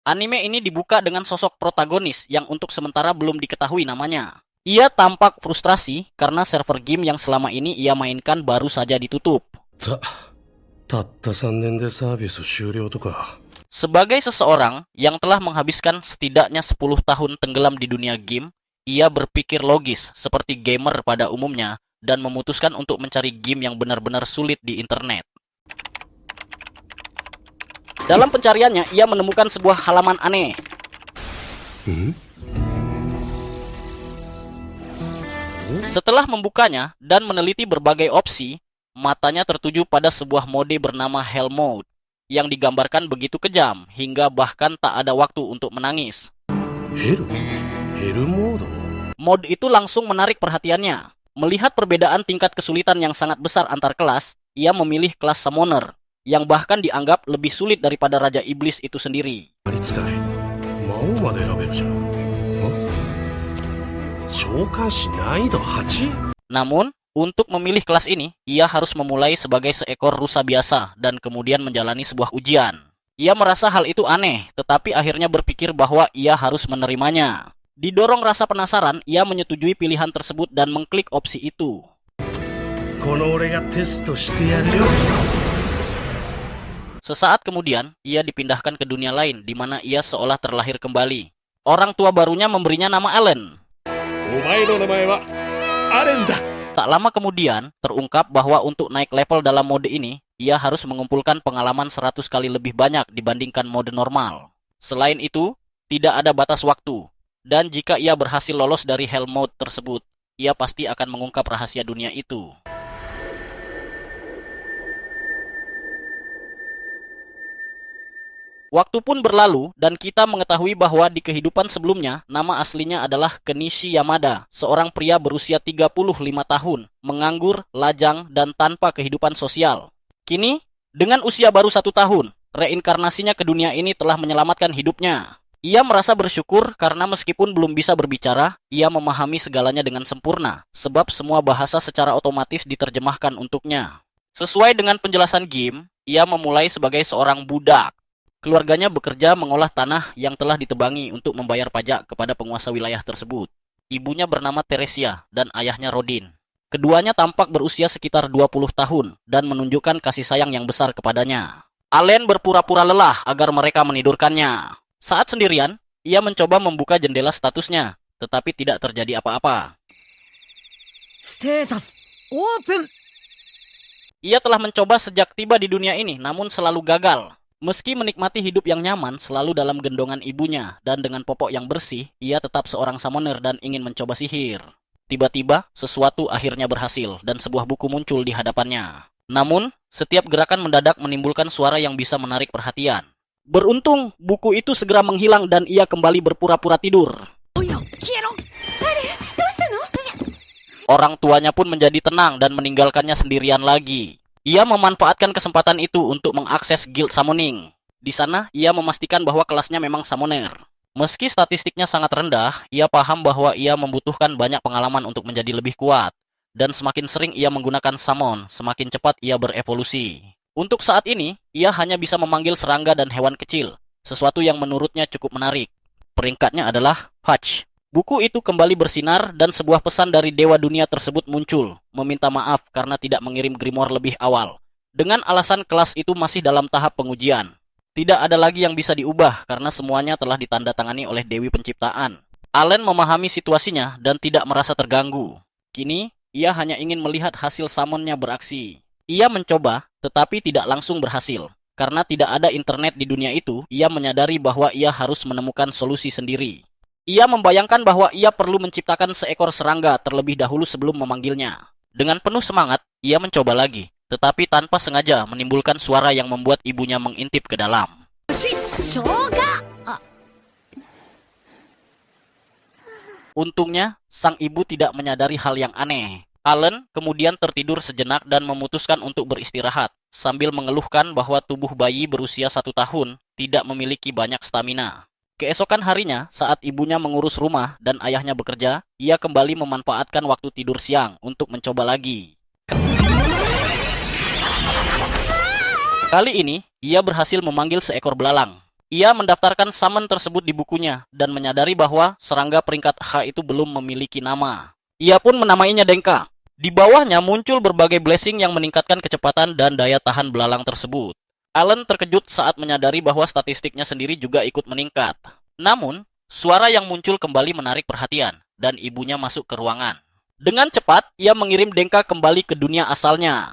Anime ini dibuka dengan sosok protagonis yang untuk sementara belum diketahui namanya. Ia tampak frustrasi karena server game yang selama ini ia mainkan baru saja ditutup. たった3年でサービス終了とか。 Sebagai seseorang yang telah menghabiskan setidaknya 10 tahun tenggelam di dunia game, ia berpikir logis seperti gamer pada umumnya dan memutuskan untuk mencari game yang benar-benar sulit di internet. Dalam pencariannya, ia menemukan sebuah halaman aneh. Setelah membukanya dan meneliti berbagai opsi, matanya tertuju pada sebuah mode bernama Hell Mode yang digambarkan begitu kejam hingga bahkan tak ada waktu untuk menangis. ヘルモード。 Mode itu langsung menarik perhatiannya. Melihat perbedaan tingkat kesulitan yang sangat besar antar kelas, ia memilih kelas Summoner yang bahkan dianggap lebih sulit daripada Raja Iblis itu sendiri. ありつかい。魔王まで選べるじゃん。召喚士難易度 8？ Namun, untuk memilih kelas ini, ia harus memulai sebagai seekor rusa biasa dan kemudian menjalani sebuah ujian. Ia merasa hal itu aneh, tetapi akhirnya berpikir bahwa ia harus menerimanya. Didorong rasa penasaran, ia menyetujui pilihan tersebut dan mengklik opsi itu. この俺がテストしてやるよ。 Sesaat kemudian, ia dipindahkan ke dunia lain di mana ia seolah terlahir kembali. Orang tua barunya memberinya nama Allen. お前の名前はアレンだ。 Tak lama kemudian, terungkap bahwa untuk naik level dalam mode ini, ia harus mengumpulkan pengalaman 100 kali lebih banyak dibandingkan mode normal. Selain itu, tidak ada batas waktu. Dan jika ia berhasil lolos dari Hell Mode tersebut, ia pasti akan mengungkap rahasia dunia itu. Waktu pun berlalu dan kita mengetahui bahwa di kehidupan sebelumnya, nama aslinya adalah Kenichi Yamada, seorang pria berusia 35 tahun, menganggur, lajang, dan tanpa kehidupan sosial. Kini, dengan usia baru 1 tahun, reinkarnasinya ke dunia ini telah menyelamatkan hidupnya. Ia merasa bersyukur karena meskipun belum bisa berbicara, ia memahami segalanya dengan sempurna, sebab semua bahasa secara otomatis diterjemahkan untuknya. Sesuai dengan penjelasan game, ia memulai sebagai seorang budak. Keluarganya bekerja mengolah tanah yang telah ditebangi untuk membayar pajak kepada penguasa wilayah tersebut. Ibunya bernama Teresia dan ayahnya Rodin. Keduanya tampak berusia sekitar 20 tahun dan menunjukkan kasih sayang yang besar kepadanya. Allen berpura-pura lelah agar mereka menidurkannya. Saat sendirian, ia mencoba membuka jendela statusnya, tetapi tidak terjadi apa-apa. Status open. Ia telah mencoba sejak tiba di dunia ini, namun selalu gagal. Meski menikmati hidup yang nyaman selalu dalam gendongan ibunya dan dengan popok yang bersih, ia tetap seorang summoner dan ingin mencoba sihir. Tiba-tiba, sesuatu akhirnya berhasil dan sebuah buku muncul di hadapannya. Namun, setiap gerakan mendadak menimbulkan suara yang bisa menarik perhatian. Beruntung, buku itu segera menghilang dan ia kembali berpura-pura tidur. Orang tuanya pun menjadi tenang dan meninggalkannya sendirian lagi. Ia memanfaatkan kesempatan itu untuk mengakses Guild Summoning. Di sana, ia memastikan bahwa kelasnya memang Summoner. Meski statistiknya sangat rendah, ia paham bahwa ia membutuhkan banyak pengalaman untuk menjadi lebih kuat. Dan semakin sering ia menggunakan Summon, semakin cepat ia berevolusi. Untuk saat ini, ia hanya bisa memanggil serangga dan hewan kecil, sesuatu yang menurutnya cukup menarik. Peringkatnya adalah Hutch. Buku itu kembali bersinar dan sebuah pesan dari Dewa Dunia tersebut muncul, meminta maaf karena tidak mengirim grimoire lebih awal. Dengan alasan kelas itu masih dalam tahap pengujian. Tidak ada lagi yang bisa diubah karena semuanya telah ditandatangani oleh Dewi Penciptaan. Allen memahami situasinya dan tidak merasa terganggu. Kini, ia hanya ingin melihat hasil summonnya beraksi. Ia mencoba, tetapi tidak langsung berhasil. Karena tidak ada internet di dunia itu, ia menyadari bahwa ia harus menemukan solusi sendiri. Ia membayangkan bahwa ia perlu menciptakan seekor serangga terlebih dahulu sebelum memanggilnya. Dengan penuh semangat, ia mencoba lagi, tetapi tanpa sengaja menimbulkan suara yang membuat ibunya mengintip ke dalam. Untungnya, sang ibu tidak menyadari hal yang aneh. Allen kemudian tertidur sejenak dan memutuskan untuk beristirahat, sambil mengeluhkan bahwa tubuh bayi berusia 1 tahun tidak memiliki banyak stamina. Keesokan harinya, saat ibunya mengurus rumah dan ayahnya bekerja, ia kembali memanfaatkan waktu tidur siang untuk mencoba lagi. Kali ini, ia berhasil memanggil seekor belalang. Ia mendaftarkan summon tersebut di bukunya dan menyadari bahwa serangga peringkat H itu belum memiliki nama. Ia pun menamainya Denka. Di bawahnya muncul berbagai blessing yang meningkatkan kecepatan dan daya tahan belalang tersebut. Alan terkejut saat menyadari bahwa statistiknya sendiri juga ikut meningkat. Namun, suara yang muncul kembali menarik perhatian dan ibunya masuk ke ruangan. Dengan cepat, ia mengirim Denka kembali ke dunia asalnya.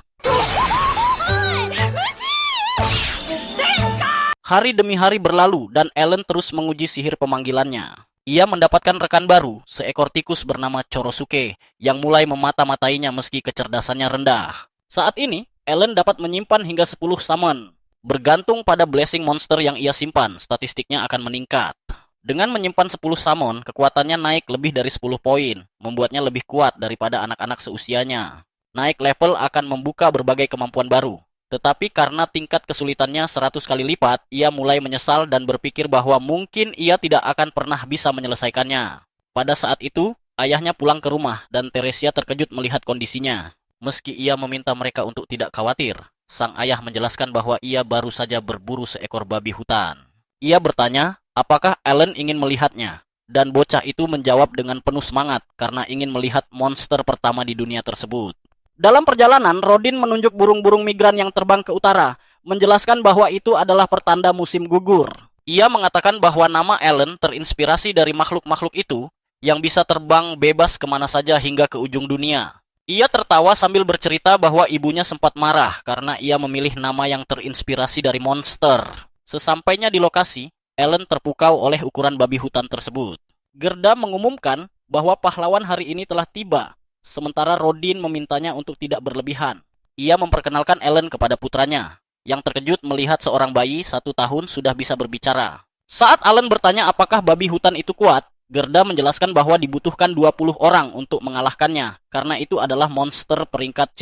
Hari demi hari berlalu dan Alan terus menguji sihir pemanggilannya. Ia mendapatkan rekan baru, seekor tikus bernama Chorosuke, yang mulai memata-matainya meski kecerdasannya rendah. Saat ini, Alan dapat menyimpan hingga 10 summon. Bergantung pada blessing monster yang ia simpan, statistiknya akan meningkat. Dengan menyimpan 10 summon, kekuatannya naik lebih dari 10 poin, membuatnya lebih kuat daripada anak-anak seusianya. Naik level akan membuka berbagai kemampuan baru. Tetapi karena tingkat kesulitannya 100 kali lipat, ia mulai menyesal dan berpikir bahwa mungkin ia tidak akan pernah bisa menyelesaikannya. Pada saat itu, ayahnya pulang ke rumah dan Teresia terkejut melihat kondisinya. Meski ia meminta mereka untuk tidak khawatir, sang ayah menjelaskan bahwa ia baru saja berburu seekor babi hutan. Ia bertanya, apakah Alan ingin melihatnya? Dan bocah itu menjawab dengan penuh semangat karena ingin melihat monster pertama di dunia tersebut. Dalam perjalanan, Rodin menunjuk burung-burung migran yang terbang ke utara, menjelaskan bahwa itu adalah pertanda musim gugur. Ia mengatakan bahwa nama Alan terinspirasi dari makhluk-makhluk itu yang bisa terbang bebas kemana saja hingga ke ujung dunia. Ia tertawa sambil bercerita bahwa ibunya sempat marah karena ia memilih nama yang terinspirasi dari monster. Sesampainya di lokasi, Alan terpukau oleh ukuran babi hutan tersebut. Gerda mengumumkan bahwa pahlawan hari ini telah tiba. Sementara Rodin memintanya untuk tidak berlebihan. Ia memperkenalkan Alan kepada putranya, yang terkejut melihat seorang bayi 1 tahun sudah bisa berbicara. Saat Alan bertanya apakah babi hutan itu kuat, Gerda menjelaskan bahwa dibutuhkan 20 orang untuk mengalahkannya, karena itu adalah monster peringkat C.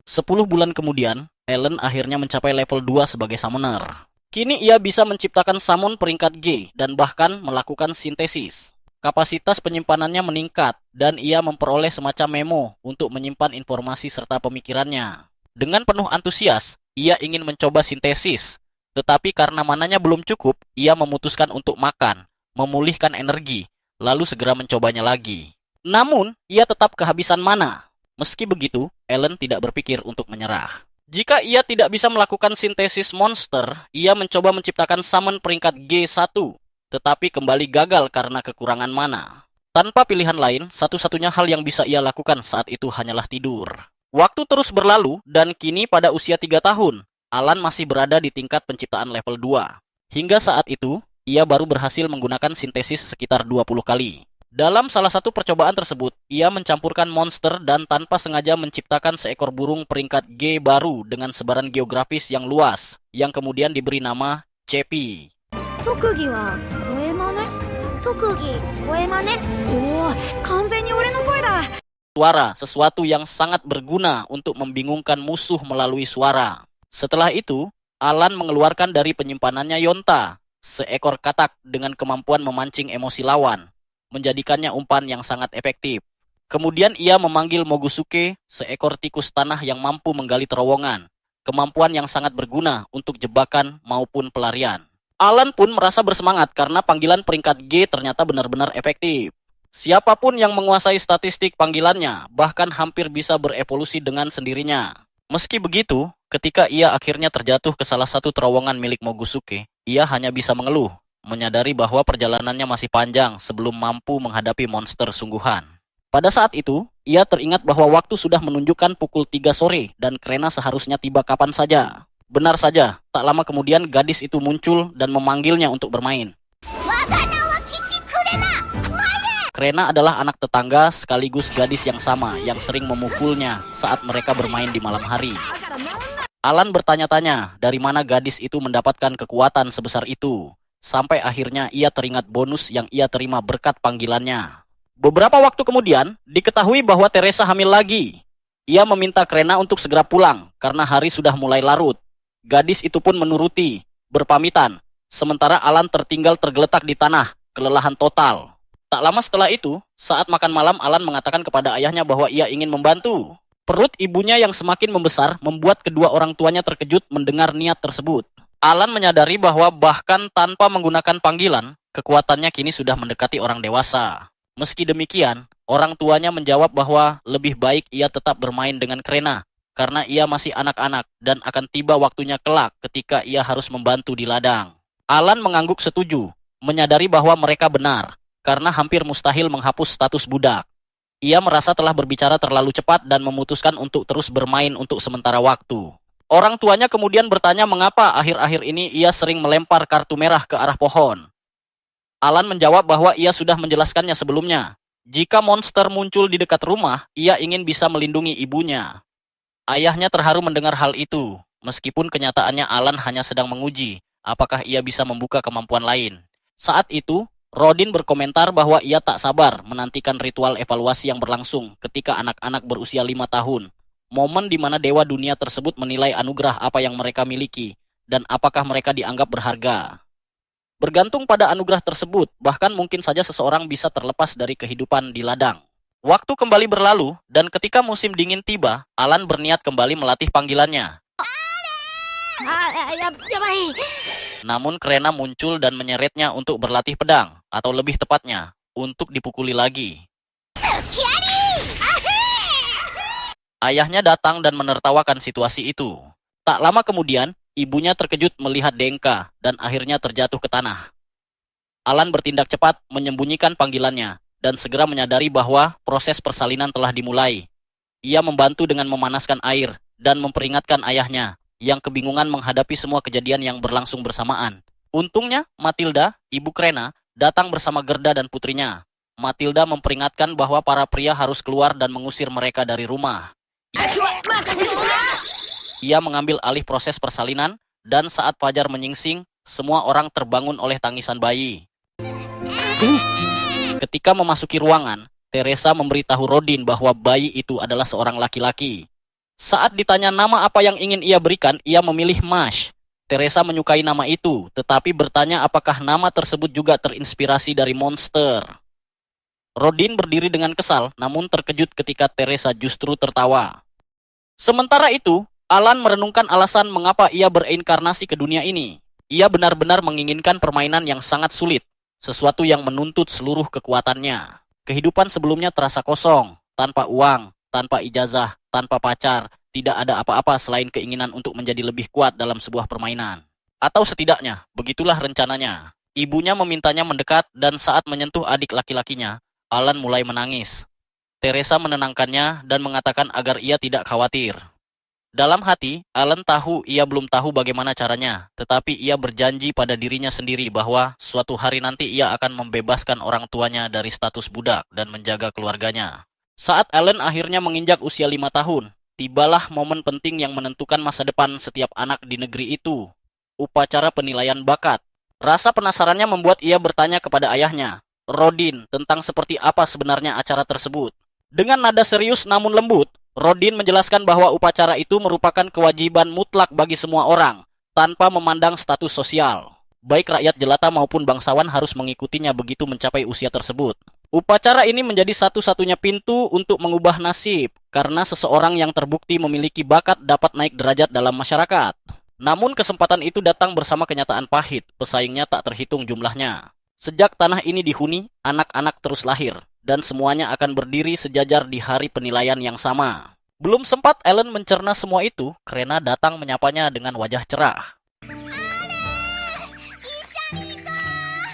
10 bulan kemudian, Alan akhirnya mencapai level 2 sebagai summoner. Kini ia bisa menciptakan summon peringkat G dan bahkan melakukan sintesis. Kapasitas penyimpanannya meningkat, dan ia memperoleh semacam memo untuk menyimpan informasi serta pemikirannya. Dengan penuh antusias, ia ingin mencoba sintesis. Tetapi karena mananya belum cukup, ia memutuskan untuk makan, memulihkan energi, lalu segera mencobanya lagi. Namun, ia tetap kehabisan mana. Meski begitu, Alan tidak berpikir untuk menyerah. Jika ia tidak bisa melakukan sintesis monster, ia mencoba menciptakan summon peringkat G1. Tetapi kembali gagal karena kekurangan mana. Tanpa pilihan lain, satu-satunya hal yang bisa ia lakukan saat itu hanyalah tidur. Waktu terus berlalu, dan kini pada usia 3 tahun, Alan masih berada di tingkat penciptaan level 2. Hingga saat itu, ia baru berhasil menggunakan sintesis sekitar 20 kali. Dalam salah satu percobaan tersebut, ia mencampurkan monster dan tanpa sengaja menciptakan seekor burung peringkat G baru dengan sebaran geografis yang luas, yang kemudian diberi nama Cepi. Suara, sesuatu yang sangat berguna untuk membingungkan musuh melalui suara. Setelah itu, Alan mengeluarkan dari penyimpanannya Yonta, seekor katak dengan kemampuan memancing emosi lawan, menjadikannya umpan yang sangat efektif. Kemudian ia memanggil Mogusuke, seekor tikus tanah yang mampu menggali terowongan, kemampuan yang sangat berguna untuk jebakan maupun pelarian. Alan pun merasa bersemangat karena panggilan peringkat G ternyata benar-benar efektif. Siapapun yang menguasai statistik panggilannya bahkan hampir bisa berevolusi dengan sendirinya. Meski begitu, ketika ia akhirnya terjatuh ke salah satu terowongan milik Mogusuke, ia hanya bisa mengeluh, menyadari bahwa perjalanannya masih panjang sebelum mampu menghadapi monster sungguhan. Pada saat itu, ia teringat bahwa waktu sudah menunjukkan pukul 3 sore dan Krena seharusnya tiba kapan saja. Benar saja, tak lama kemudian gadis itu muncul dan memanggilnya untuk bermain. Krena adalah anak tetangga sekaligus gadis yang sama yang sering memukulnya saat mereka bermain di malam hari. Alan bertanya-tanya dari mana gadis itu mendapatkan kekuatan sebesar itu. Sampai akhirnya ia teringat bonus yang ia terima berkat panggilannya. Beberapa waktu kemudian, diketahui bahwa Teresa hamil lagi. Ia meminta Krena untuk segera pulang karena hari sudah mulai larut. Gadis itu pun menuruti, berpamitan. Sementara Alan tertinggal tergeletak di tanah, kelelahan total. Tak lama setelah itu, saat makan malam Alan mengatakan kepada ayahnya bahwa ia ingin membantu. Perut ibunya yang semakin membesar membuat kedua orang tuanya terkejut mendengar niat tersebut. Alan menyadari bahwa bahkan tanpa menggunakan panggilan, kekuatannya kini sudah mendekati orang dewasa. Meski demikian, orang tuanya menjawab bahwa lebih baik ia tetap bermain dengan Krena, karena ia masih anak-anak dan akan tiba waktunya kelak ketika ia harus membantu di ladang. Alan mengangguk setuju, menyadari bahwa mereka benar, karena hampir mustahil menghapus status budak. Ia merasa telah berbicara terlalu cepat dan memutuskan untuk terus bermain untuk sementara waktu. Orang tuanya kemudian bertanya mengapa akhir-akhir ini ia sering melempar kartu merah ke arah pohon. Alan menjawab bahwa ia sudah menjelaskannya sebelumnya. Jika monster muncul di dekat rumah, ia ingin bisa melindungi ibunya. Ayahnya terharu mendengar hal itu, meskipun kenyataannya Alan hanya sedang menguji apakah ia bisa membuka kemampuan lain. Saat itu, Rodin berkomentar bahwa ia tak sabar menantikan ritual evaluasi yang berlangsung ketika anak-anak berusia 5 tahun. Momen di mana dewa dunia tersebut menilai anugerah apa yang mereka miliki dan apakah mereka dianggap berharga. Bergantung pada anugerah tersebut, bahkan mungkin saja seseorang bisa terlepas dari kehidupan di ladang. Waktu kembali berlalu, dan ketika musim dingin tiba, Alan berniat kembali melatih panggilannya. Namun Krena muncul dan menyeretnya untuk berlatih pedang, atau lebih tepatnya, untuk dipukuli lagi. Ayahnya datang dan menertawakan situasi itu. Tak lama kemudian, ibunya terkejut melihat Denka dan akhirnya terjatuh ke tanah. Alan bertindak cepat menyembunyikan panggilannya dan segera menyadari bahwa proses persalinan telah dimulai. Ia membantu dengan memanaskan air dan memperingatkan ayahnya yang kebingungan menghadapi semua kejadian yang berlangsung bersamaan. Untungnya, Matilda, ibu Krena, datang bersama Gerda dan putrinya. Matilda memperingatkan bahwa para pria harus keluar dan mengusir mereka dari rumah. Ia mengambil alih proses persalinan, dan saat fajar menyingsing, semua orang terbangun oleh tangisan bayi. Ketika memasuki ruangan, Teresa memberitahu Rodin bahwa bayi itu adalah seorang laki-laki. Saat ditanya nama apa yang ingin ia berikan, ia memilih Mash. Teresa menyukai nama itu, tetapi bertanya apakah nama tersebut juga terinspirasi dari monster. Rodin berdiri dengan kesal, namun terkejut ketika Teresa justru tertawa. Sementara itu, Alan merenungkan alasan mengapa ia bereinkarnasi ke dunia ini. Ia benar-benar menginginkan permainan yang sangat sulit, sesuatu yang menuntut seluruh kekuatannya. Kehidupan sebelumnya terasa kosong, tanpa uang, tanpa ijazah, tanpa pacar, tidak ada apa-apa selain keinginan untuk menjadi lebih kuat dalam sebuah permainan. Atau setidaknya, begitulah rencananya. Ibunya memintanya mendekat dan saat menyentuh adik laki-lakinya, Alan mulai menangis. Teresa menenangkannya dan mengatakan agar ia tidak khawatir. Dalam hati, Alan tahu ia belum tahu bagaimana caranya, tetapi ia berjanji pada dirinya sendiri bahwa suatu hari nanti ia akan membebaskan orang tuanya dari status budak dan menjaga keluarganya. Saat Alan akhirnya menginjak usia 5 tahun, tibalah momen penting yang menentukan masa depan setiap anak di negeri itu. Upacara penilaian bakat. Rasa penasarannya membuat ia bertanya kepada ayahnya, Rodin, tentang seperti apa sebenarnya acara tersebut. Dengan nada serius namun lembut, Rodin menjelaskan bahwa upacara itu merupakan kewajiban mutlak bagi semua orang, tanpa memandang status sosial. Baik rakyat jelata maupun bangsawan harus mengikutinya begitu mencapai usia tersebut. Upacara ini menjadi satu-satunya pintu untuk mengubah nasib, karena seseorang yang terbukti memiliki bakat dapat naik derajat dalam masyarakat. Namun kesempatan itu datang bersama kenyataan pahit, pesaingnya tak terhitung jumlahnya. Sejak tanah ini dihuni, anak-anak terus lahir, dan semuanya akan berdiri sejajar di hari penilaian yang sama. Belum sempat Alan mencerna semua itu, Krena datang menyapanya dengan wajah cerah.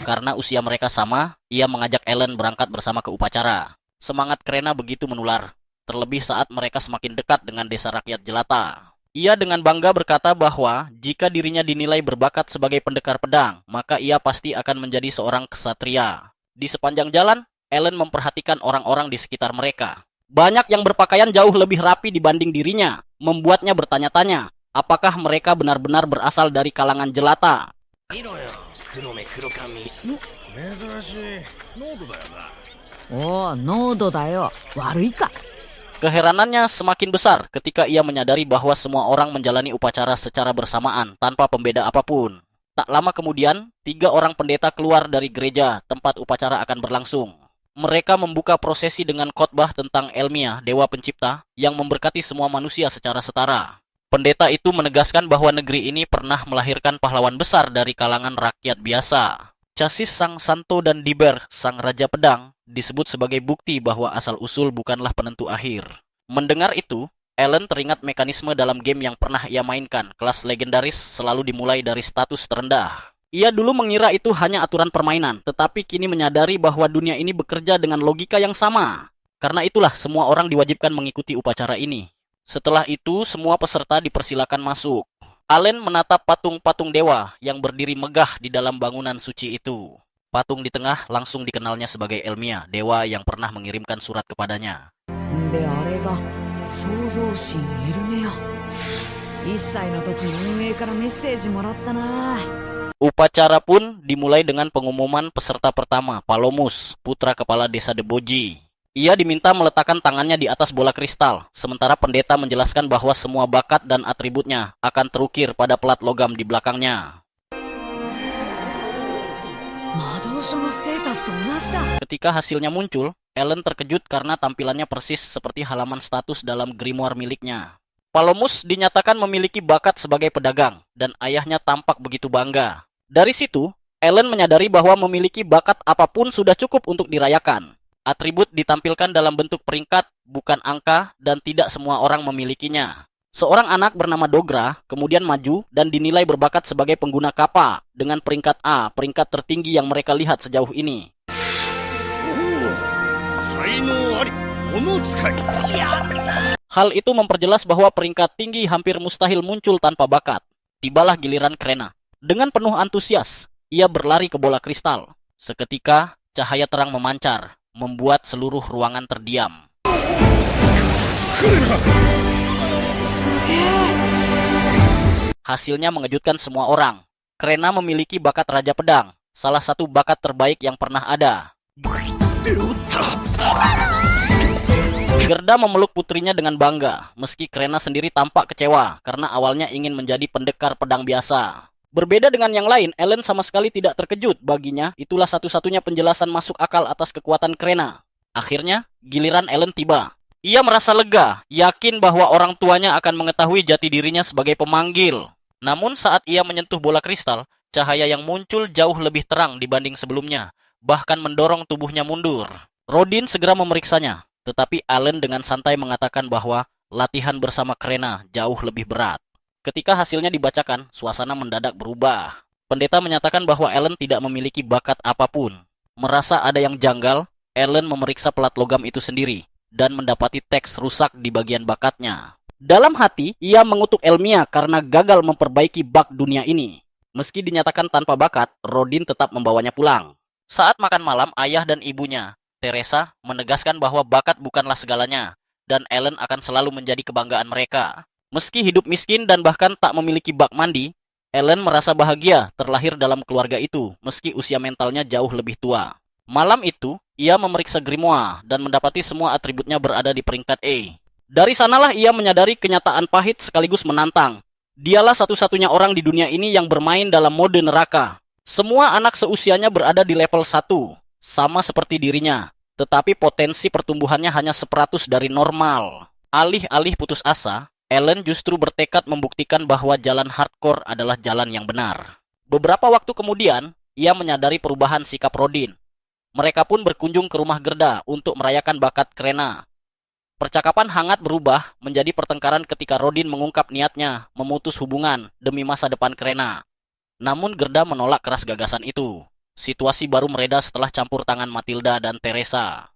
Karena usia mereka sama, ia mengajak Alan berangkat bersama ke upacara. Semangat Krena begitu menular, terlebih saat mereka semakin dekat dengan desa rakyat jelata. Ia dengan bangga berkata bahwa jika dirinya dinilai berbakat sebagai pendekar pedang, maka ia pasti akan menjadi seorang ksatria. Di sepanjang jalan, Alan memperhatikan orang-orang di sekitar mereka. Banyak yang berpakaian jauh lebih rapi dibanding dirinya, membuatnya bertanya-tanya, apakah mereka benar-benar berasal dari kalangan jelata. Oh, Nodo da yo. Warui ka? Keheranannya semakin besar ketika ia menyadari bahwa semua orang menjalani upacara secara bersamaan tanpa pembeda apapun. Tak lama kemudian, 3 orang pendeta keluar dari gereja tempat upacara akan berlangsung. Mereka membuka prosesi dengan khotbah tentang Elmia, dewa pencipta, yang memberkati semua manusia secara setara. Pendeta itu menegaskan bahwa negeri ini pernah melahirkan pahlawan besar dari kalangan rakyat biasa. Casis Sang Santo dan Diber, Sang Raja Pedang, disebut sebagai bukti bahwa asal-usul bukanlah penentu akhir. Mendengar itu, Alan teringat mekanisme dalam game yang pernah ia mainkan. Kelas legendaris selalu dimulai dari status terendah. Ia dulu mengira itu hanya aturan permainan, tetapi kini menyadari bahwa dunia ini bekerja dengan logika yang sama. Karena itulah semua orang diwajibkan mengikuti upacara ini. Setelah itu, semua peserta dipersilakan masuk. Alan menatap patung-patung dewa yang berdiri megah di dalam bangunan suci itu. Patung di tengah langsung dikenalnya sebagai Elmia, dewa yang pernah mengirimkan surat kepadanya. であれが創造神エルメア。1歳の時に運営からメッセージもらったな。 Upacara pun dimulai dengan pengumuman peserta pertama, Palomus, putra kepala desa Deboji. Ia diminta meletakkan tangannya di atas bola kristal, sementara pendeta menjelaskan bahwa semua bakat dan atributnya akan terukir pada pelat logam di belakangnya. Ketika hasilnya muncul, Alan terkejut karena tampilannya persis seperti halaman status dalam grimoire miliknya. Palomus dinyatakan memiliki bakat sebagai pedagang, dan ayahnya tampak begitu bangga. Dari situ, Alan menyadari bahwa memiliki bakat apapun sudah cukup untuk dirayakan. Atribut ditampilkan dalam bentuk peringkat, bukan angka, dan tidak semua orang memilikinya. Seorang anak bernama Dogra kemudian maju dan dinilai berbakat sebagai pengguna kappa dengan peringkat A, peringkat tertinggi yang mereka lihat sejauh ini. Hal itu memperjelas bahwa peringkat tinggi hampir mustahil muncul tanpa bakat. Tibalah giliran Krena. Dengan penuh antusias, ia berlari ke bola kristal. Seketika, cahaya terang memancar, membuat seluruh ruangan terdiam. Hasilnya mengejutkan semua orang. Krena memiliki bakat Raja Pedang, salah satu bakat terbaik yang pernah ada. Gerda memeluk putrinya dengan bangga, meski Krena sendiri tampak kecewa karena awalnya ingin menjadi pendekar pedang biasa. Berbeda dengan yang lain, Alan sama sekali tidak terkejut. Baginya, itulah satu-satunya penjelasan masuk akal atas kekuatan Krena. Akhirnya, giliran Alan tiba. Ia merasa lega, yakin bahwa orang tuanya akan mengetahui jati dirinya sebagai pemanggil. Namun saat ia menyentuh bola kristal, cahaya yang muncul jauh lebih terang dibanding sebelumnya, bahkan mendorong tubuhnya mundur. Rodin segera memeriksanya, tetapi Alan dengan santai mengatakan bahwa latihan bersama Krena jauh lebih berat. Ketika hasilnya dibacakan, suasana mendadak berubah. Pendeta menyatakan bahwa Alan tidak memiliki bakat apapun. Merasa ada yang janggal, Alan memeriksa pelat logam itu sendiri dan mendapati teks rusak di bagian bakatnya. Dalam hati, ia mengutuk Elmia karena gagal memperbaiki bak dunia ini. Meski dinyatakan tanpa bakat, Rodin tetap membawanya pulang. Saat makan malam, ayah dan ibunya, Teresa, menegaskan bahwa bakat bukanlah segalanya, dan Alan akan selalu menjadi kebanggaan mereka. Meski hidup miskin dan bahkan tak memiliki bak mandi, Alan merasa bahagia terlahir dalam keluarga itu, meski usia mentalnya jauh lebih tua. Malam itu, ia memeriksa grimoire dan mendapati semua atributnya berada di peringkat A. Dari sanalah ia menyadari kenyataan pahit sekaligus menantang. Dialah satu-satunya orang di dunia ini yang bermain dalam mode neraka. Semua anak seusianya berada di level 1, sama seperti dirinya, tetapi potensi pertumbuhannya hanya 1/100 dari normal. Alih-alih putus asa, Alan justru bertekad membuktikan bahwa jalan hardcore adalah jalan yang benar. Beberapa waktu kemudian, ia menyadari perubahan sikap Rodin. Mereka pun berkunjung ke rumah Gerda untuk merayakan bakat Krena. Percakapan hangat berubah menjadi pertengkaran ketika Rodin mengungkap niatnya memutus hubungan demi masa depan Krena. Namun Gerda menolak keras gagasan itu. Situasi baru mereda setelah campur tangan Matilda dan Teresa.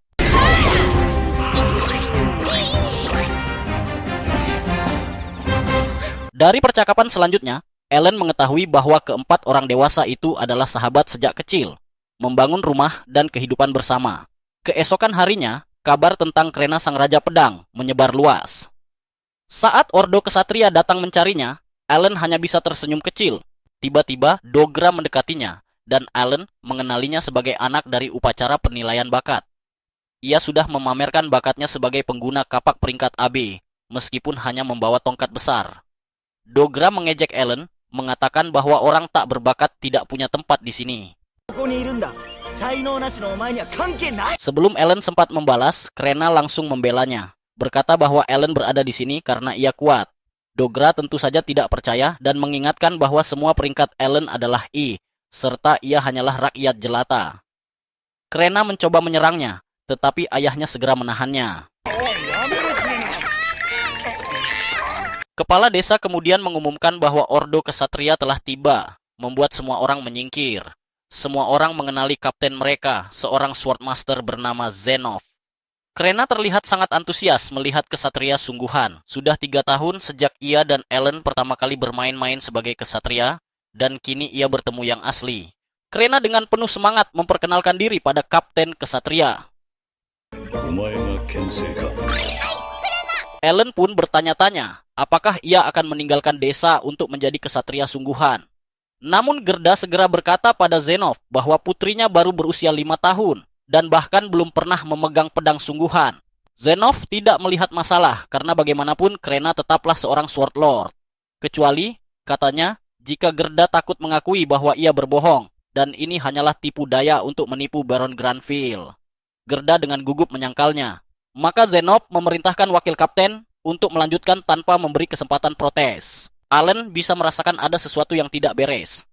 Dari percakapan selanjutnya, Alan mengetahui bahwa keempat orang dewasa itu adalah sahabat sejak kecil, membangun rumah dan kehidupan bersama. Keesokan harinya, kabar tentang Krena Sang Raja Pedang menyebar luas. Saat Ordo Kesatria datang mencarinya, Alan hanya bisa tersenyum kecil. Tiba-tiba, Dogra mendekatinya, dan Alan mengenalinya sebagai anak dari upacara penilaian bakat. Ia sudah memamerkan bakatnya sebagai pengguna kapak peringkat AB, meskipun hanya membawa tongkat besar. Dogra mengejek Alan, mengatakan bahwa orang tak berbakat tidak punya tempat di sini. Sebelum Alan sempat membalas, Krena langsung membelanya, berkata bahwa Alan berada di sini karena ia kuat. Dogra tentu saja tidak percaya dan mengingatkan bahwa semua peringkat Ellen adalah I, serta ia hanyalah rakyat jelata. Krena mencoba menyerangnya, tetapi ayahnya segera menahannya. Kepala desa kemudian mengumumkan bahwa Ordo Kesatria telah tiba, membuat semua orang menyingkir. Semua orang mengenali kapten mereka, seorang swordmaster bernama Zenov. Krena terlihat sangat antusias melihat kesatria sungguhan. Sudah 3 tahun sejak ia dan Ellen pertama kali bermain-main sebagai kesatria, dan kini ia bertemu yang asli. Krena dengan penuh semangat memperkenalkan diri pada kapten kesatria. Ellen pun bertanya-tanya, apakah ia akan meninggalkan desa untuk menjadi kesatria sungguhan. Namun Gerda segera berkata pada Zenov bahwa putrinya baru berusia 5 tahun dan bahkan belum pernah memegang pedang sungguhan. Zenov tidak melihat masalah karena bagaimanapun Krena tetaplah seorang sword lord. Kecuali, katanya, jika Gerda takut mengakui bahwa ia berbohong dan ini hanyalah tipu daya untuk menipu Baron Granville. Gerda dengan gugup menyangkalnya. Maka Zenov memerintahkan wakil kapten untuk melanjutkan tanpa memberi kesempatan protes. Allen bisa merasakan ada sesuatu yang tidak beres.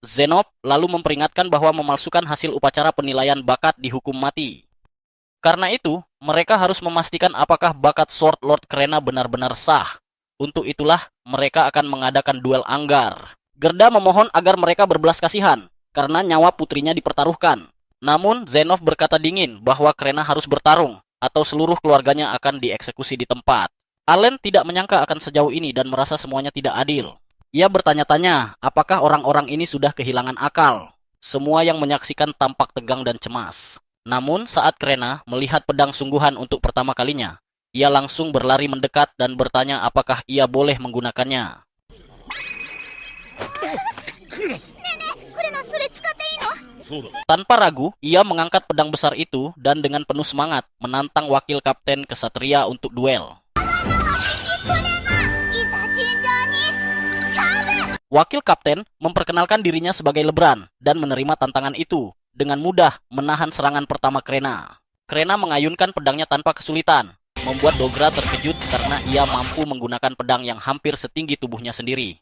Zenov lalu memperingatkan bahwa memalsukan hasil upacara penilaian bakat dihukum mati. Karena itu, mereka harus memastikan apakah bakat Sword Lord Krena benar-benar sah. Untuk itulah, mereka akan mengadakan duel anggar. Gerda memohon agar mereka berbelas kasihan, karena nyawa putrinya dipertaruhkan. Namun, Zenov berkata dingin bahwa Krena harus bertarung, atau seluruh keluarganya akan dieksekusi di tempat. Allen tidak menyangka akan sejauh ini dan merasa semuanya tidak adil. Ia bertanya-tanya, apakah orang-orang ini sudah kehilangan akal? Semua yang menyaksikan tampak tegang dan cemas. Namun saat Krena melihat pedang sungguhan untuk pertama kalinya, ia langsung berlari mendekat dan bertanya apakah ia boleh menggunakannya. Tanpa ragu, ia mengangkat pedang besar itu dan dengan penuh semangat menantang wakil kapten kesatria untuk duel. Wakil kapten memperkenalkan dirinya sebagai Lebran dan menerima tantangan itu, dengan mudah menahan serangan pertama Krena. Krena mengayunkan pedangnya tanpa kesulitan, membuat Dogra terkejut karena ia mampu menggunakan pedang yang hampir setinggi tubuhnya sendiri.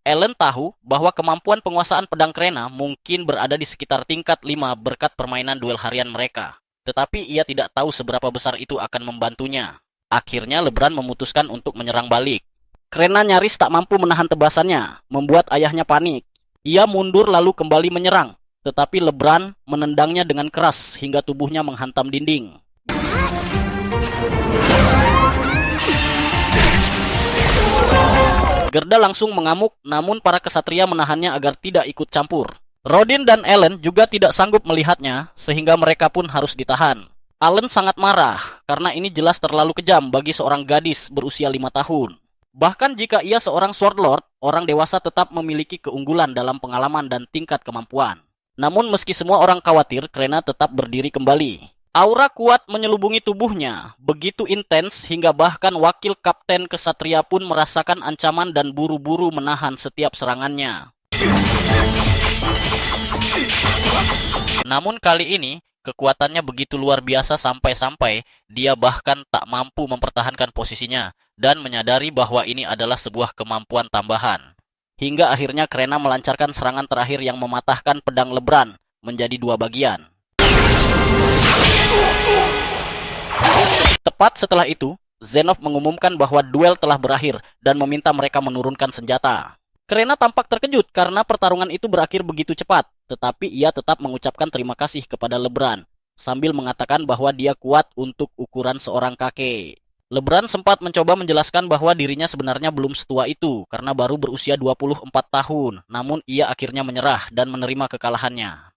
Ellen tahu bahwa kemampuan penguasaan pedang Krena mungkin berada di sekitar tingkat 5 berkat permainan duel harian mereka. Tetapi ia tidak tahu seberapa besar itu akan membantunya. Akhirnya Lebran memutuskan untuk menyerang balik. Krena nyaris tak mampu menahan tebasannya, membuat ayahnya panik. Ia mundur lalu kembali menyerang, tetapi Lebran menendangnya dengan keras hingga tubuhnya menghantam dinding. Gerda langsung mengamuk, namun para kesatria menahannya agar tidak ikut campur. Rodin dan Ellen juga tidak sanggup melihatnya, sehingga mereka pun harus ditahan. Allen sangat marah, karena ini jelas terlalu kejam bagi seorang gadis berusia 5 tahun. Bahkan jika ia seorang Sword Lord, orang dewasa tetap memiliki keunggulan dalam pengalaman dan tingkat kemampuan. Namun meski semua orang khawatir, Krena tetap berdiri kembali. Aura kuat menyelubungi tubuhnya, begitu intens hingga bahkan wakil kapten kesatria pun merasakan ancaman dan buru-buru menahan setiap serangannya. Namun kali ini, kekuatannya begitu luar biasa sampai-sampai dia bahkan tak mampu mempertahankan posisinya dan menyadari bahwa ini adalah sebuah kemampuan tambahan. Hingga akhirnya Krena melancarkan serangan terakhir yang mematahkan pedang Lebran menjadi 2 bagian. Tepat setelah itu, Zenov mengumumkan bahwa duel telah berakhir dan meminta mereka menurunkan senjata. Krena tampak terkejut karena pertarungan itu berakhir begitu cepat, tetapi ia tetap mengucapkan terima kasih kepada Lebran, sambil mengatakan bahwa dia kuat untuk ukuran seorang kakek. Lebran sempat mencoba menjelaskan bahwa dirinya sebenarnya belum setua itu, karena baru berusia 24 tahun, namun ia akhirnya menyerah dan menerima kekalahannya.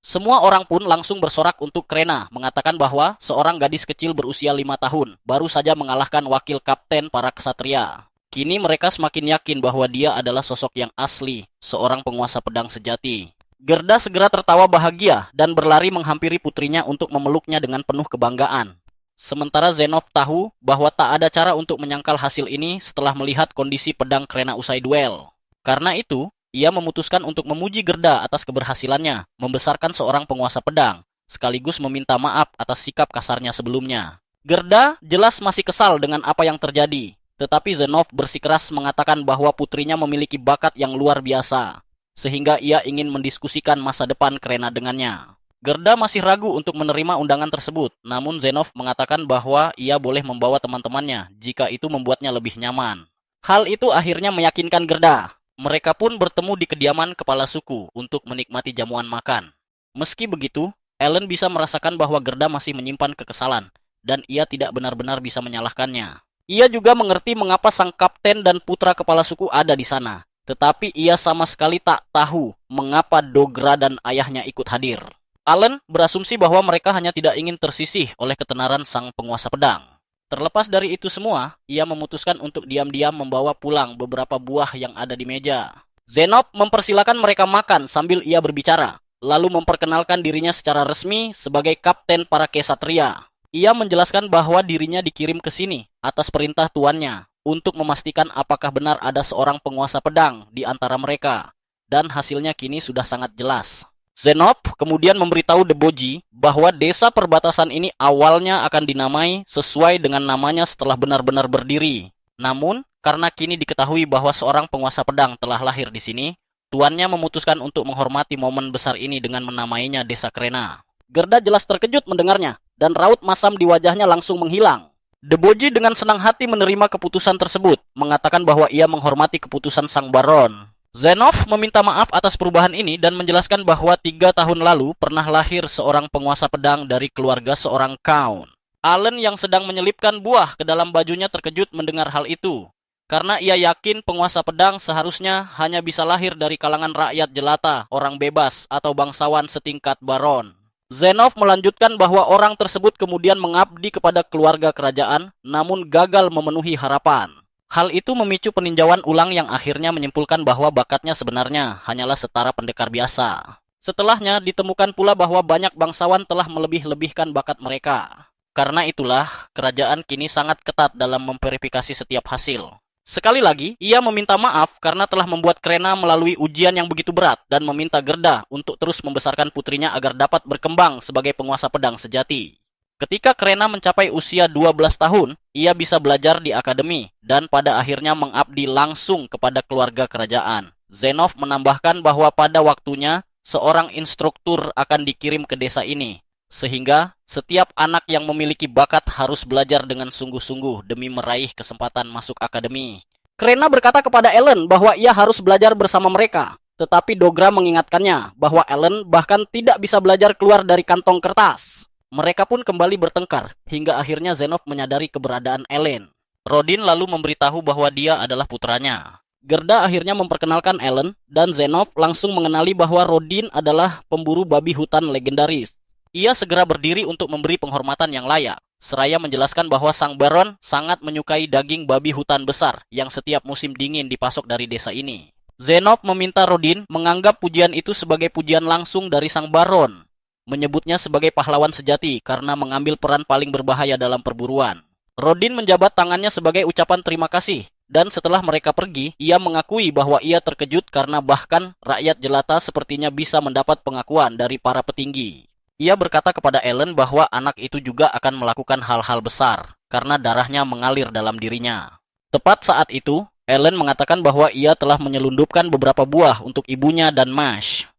Semua orang pun langsung bersorak untuk Krena, mengatakan bahwa seorang gadis kecil berusia 5 tahun baru saja mengalahkan wakil kapten para kesatria. Kini mereka semakin yakin bahwa dia adalah sosok yang asli, seorang penguasa pedang sejati. Gerda segera tertawa bahagia dan berlari menghampiri putrinya untuk memeluknya dengan penuh kebanggaan. Sementara Zenov tahu bahwa tak ada cara untuk menyangkal hasil ini setelah melihat kondisi pedang Krena usai duel. Karena itu, ia memutuskan untuk memuji Gerda atas keberhasilannya membesarkan seorang penguasa pedang, sekaligus meminta maaf atas sikap kasarnya sebelumnya. Gerda jelas masih kesal dengan apa yang terjadi, tetapi Zenov bersikeras mengatakan bahwa putrinya memiliki bakat yang luar biasa, sehingga ia ingin mendiskusikan masa depan Krena dengannya. Gerda masih ragu untuk menerima undangan tersebut, namun Zenov mengatakan bahwa ia boleh membawa teman-temannya jika itu membuatnya lebih nyaman. Hal itu akhirnya meyakinkan Gerda. Mereka pun bertemu di kediaman kepala suku untuk menikmati jamuan makan. Meski begitu, Ellen bisa merasakan bahwa Gerda masih menyimpan kekesalan, dan ia tidak benar-benar bisa menyalahkannya. Ia juga mengerti mengapa sang kapten dan putra kepala suku ada di sana, tetapi ia sama sekali tak tahu mengapa Dogra dan ayahnya ikut hadir. Allen berasumsi bahwa mereka hanya tidak ingin tersisih oleh ketenaran sang penguasa pedang. Terlepas dari itu semua, ia memutuskan untuk diam-diam membawa pulang beberapa buah yang ada di meja. Zenov mempersilakan mereka makan sambil ia berbicara, lalu memperkenalkan dirinya secara resmi sebagai kapten para kesatria. Ia menjelaskan bahwa dirinya dikirim ke sini atas perintah tuannya untuk memastikan apakah benar ada seorang penguasa pedang di antara mereka, dan hasilnya kini sudah sangat jelas. Zenov kemudian memberitahu Deboji bahwa desa perbatasan ini awalnya akan dinamai sesuai dengan namanya setelah benar-benar berdiri. Namun, karena kini diketahui bahwa seorang penguasa pedang telah lahir di sini, tuannya memutuskan untuk menghormati momen besar ini dengan menamainya Desa Krena. Gerda jelas terkejut mendengarnya, dan raut masam di wajahnya langsung menghilang. Deboji dengan senang hati menerima keputusan tersebut, mengatakan bahwa ia menghormati keputusan sang baron. Zenov meminta maaf atas perubahan ini dan menjelaskan bahwa 3 tahun lalu pernah lahir seorang penguasa pedang dari keluarga seorang count. Allen yang sedang menyelipkan buah ke dalam bajunya terkejut mendengar hal itu, karena ia yakin penguasa pedang seharusnya hanya bisa lahir dari kalangan rakyat jelata, orang bebas, atau bangsawan setingkat baron. Zenov melanjutkan bahwa orang tersebut kemudian mengabdi kepada keluarga kerajaan, namun gagal memenuhi harapan. Hal itu memicu peninjauan ulang yang akhirnya menyimpulkan bahwa bakatnya sebenarnya hanyalah setara pendekar biasa. Setelahnya ditemukan pula bahwa banyak bangsawan telah melebih-lebihkan bakat mereka. Karena itulah, kerajaan kini sangat ketat dalam memverifikasi setiap hasil. Sekali lagi, ia meminta maaf karena telah membuat Krena melalui ujian yang begitu berat dan meminta Gerda untuk terus membesarkan putrinya agar dapat berkembang sebagai penguasa pedang sejati. Ketika Krena mencapai usia 12 tahun, ia bisa belajar di akademi dan pada akhirnya mengabdi langsung kepada keluarga kerajaan. Zenov menambahkan bahwa pada waktunya, seorang instruktur akan dikirim ke desa ini, sehingga setiap anak yang memiliki bakat harus belajar dengan sungguh-sungguh demi meraih kesempatan masuk akademi. Krena berkata kepada Ellen bahwa ia harus belajar bersama mereka, tetapi Dogra mengingatkannya bahwa Ellen bahkan tidak bisa belajar keluar dari kantong kertas. Mereka pun kembali bertengkar, hingga akhirnya Zenov menyadari keberadaan Ellen. Rodin lalu memberitahu bahwa dia adalah putranya. Gerda akhirnya memperkenalkan Ellen, dan Zenov langsung mengenali bahwa Rodin adalah pemburu babi hutan legendaris. Ia segera berdiri untuk memberi penghormatan yang layak, seraya menjelaskan bahwa sang baron sangat menyukai daging babi hutan besar yang setiap musim dingin dipasok dari desa ini. Zenov meminta Rodin menganggap pujian itu sebagai pujian langsung dari sang baron, menyebutnya sebagai pahlawan sejati karena mengambil peran paling berbahaya dalam perburuan. Rodin menjabat tangannya sebagai ucapan terima kasih, dan setelah mereka pergi, ia mengakui bahwa ia terkejut karena bahkan rakyat jelata sepertinya bisa mendapat pengakuan dari para petinggi. Ia berkata kepada Ellen bahwa anak itu juga akan melakukan hal-hal besar karena darahnya mengalir dalam dirinya. Tepat saat itu, Ellen mengatakan bahwa ia telah menyelundupkan beberapa buah untuk ibunya dan Mash.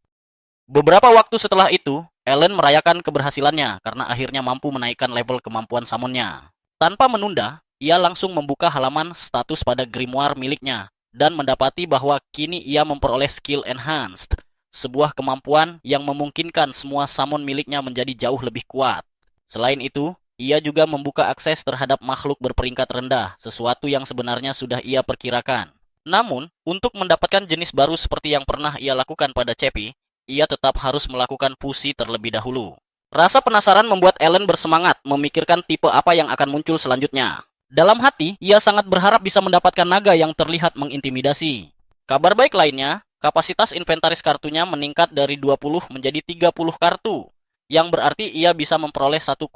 Beberapa waktu setelah itu, Ellen merayakan keberhasilannya karena akhirnya mampu menaikkan level kemampuan summonnya. Tanpa menunda, ia langsung membuka halaman status pada grimoire miliknya dan mendapati bahwa kini ia memperoleh skill enhanced, sebuah kemampuan yang memungkinkan semua summon miliknya menjadi jauh lebih kuat. Selain itu, ia juga membuka akses terhadap makhluk berperingkat rendah, sesuatu yang sebenarnya sudah ia perkirakan. Namun, untuk mendapatkan jenis baru seperti yang pernah ia lakukan pada Cepi, ia tetap harus melakukan fusi terlebih dahulu. Rasa penasaran membuat Ellen bersemangat memikirkan tipe apa yang akan muncul selanjutnya. Dalam hati, ia sangat berharap bisa mendapatkan naga yang terlihat mengintimidasi. Kabar baik lainnya, kapasitas inventaris kartunya meningkat dari 20 menjadi 30 kartu, yang berarti ia bisa memperoleh 1,5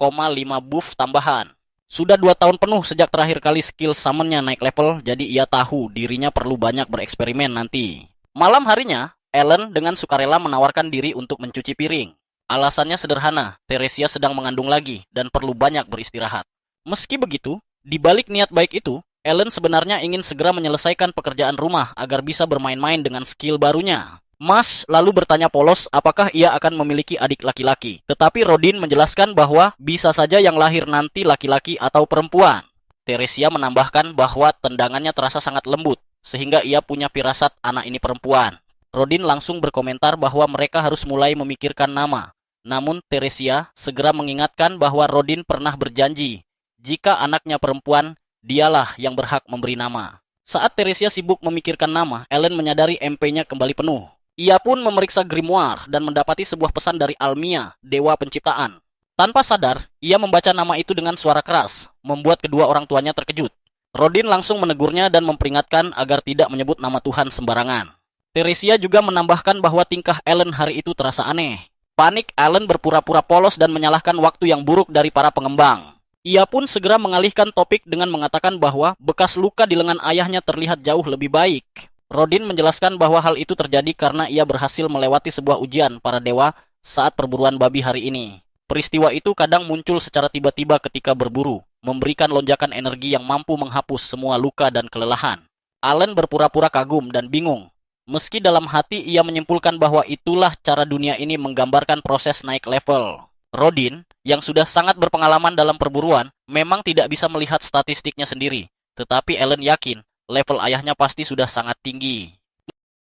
buff tambahan. Sudah 2 tahun penuh sejak terakhir kali skill summonnya naik level, jadi ia tahu dirinya perlu banyak bereksperimen nanti. Malam harinya, Ellen dengan sukarela menawarkan diri untuk mencuci piring. Alasannya sederhana, Teresia sedang mengandung lagi dan perlu banyak beristirahat. Meski begitu, di balik niat baik itu, Ellen sebenarnya ingin segera menyelesaikan pekerjaan rumah agar bisa bermain-main dengan skill barunya. Mas lalu bertanya polos apakah ia akan memiliki adik laki-laki. Tetapi Rodin menjelaskan bahwa bisa saja yang lahir nanti laki-laki atau perempuan. Teresia menambahkan bahwa tendangannya terasa sangat lembut, sehingga ia punya firasat anak ini perempuan. Rodin langsung berkomentar bahwa mereka harus mulai memikirkan nama. Namun Teresia segera mengingatkan bahwa Rodin pernah berjanji, jika anaknya perempuan, dialah yang berhak memberi nama. Saat Teresia sibuk memikirkan nama, Ellen menyadari MP-nya kembali penuh. Ia pun memeriksa grimoire dan mendapati sebuah pesan dari Almia, dewa penciptaan. Tanpa sadar, ia membaca nama itu dengan suara keras, membuat kedua orang tuanya terkejut. Rodin langsung menegurnya dan memperingatkan agar tidak menyebut nama Tuhan sembarangan. Teresia juga menambahkan bahwa tingkah Ellen hari itu terasa aneh. Panik, Ellen berpura-pura polos dan menyalahkan waktu yang buruk dari para pengembang. Ia pun segera mengalihkan topik dengan mengatakan bahwa bekas luka di lengan ayahnya terlihat jauh lebih baik. Rodin menjelaskan bahwa hal itu terjadi karena ia berhasil melewati sebuah ujian para dewa saat perburuan babi hari ini. Peristiwa itu kadang muncul secara tiba-tiba ketika berburu, memberikan lonjakan energi yang mampu menghapus semua luka dan kelelahan. Ellen berpura-pura kagum dan bingung. Meski dalam hati ia menyimpulkan bahwa itulah cara dunia ini menggambarkan proses naik level. Rodin, yang sudah sangat berpengalaman dalam perburuan, memang tidak bisa melihat statistiknya sendiri. Tetapi Ellen yakin, level ayahnya pasti sudah sangat tinggi.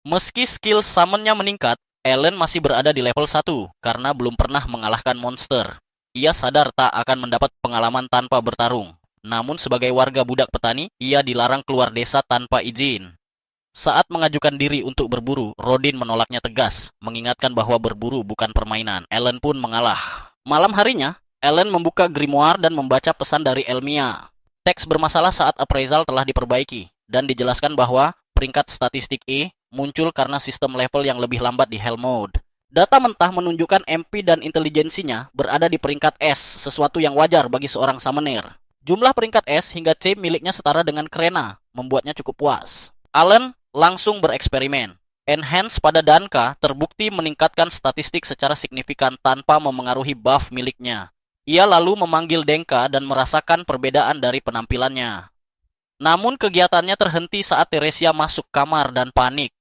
Meski skill summon-nya meningkat, Ellen masih berada di level 1 karena belum pernah mengalahkan monster. Ia sadar tak akan mendapat pengalaman tanpa bertarung. Namun sebagai warga budak petani, ia dilarang keluar desa tanpa izin. Saat mengajukan diri untuk berburu, Rodin menolaknya tegas, mengingatkan bahwa berburu bukan permainan. Ellen pun mengalah. Malam harinya, Ellen membuka grimoire dan membaca pesan dari Elmia. Teks bermasalah saat appraisal telah diperbaiki, dan dijelaskan bahwa peringkat statistik E muncul karena sistem level yang lebih lambat di Hell Mode. Data mentah menunjukkan MP dan intelijensinya berada di peringkat S, sesuatu yang wajar bagi seorang summoner. Jumlah peringkat S hingga C miliknya setara dengan Krena, membuatnya cukup puas. Allen langsung bereksperimen. Enhance pada Danka terbukti meningkatkan statistik secara signifikan tanpa memengaruhi buff miliknya. Ia lalu memanggil Denka dan merasakan perbedaan dari penampilannya. Namun kegiatannya terhenti saat Teresia masuk kamar dan panik.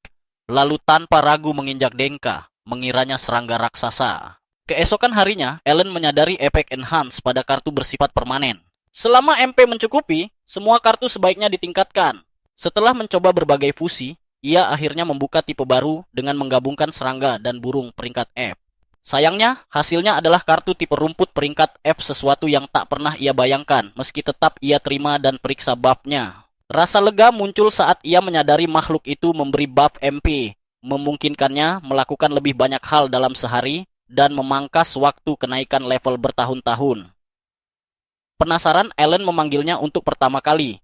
Lalu tanpa ragu menginjak Denka, mengiranya serangga raksasa. Keesokan harinya, Ellen menyadari efek enhance pada kartu bersifat permanen. Selama MP mencukupi, semua kartu sebaiknya ditingkatkan. Setelah mencoba berbagai fusi, ia akhirnya membuka tipe baru dengan menggabungkan serangga dan burung peringkat F. Sayangnya, hasilnya adalah kartu tipe rumput peringkat F, sesuatu yang tak pernah ia bayangkan, meski tetap ia terima dan periksa buff-nya. Rasa lega muncul saat ia menyadari makhluk itu memberi buff MP, memungkinkannya melakukan lebih banyak hal dalam sehari dan memangkas waktu kenaikan level bertahun-tahun. Penasaran, Ellen memanggilnya untuk pertama kali.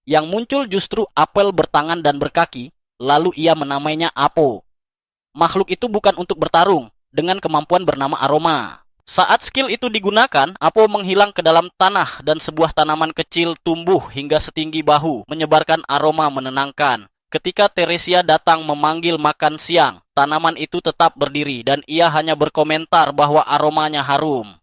Yang muncul justru apel bertangan dan berkaki, lalu ia menamainya Apo. Makhluk itu bukan untuk bertarung, dengan kemampuan bernama Aroma. Saat skill itu digunakan, Apo menghilang ke dalam tanah dan sebuah tanaman kecil tumbuh hingga setinggi bahu, menyebarkan aroma menenangkan. Ketika Teresia datang memanggil makan siang, tanaman itu tetap berdiri dan ia hanya berkomentar bahwa aromanya harum.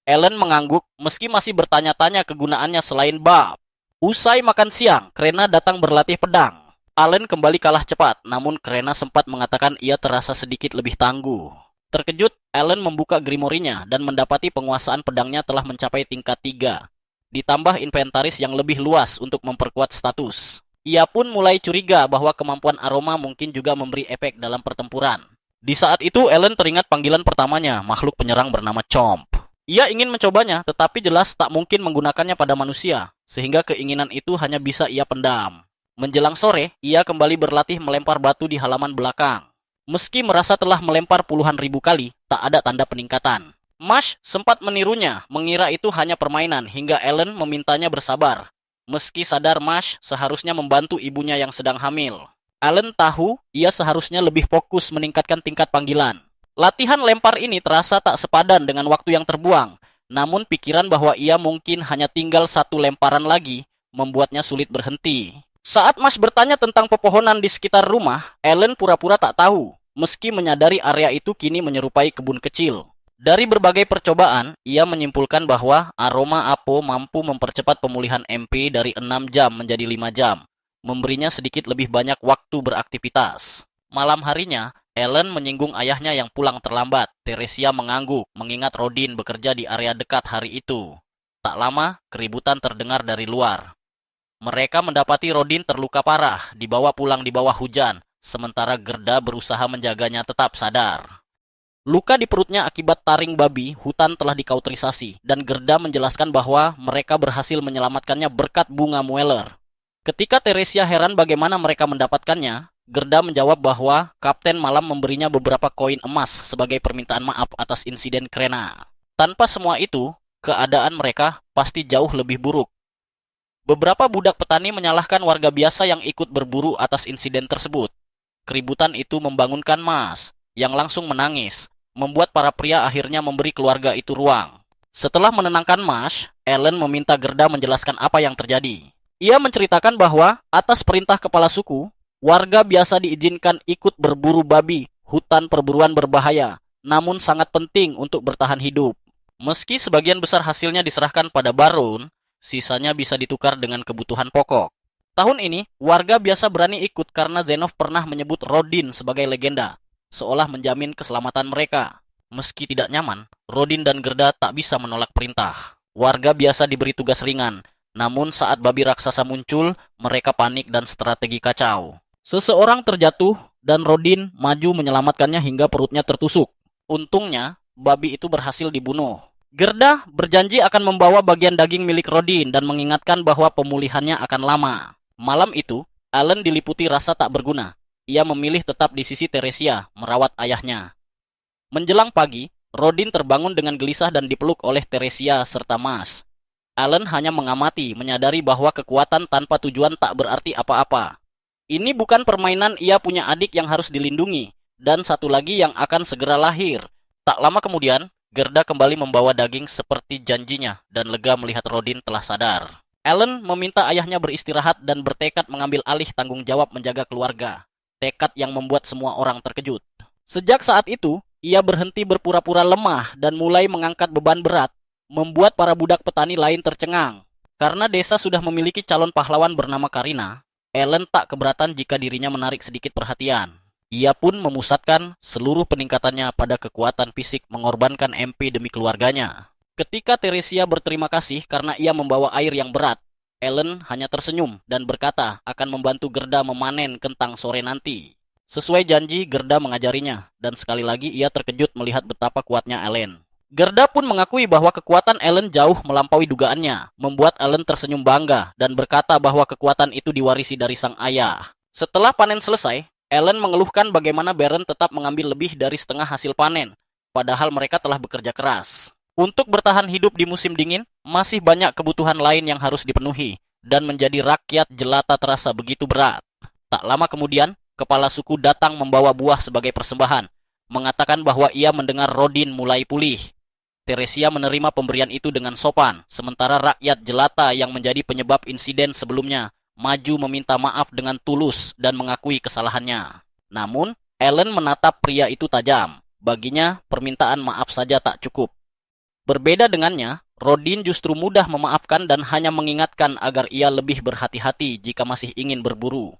Ellen mengangguk meski masih bertanya-tanya kegunaannya selain buff. Usai makan siang, Krena datang berlatih pedang. Allen kembali kalah cepat, namun Krena sempat mengatakan ia terasa sedikit lebih tangguh. Terkejut, Allen membuka grimorinya dan mendapati penguasaan pedangnya telah mencapai tingkat 3. Ditambah inventaris yang lebih luas untuk memperkuat status. Ia pun mulai curiga bahwa kemampuan aroma mungkin juga memberi efek dalam pertempuran. Di saat itu, Allen teringat panggilan pertamanya, makhluk penyerang bernama Chomp. Ia ingin mencobanya, tetapi jelas tak mungkin menggunakannya pada manusia, sehingga keinginan itu hanya bisa ia pendam. Menjelang sore, ia kembali berlatih melempar batu di halaman belakang. Meski merasa telah melempar puluhan ribu kali, tak ada tanda peningkatan. Mash sempat menirunya, mengira itu hanya permainan, hingga Ellen memintanya bersabar. Meski sadar Mash seharusnya membantu ibunya yang sedang hamil. Allen tahu ia seharusnya lebih fokus meningkatkan tingkat panggilan. Latihan lempar ini terasa tak sepadan dengan waktu yang terbuang, namun pikiran bahwa ia mungkin hanya tinggal satu lemparan lagi membuatnya sulit berhenti. Saat Mas bertanya tentang pepohonan di sekitar rumah, Ellen pura-pura tak tahu, meski menyadari area itu kini menyerupai kebun kecil. Dari berbagai percobaan, ia menyimpulkan bahwa aroma Apo mampu mempercepat pemulihan MP dari 6 jam menjadi 5 jam, memberinya sedikit lebih banyak waktu beraktivitas. Malam harinya, Ellen menyinggung ayahnya yang pulang terlambat. Teresia mengangguk, mengingat Rodin bekerja di area dekat hari itu. Tak lama, keributan terdengar dari luar. Mereka mendapati Rodin terluka parah, dibawa pulang di bawah hujan, sementara Gerda berusaha menjaganya tetap sadar. Luka di perutnya akibat taring babi, hutan telah dikauterisasi, dan Gerda menjelaskan bahwa mereka berhasil menyelamatkannya berkat bunga Mueller. Ketika Teresia heran bagaimana mereka mendapatkannya, Gerda menjawab bahwa Kapten Malam memberinya beberapa koin emas sebagai permintaan maaf atas insiden Krena. Tanpa semua itu, keadaan mereka pasti jauh lebih buruk. Beberapa budak petani menyalahkan warga biasa yang ikut berburu atas insiden tersebut. Keributan itu membangunkan Mas, yang langsung menangis, membuat para pria akhirnya memberi keluarga itu ruang. Setelah menenangkan Mas, Ellen meminta Gerda menjelaskan apa yang terjadi. Ia menceritakan bahwa atas perintah kepala suku, warga biasa diizinkan ikut berburu babi, hutan perburuan berbahaya, namun sangat penting untuk bertahan hidup. Meski sebagian besar hasilnya diserahkan pada Baron, sisanya bisa ditukar dengan kebutuhan pokok. Tahun ini, warga biasa berani ikut karena Zenov pernah menyebut Rodin sebagai legenda, seolah menjamin keselamatan mereka. Meski tidak nyaman, Rodin dan Gerda tak bisa menolak perintah. Warga biasa diberi tugas ringan, namun saat babi raksasa muncul, mereka panik dan strategi kacau. Seseorang terjatuh dan Rodin maju menyelamatkannya hingga perutnya tertusuk. Untungnya, babi itu berhasil dibunuh. Gerda berjanji akan membawa bagian daging milik Rodin dan mengingatkan bahwa pemulihannya akan lama. Malam itu, Allen diliputi rasa tak berguna. Ia memilih tetap di sisi Teresia, merawat ayahnya. Menjelang pagi, Rodin terbangun dengan gelisah dan dipeluk oleh Teresia serta Mas. Allen hanya mengamati, menyadari bahwa kekuatan tanpa tujuan tak berarti apa-apa. Ini bukan permainan ia punya adik yang harus dilindungi, dan satu lagi yang akan segera lahir. Tak lama kemudian, Gerda kembali membawa daging seperti janjinya dan lega melihat Rodin telah sadar. Allen meminta ayahnya beristirahat dan bertekad mengambil alih tanggung jawab menjaga keluarga. Tekad yang membuat semua orang terkejut. Sejak saat itu, ia berhenti berpura-pura lemah dan mulai mengangkat beban berat, membuat para budak petani lain tercengang. Karena desa sudah memiliki calon pahlawan bernama Karina, Ellen tak keberatan jika dirinya menarik sedikit perhatian. Ia pun memusatkan seluruh peningkatannya pada kekuatan fisik mengorbankan MP demi keluarganya. Ketika Teresia berterima kasih karena ia membawa air yang berat, Ellen hanya tersenyum dan berkata akan membantu Gerda memanen kentang sore nanti. Sesuai janji, Gerda mengajarinya, dan sekali lagi ia terkejut melihat betapa kuatnya Ellen. Gerda pun mengakui bahwa kekuatan Ellen jauh melampaui dugaannya, membuat Ellen tersenyum bangga dan berkata bahwa kekuatan itu diwarisi dari sang ayah. Setelah panen selesai, Ellen mengeluhkan bagaimana Baron tetap mengambil lebih dari setengah hasil panen, padahal mereka telah bekerja keras. Untuk bertahan hidup di musim dingin, masih banyak kebutuhan lain yang harus dipenuhi, dan menjadi rakyat jelata terasa begitu berat. Tak lama kemudian, kepala suku datang membawa buah sebagai persembahan, mengatakan bahwa ia mendengar Rodin mulai pulih. Teresia menerima pemberian itu dengan sopan, sementara rakyat jelata yang menjadi penyebab insiden sebelumnya maju meminta maaf dengan tulus dan mengakui kesalahannya. Namun, Ellen menatap pria itu tajam. Baginya, permintaan maaf saja tak cukup. Berbeda dengannya, Rodin justru mudah memaafkan dan hanya mengingatkan agar ia lebih berhati-hati jika masih ingin berburu.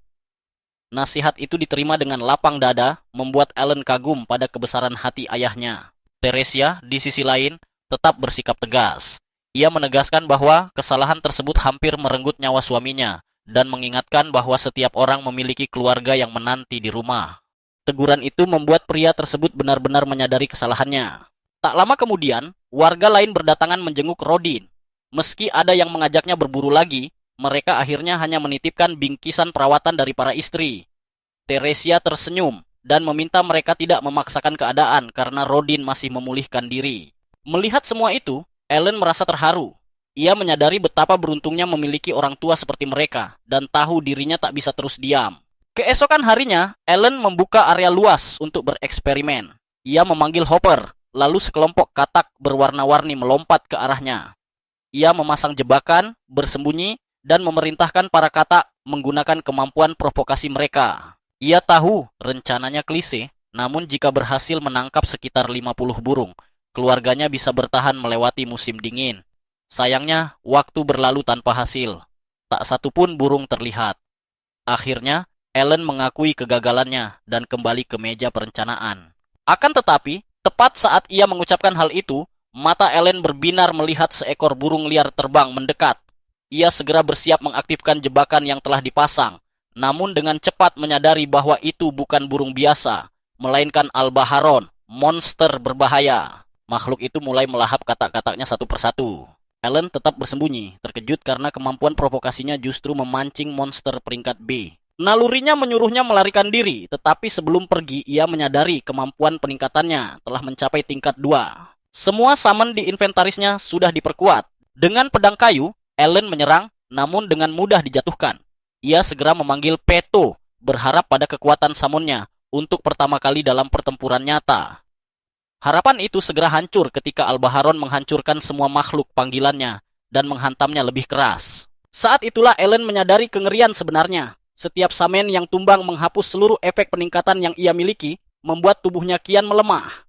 Nasihat itu diterima dengan lapang dada, membuat Ellen kagum pada kebesaran hati ayahnya. Teresia, di sisi lain, tetap bersikap tegas. Ia menegaskan bahwa kesalahan tersebut hampir merenggut nyawa suaminya, dan mengingatkan bahwa setiap orang memiliki keluarga yang menanti di rumah. Teguran itu membuat pria tersebut benar-benar menyadari kesalahannya. Tak lama kemudian, warga lain berdatangan menjenguk Rodin. Meski ada yang mengajaknya berburu lagi, mereka akhirnya hanya menitipkan bingkisan perawatan dari para istri. Teresia tersenyum dan meminta mereka tidak memaksakan keadaan karena Rodin masih memulihkan diri. Melihat semua itu, Ellen merasa terharu. Ia menyadari betapa beruntungnya memiliki orang tua seperti mereka dan tahu dirinya tak bisa terus diam. Keesokan harinya, Ellen membuka area luas untuk bereksperimen. Ia memanggil Hopper. Lalu sekelompok katak berwarna-warni melompat ke arahnya. Ia memasang jebakan, bersembunyi, dan memerintahkan para katak menggunakan kemampuan provokasi mereka. Ia tahu rencananya klise, namun jika berhasil menangkap sekitar 50 burung, keluarganya bisa bertahan melewati musim dingin. Sayangnya, waktu berlalu tanpa hasil. Tak satu pun burung terlihat. Akhirnya, Ellen mengakui kegagalannya dan kembali ke meja perencanaan. Akan tetapi, tepat saat ia mengucapkan hal itu, mata Ellen berbinar melihat seekor burung liar terbang mendekat. Ia segera bersiap mengaktifkan jebakan yang telah dipasang, namun dengan cepat menyadari bahwa itu bukan burung biasa, melainkan Albaharon, monster berbahaya. Makhluk itu mulai melahap katak-kataknya satu persatu. Ellen tetap bersembunyi, terkejut karena kemampuan provokasinya justru memancing monster peringkat B. Nalurinya menyuruhnya melarikan diri, tetapi sebelum pergi ia menyadari kemampuan peningkatannya telah mencapai tingkat 2. Semua summon di inventarisnya sudah diperkuat. Dengan pedang kayu, Ellen menyerang, namun dengan mudah dijatuhkan. Ia segera memanggil Peto, berharap pada kekuatan summonnya untuk pertama kali dalam pertempuran nyata. Harapan itu segera hancur ketika Albaharon menghancurkan semua makhluk panggilannya dan menghantamnya lebih keras. Saat itulah Ellen menyadari kengerian sebenarnya. Setiap summon yang tumbang menghapus seluruh efek peningkatan yang ia miliki, membuat tubuhnya kian melemah.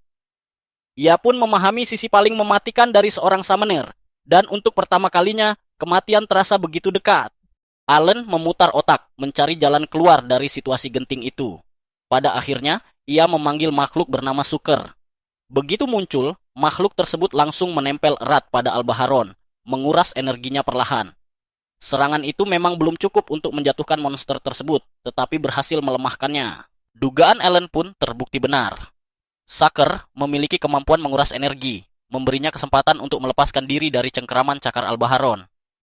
Ia pun memahami sisi paling mematikan dari seorang summoner, dan untuk pertama kalinya, kematian terasa begitu dekat. Allen memutar otak, mencari jalan keluar dari situasi genting itu. Pada akhirnya, ia memanggil makhluk bernama Suker. Begitu muncul, makhluk tersebut langsung menempel erat pada Albaharon, menguras energinya perlahan. Serangan itu memang belum cukup untuk menjatuhkan monster tersebut, tetapi berhasil melemahkannya. Dugaan Allen pun terbukti benar. Suker memiliki kemampuan menguras energi, memberinya kesempatan untuk melepaskan diri dari cengkeraman cakar Albaharon.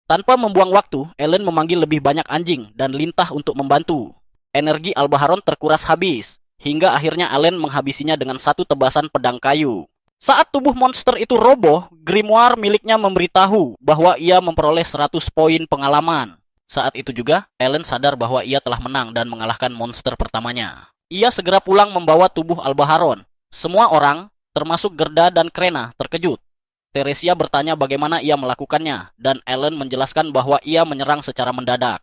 Tanpa membuang waktu, Ellen memanggil lebih banyak anjing dan lintah untuk membantu. Energi Albaharon terkuras habis, hingga akhirnya Ellen menghabisinya dengan satu tebasan pedang kayu. Saat tubuh monster itu roboh, grimoire miliknya memberitahu bahwa ia memperoleh 100 poin pengalaman. Saat itu juga, Ellen sadar bahwa ia telah menang dan mengalahkan monster pertamanya. Ia segera pulang membawa tubuh Albaharon. Semua orang, termasuk Gerda dan Krena, terkejut. Teresia bertanya bagaimana ia melakukannya, dan Ellen menjelaskan bahwa ia menyerang secara mendadak.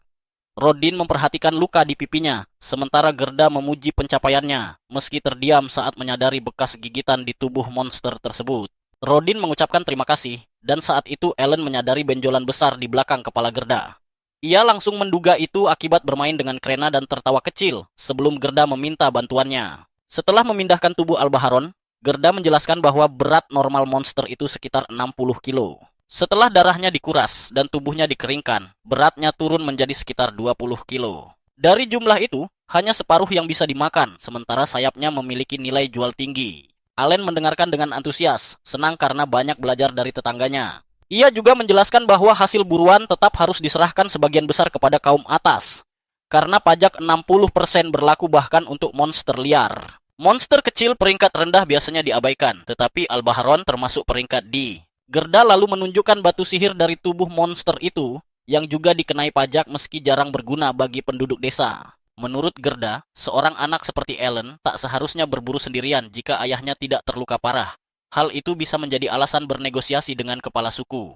Rodin memperhatikan luka di pipinya, sementara Gerda memuji pencapaiannya, meski terdiam saat menyadari bekas gigitan di tubuh monster tersebut. Rodin mengucapkan terima kasih, dan saat itu Ellen menyadari benjolan besar di belakang kepala Gerda. Ia langsung menduga itu akibat bermain dengan Krena dan tertawa kecil, sebelum Gerda meminta bantuannya. Setelah memindahkan tubuh Albaharon, Gerda menjelaskan bahwa berat normal monster itu sekitar 60 kilo. Setelah darahnya dikuras dan tubuhnya dikeringkan, beratnya turun menjadi sekitar 20 kilo. Dari jumlah itu, hanya separuh yang bisa dimakan, sementara sayapnya memiliki nilai jual tinggi. Allen mendengarkan dengan antusias, senang karena banyak belajar dari tetangganya. Ia juga menjelaskan bahwa hasil buruan tetap harus diserahkan sebagian besar kepada kaum atas, karena pajak 60% berlaku bahkan untuk monster liar. Monster kecil peringkat rendah biasanya diabaikan, tetapi Albaharon termasuk peringkat D. Gerda lalu menunjukkan batu sihir dari tubuh monster itu, yang juga dikenai pajak meski jarang berguna bagi penduduk desa. Menurut Gerda, seorang anak seperti Ellen tak seharusnya berburu sendirian jika ayahnya tidak terluka parah. Hal itu bisa menjadi alasan bernegosiasi dengan kepala suku.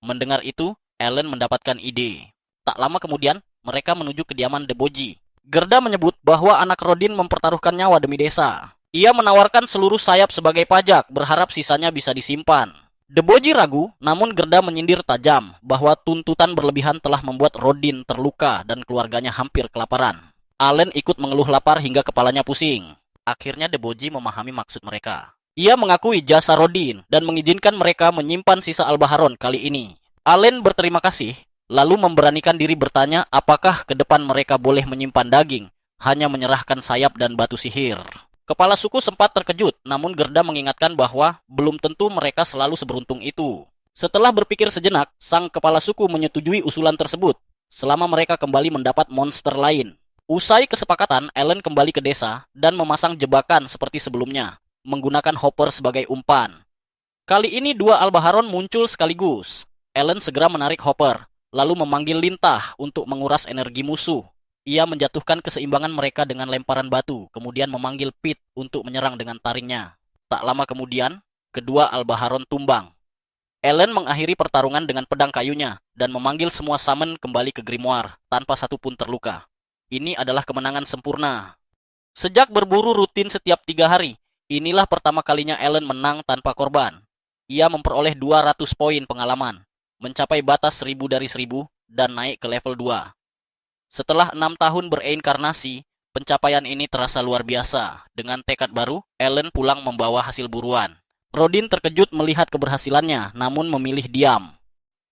Mendengar itu, Ellen mendapatkan ide. Tak lama kemudian, mereka menuju kediaman Deboji. Gerda menyebut bahwa anak Rodin mempertaruhkan nyawa demi desa. Ia menawarkan seluruh sayap sebagai pajak, berharap sisanya bisa disimpan. Deboji ragu, namun Gerda menyindir tajam bahwa tuntutan berlebihan telah membuat Rodin terluka dan keluarganya hampir kelaparan. Allen ikut mengeluh lapar hingga kepalanya pusing. Akhirnya Deboji memahami maksud mereka. Ia mengakui jasa Rodin dan mengizinkan mereka menyimpan sisa Albaharon kali ini. Allen berterima kasih, lalu memberanikan diri bertanya apakah ke depan mereka boleh menyimpan daging, hanya menyerahkan sayap dan batu sihir. Kepala suku sempat terkejut, namun Gerda mengingatkan bahwa belum tentu mereka selalu seberuntung itu. Setelah berpikir sejenak, sang kepala suku menyetujui usulan tersebut, selama mereka kembali mendapat monster lain. Usai kesepakatan, Ellen kembali ke desa dan memasang jebakan seperti sebelumnya, menggunakan Hopper sebagai umpan. Kali ini dua Albaharon muncul sekaligus. Ellen segera menarik Hopper, lalu memanggil lintah untuk menguras energi musuh. Ia menjatuhkan keseimbangan mereka dengan lemparan batu, kemudian memanggil Pit untuk menyerang dengan taringnya. Tak lama kemudian, kedua Albaharon tumbang. Ellen mengakhiri pertarungan dengan pedang kayunya dan memanggil semua summon kembali ke grimoire tanpa satu pun terluka. Ini adalah kemenangan sempurna. Sejak berburu rutin setiap 3 hari, Inilah pertama kalinya Ellen menang tanpa korban. Ia memperoleh 200 poin pengalaman, mencapai batas 1000 dari 1000 dan naik ke level 2. Setelah 6 tahun bereinkarnasi, pencapaian ini terasa luar biasa. Dengan tekad baru, Ellen pulang membawa hasil buruan. Rodin terkejut melihat keberhasilannya, namun memilih diam.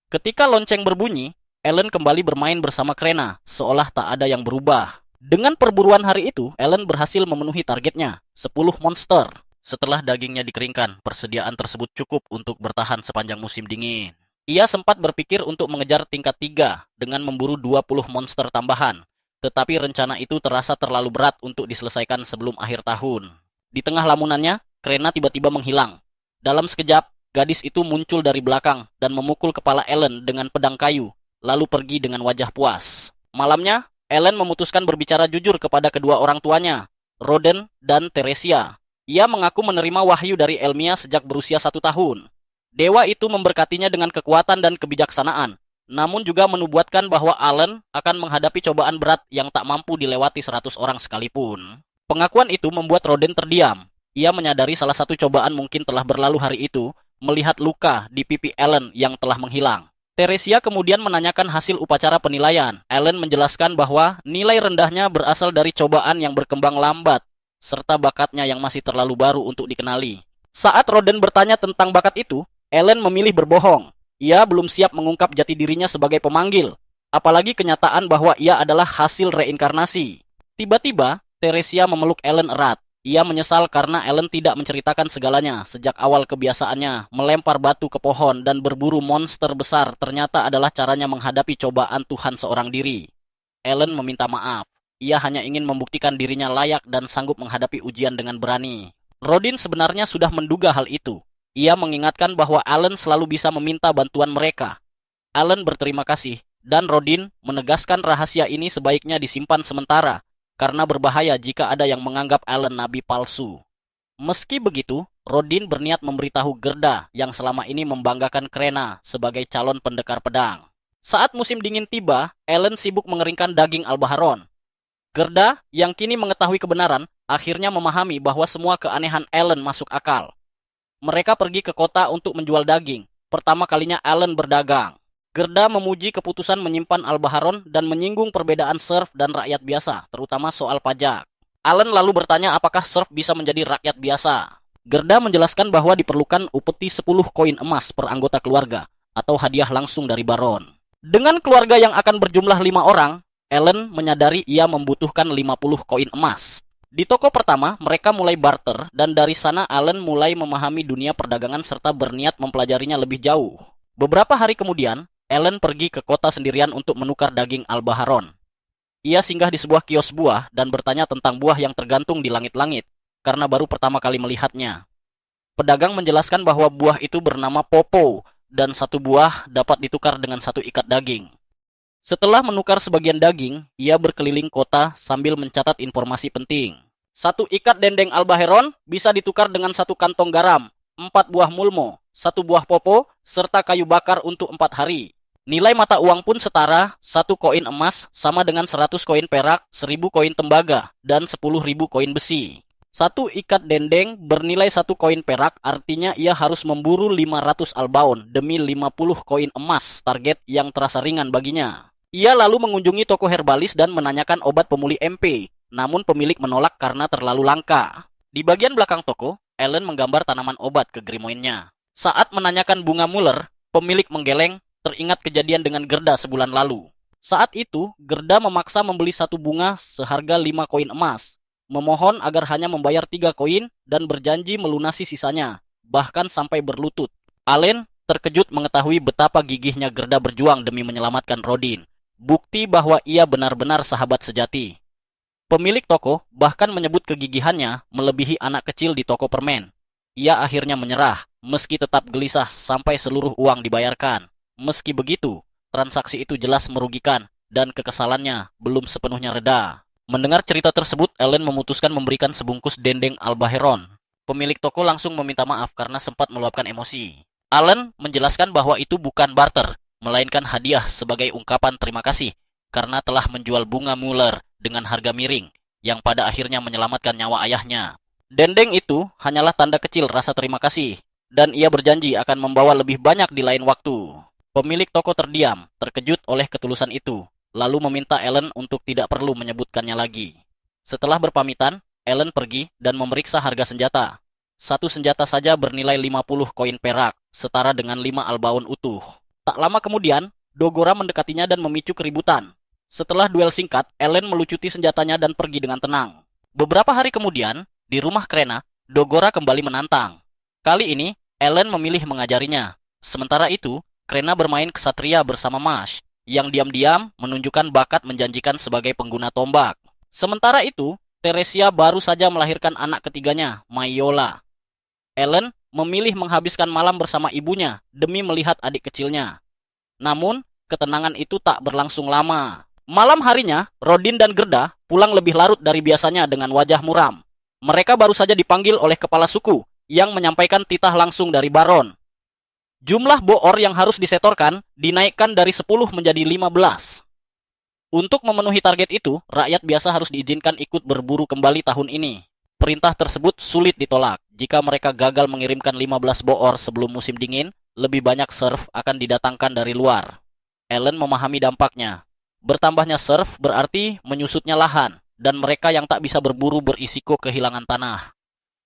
Ketika lonceng berbunyi, Ellen kembali bermain bersama Krena, seolah tak ada yang berubah. Dengan perburuan hari itu, Ellen berhasil memenuhi targetnya, 10 monster. Setelah dagingnya dikeringkan, persediaan tersebut cukup untuk bertahan sepanjang musim dingin. Ia sempat berpikir untuk mengejar tingkat 3 dengan memburu 20 monster tambahan. Tetapi rencana itu terasa terlalu berat untuk diselesaikan sebelum akhir tahun. Di tengah lamunannya, Krena tiba-tiba menghilang. Dalam sekejap, gadis itu muncul dari belakang dan memukul kepala Ellen dengan pedang kayu, lalu pergi dengan wajah puas. Malamnya, Ellen memutuskan berbicara jujur kepada kedua orang tuanya, Roden dan Teresia. Ia mengaku menerima wahyu dari Elmia sejak berusia 1 tahun. Dewa itu memberkatinya dengan kekuatan dan kebijaksanaan, namun juga menubuatkan bahwa Ellen akan menghadapi cobaan berat yang tak mampu dilewati 100 orang sekalipun. Pengakuan itu membuat Roden terdiam. Ia menyadari salah satu cobaan mungkin telah berlalu hari itu, melihat luka di pipi Ellen yang telah menghilang. Teresia kemudian menanyakan hasil upacara penilaian. Ellen menjelaskan bahwa nilai rendahnya berasal dari cobaan yang berkembang lambat, serta bakatnya yang masih terlalu baru untuk dikenali. Saat Roden bertanya tentang bakat itu, Ellen memilih berbohong. Ia belum siap mengungkap jati dirinya sebagai pemanggil, apalagi kenyataan bahwa ia adalah hasil reinkarnasi. Tiba-tiba, Teresia memeluk Ellen erat. Ia menyesal karena Ellen tidak menceritakan segalanya. Sejak awal kebiasaannya melempar batu ke pohon dan berburu monster besar ternyata adalah caranya menghadapi cobaan Tuhan seorang diri. Ellen meminta maaf. Ia hanya ingin membuktikan dirinya layak dan sanggup menghadapi ujian dengan berani. Rodin sebenarnya sudah menduga hal itu. Ia mengingatkan bahwa Ellen selalu bisa meminta bantuan mereka. Ellen berterima kasih, dan Rodin menegaskan rahasia ini sebaiknya disimpan sementara, karena berbahaya jika ada yang menganggap Ellen nabi palsu. Meski begitu, Rodin berniat memberitahu Gerda yang selama ini membanggakan Krena sebagai calon pendekar pedang. Saat musim dingin tiba, Ellen sibuk mengeringkan daging Albaharon. Gerda, yang kini mengetahui kebenaran, akhirnya memahami bahwa semua keanehan Ellen masuk akal. Mereka pergi ke kota untuk menjual daging. Pertama kalinya Ellen berdagang. Gerda memuji keputusan menyimpan Albaharon dan menyinggung perbedaan serf dan rakyat biasa, terutama soal pajak. Ellen lalu bertanya apakah serf bisa menjadi rakyat biasa. Gerda menjelaskan bahwa diperlukan upeti 10 koin emas per anggota keluarga, atau hadiah langsung dari Baron. Dengan keluarga yang akan berjumlah 5 orang, Ellen menyadari ia membutuhkan 50 koin emas. Di toko pertama, mereka mulai barter, dan dari sana Ellen mulai memahami dunia perdagangan serta berniat mempelajarinya lebih jauh. Beberapa hari kemudian, Ellen pergi ke kota sendirian untuk menukar daging Albaharon. Ia singgah di sebuah kios buah dan bertanya tentang buah yang tergantung di langit-langit, karena baru pertama kali melihatnya. Pedagang menjelaskan bahwa buah itu bernama Popo, dan 1 buah dapat ditukar dengan 1 ikat daging. Setelah menukar sebagian daging, ia berkeliling kota sambil mencatat informasi penting. 1 ikat dendeng Albaharon bisa ditukar dengan 1 kantong garam, 4 buah mulmo, 1 buah popo, serta kayu bakar untuk 4 hari. Nilai mata uang pun setara, 1 koin emas sama dengan 100 koin perak, 1000 koin tembaga, dan 10.000 koin besi. 1 ikat dendeng bernilai 1 koin perak, artinya ia harus memburu 500 albaon demi 50 koin emas, target yang terasa ringan baginya. Ia lalu mengunjungi toko herbalis dan menanyakan obat pemulih MP, namun pemilik menolak karena terlalu langka. Di bagian belakang toko, Ellen menggambar tanaman obat ke grimoinnya. Saat menanyakan bunga Muller, pemilik menggeleng, teringat kejadian dengan Gerda sebulan lalu. Saat itu, Gerda memaksa membeli 1 bunga seharga 5 koin emas, memohon agar hanya membayar 3 koin dan berjanji melunasi sisanya, bahkan sampai berlutut. Ellen terkejut mengetahui betapa gigihnya Gerda berjuang demi menyelamatkan Rodin, bukti bahwa ia benar-benar sahabat sejati. Pemilik toko bahkan menyebut kegigihannya melebihi anak kecil di toko permen. Ia akhirnya menyerah, meski tetap gelisah sampai seluruh uang dibayarkan. Meski begitu, transaksi itu jelas merugikan dan kekesalannya belum sepenuhnya reda. Mendengar cerita tersebut, Ellen memutuskan memberikan sebungkus dendeng Albaharon. Pemilik toko langsung meminta maaf karena sempat meluapkan emosi. Ellen menjelaskan bahwa itu bukan barter, melainkan hadiah sebagai ungkapan terima kasih karena telah menjual bunga Muller dengan harga miring yang pada akhirnya menyelamatkan nyawa ayahnya. Dendeng itu hanyalah tanda kecil rasa terima kasih, dan ia berjanji akan membawa lebih banyak di lain waktu. Pemilik toko terdiam, terkejut oleh ketulusan itu, lalu meminta Ellen untuk tidak perlu menyebutkannya lagi. Setelah berpamitan, Ellen pergi dan memeriksa harga senjata. Satu senjata saja bernilai 50 koin perak, setara dengan 5 albaun utuh. Tak lama kemudian, Dogora mendekatinya dan memicu keributan. Setelah duel singkat, Ellen melucuti senjatanya dan pergi dengan tenang. Beberapa hari kemudian, di rumah Krena, Dogora kembali menantang. Kali ini, Ellen memilih mengajarinya. Sementara itu, Krena bermain kesatria bersama Mash, yang diam-diam menunjukkan bakat menjanjikan sebagai pengguna tombak. Sementara itu, Teresia baru saja melahirkan anak ketiganya, Mayola. Ellen memilih menghabiskan malam bersama ibunya demi melihat adik kecilnya. Namun, ketenangan itu tak berlangsung lama. Malam harinya, Rodin dan Gerda pulang lebih larut dari biasanya dengan wajah muram. Mereka baru saja dipanggil oleh kepala suku yang menyampaikan titah langsung dari Baron. Jumlah boor yang harus disetorkan dinaikkan dari 10 menjadi 15. Untuk memenuhi target itu, rakyat biasa harus diizinkan ikut berburu kembali tahun ini. Perintah tersebut sulit ditolak. Jika mereka gagal mengirimkan 15 boor sebelum musim dingin, lebih banyak serf akan didatangkan dari luar. Ellen memahami dampaknya. Bertambahnya serf berarti menyusutnya lahan, dan mereka yang tak bisa berburu berisiko kehilangan tanah.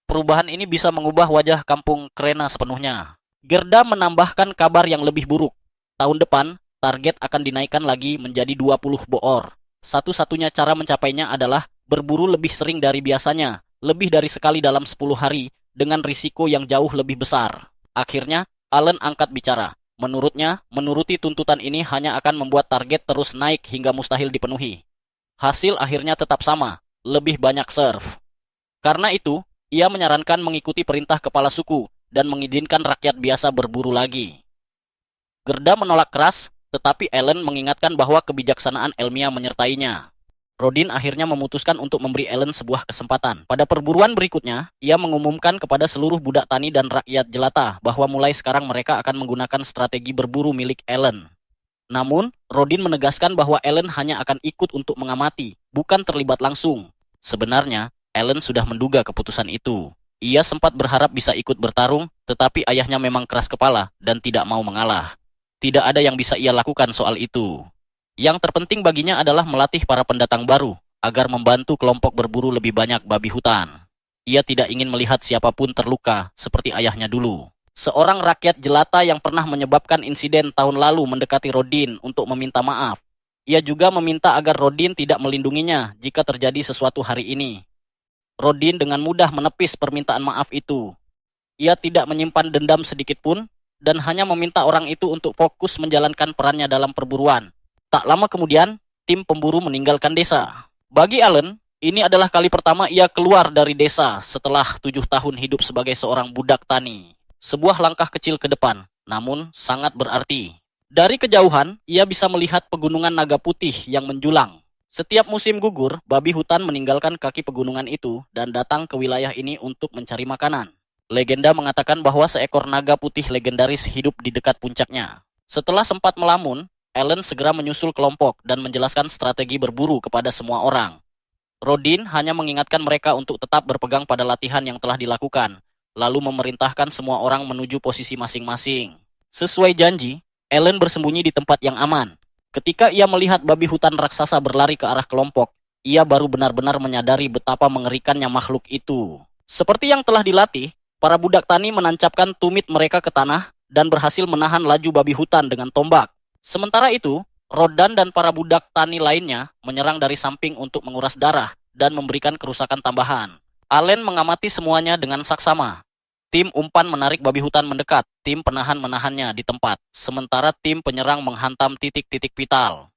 Perubahan ini bisa mengubah wajah kampung Krena sepenuhnya. Gerda menambahkan kabar yang lebih buruk. Tahun depan, target akan dinaikkan lagi menjadi 20 boor. Satu-satunya cara mencapainya adalah berburu lebih sering dari biasanya, lebih dari sekali dalam 10 hari, dengan risiko yang jauh lebih besar. Akhirnya, Allen angkat bicara. Menurutnya, menuruti tuntutan ini hanya akan membuat target terus naik hingga mustahil dipenuhi. Hasil akhirnya tetap sama, lebih banyak serf. Karena itu, ia menyarankan mengikuti perintah kepala suku dan mengizinkan rakyat biasa berburu lagi. Gerda menolak keras, tetapi Ellen mengingatkan bahwa kebijaksanaan Elmia menyertainya. Rodin akhirnya memutuskan untuk memberi Ellen sebuah kesempatan. Pada perburuan berikutnya, ia mengumumkan kepada seluruh budak tani dan rakyat jelata bahwa mulai sekarang mereka akan menggunakan strategi berburu milik Ellen. Namun, Rodin menegaskan bahwa Ellen hanya akan ikut untuk mengamati, bukan terlibat langsung. Sebenarnya, Ellen sudah menduga keputusan itu. Ia sempat berharap bisa ikut bertarung, tetapi ayahnya memang keras kepala dan tidak mau mengalah. Tidak ada yang bisa ia lakukan soal itu. Yang terpenting baginya adalah melatih para pendatang baru, agar membantu kelompok berburu lebih banyak babi hutan. Ia tidak ingin melihat siapapun terluka, seperti ayahnya dulu. Seorang rakyat jelata yang pernah menyebabkan insiden tahun lalu mendekati Rodin untuk meminta maaf. Ia juga meminta agar Rodin tidak melindunginya jika terjadi sesuatu hari ini. Rodin dengan mudah menepis permintaan maaf itu. Ia tidak menyimpan dendam sedikit pun, dan hanya meminta orang itu untuk fokus menjalankan perannya dalam perburuan. Tak lama kemudian, tim pemburu meninggalkan desa. Bagi Allen, ini adalah kali pertama ia keluar dari desa setelah 7 tahun hidup sebagai seorang budak tani. Sebuah langkah kecil ke depan, namun sangat berarti. Dari kejauhan, ia bisa melihat pegunungan naga putih yang menjulang. Setiap musim gugur, babi hutan meninggalkan kaki pegunungan itu dan datang ke wilayah ini untuk mencari makanan. Legenda mengatakan bahwa seekor naga putih legendaris hidup di dekat puncaknya. Setelah sempat melamun, Ellen segera menyusul kelompok dan menjelaskan strategi berburu kepada semua orang. Rodin hanya mengingatkan mereka untuk tetap berpegang pada latihan yang telah dilakukan, lalu memerintahkan semua orang menuju posisi masing-masing. Sesuai janji, Ellen bersembunyi di tempat yang aman. Ketika ia melihat babi hutan raksasa berlari ke arah kelompok, ia baru benar-benar menyadari betapa mengerikannya makhluk itu. Seperti yang telah dilatih, para budak tani menancapkan tumit mereka ke tanah dan berhasil menahan laju babi hutan dengan tombak. Sementara itu, Rodan dan para budak tani lainnya menyerang dari samping untuk menguras darah dan memberikan kerusakan tambahan. Allen mengamati semuanya dengan saksama. Tim umpan menarik babi hutan mendekat, tim penahan menahannya di tempat, sementara tim penyerang menghantam titik-titik vital.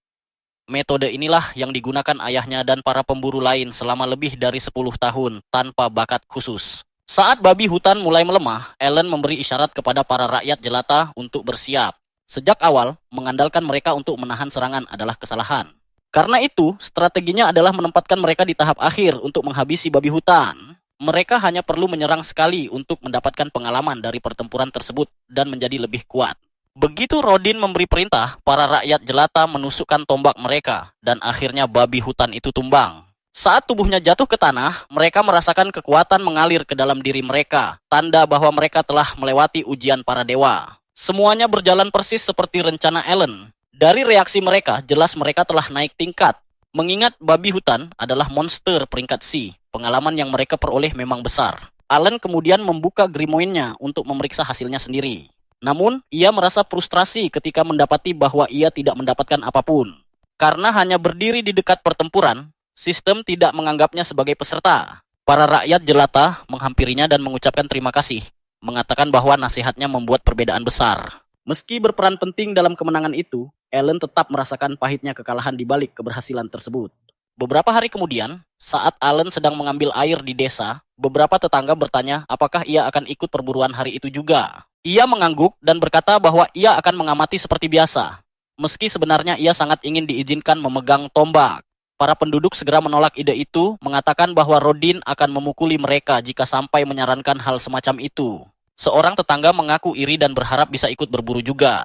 Metode inilah yang digunakan ayahnya dan para pemburu lain selama lebih dari 10 tahun tanpa bakat khusus. Saat babi hutan mulai melemah, Ellen memberi isyarat kepada para rakyat jelata untuk bersiap. Sejak awal, mengandalkan mereka untuk menahan serangan adalah kesalahan. Karena itu, strateginya adalah menempatkan mereka di tahap akhir untuk menghabisi babi hutan. Mereka hanya perlu menyerang sekali untuk mendapatkan pengalaman dari pertempuran tersebut dan menjadi lebih kuat. Begitu Rodin memberi perintah, para rakyat jelata menusukkan tombak mereka, dan akhirnya babi hutan itu tumbang. Saat tubuhnya jatuh ke tanah, mereka merasakan kekuatan mengalir ke dalam diri mereka, tanda bahwa mereka telah melewati ujian para dewa. Semuanya berjalan persis seperti rencana Ellen. Dari reaksi mereka, jelas mereka telah naik tingkat. Mengingat babi hutan adalah monster peringkat C, pengalaman yang mereka peroleh memang besar. Allen kemudian membuka grimoire-nya untuk memeriksa hasilnya sendiri. Namun, ia merasa frustrasi ketika mendapati bahwa ia tidak mendapatkan apapun. Karena hanya berdiri di dekat pertempuran, sistem tidak menganggapnya sebagai peserta. Para rakyat jelata menghampirinya dan mengucapkan terima kasih, mengatakan bahwa nasihatnya membuat perbedaan besar. Meski berperan penting dalam kemenangan itu, Ellen tetap merasakan pahitnya kekalahan di balik keberhasilan tersebut. Beberapa hari kemudian, saat Allen sedang mengambil air di desa, beberapa tetangga bertanya apakah ia akan ikut perburuan hari itu juga. Ia mengangguk dan berkata bahwa ia akan mengamati seperti biasa. Meski sebenarnya ia sangat ingin diizinkan memegang tombak. Para penduduk segera menolak ide itu, mengatakan bahwa Rodin akan memukuli mereka jika sampai menyarankan hal semacam itu. Seorang tetangga mengaku iri dan berharap bisa ikut berburu juga.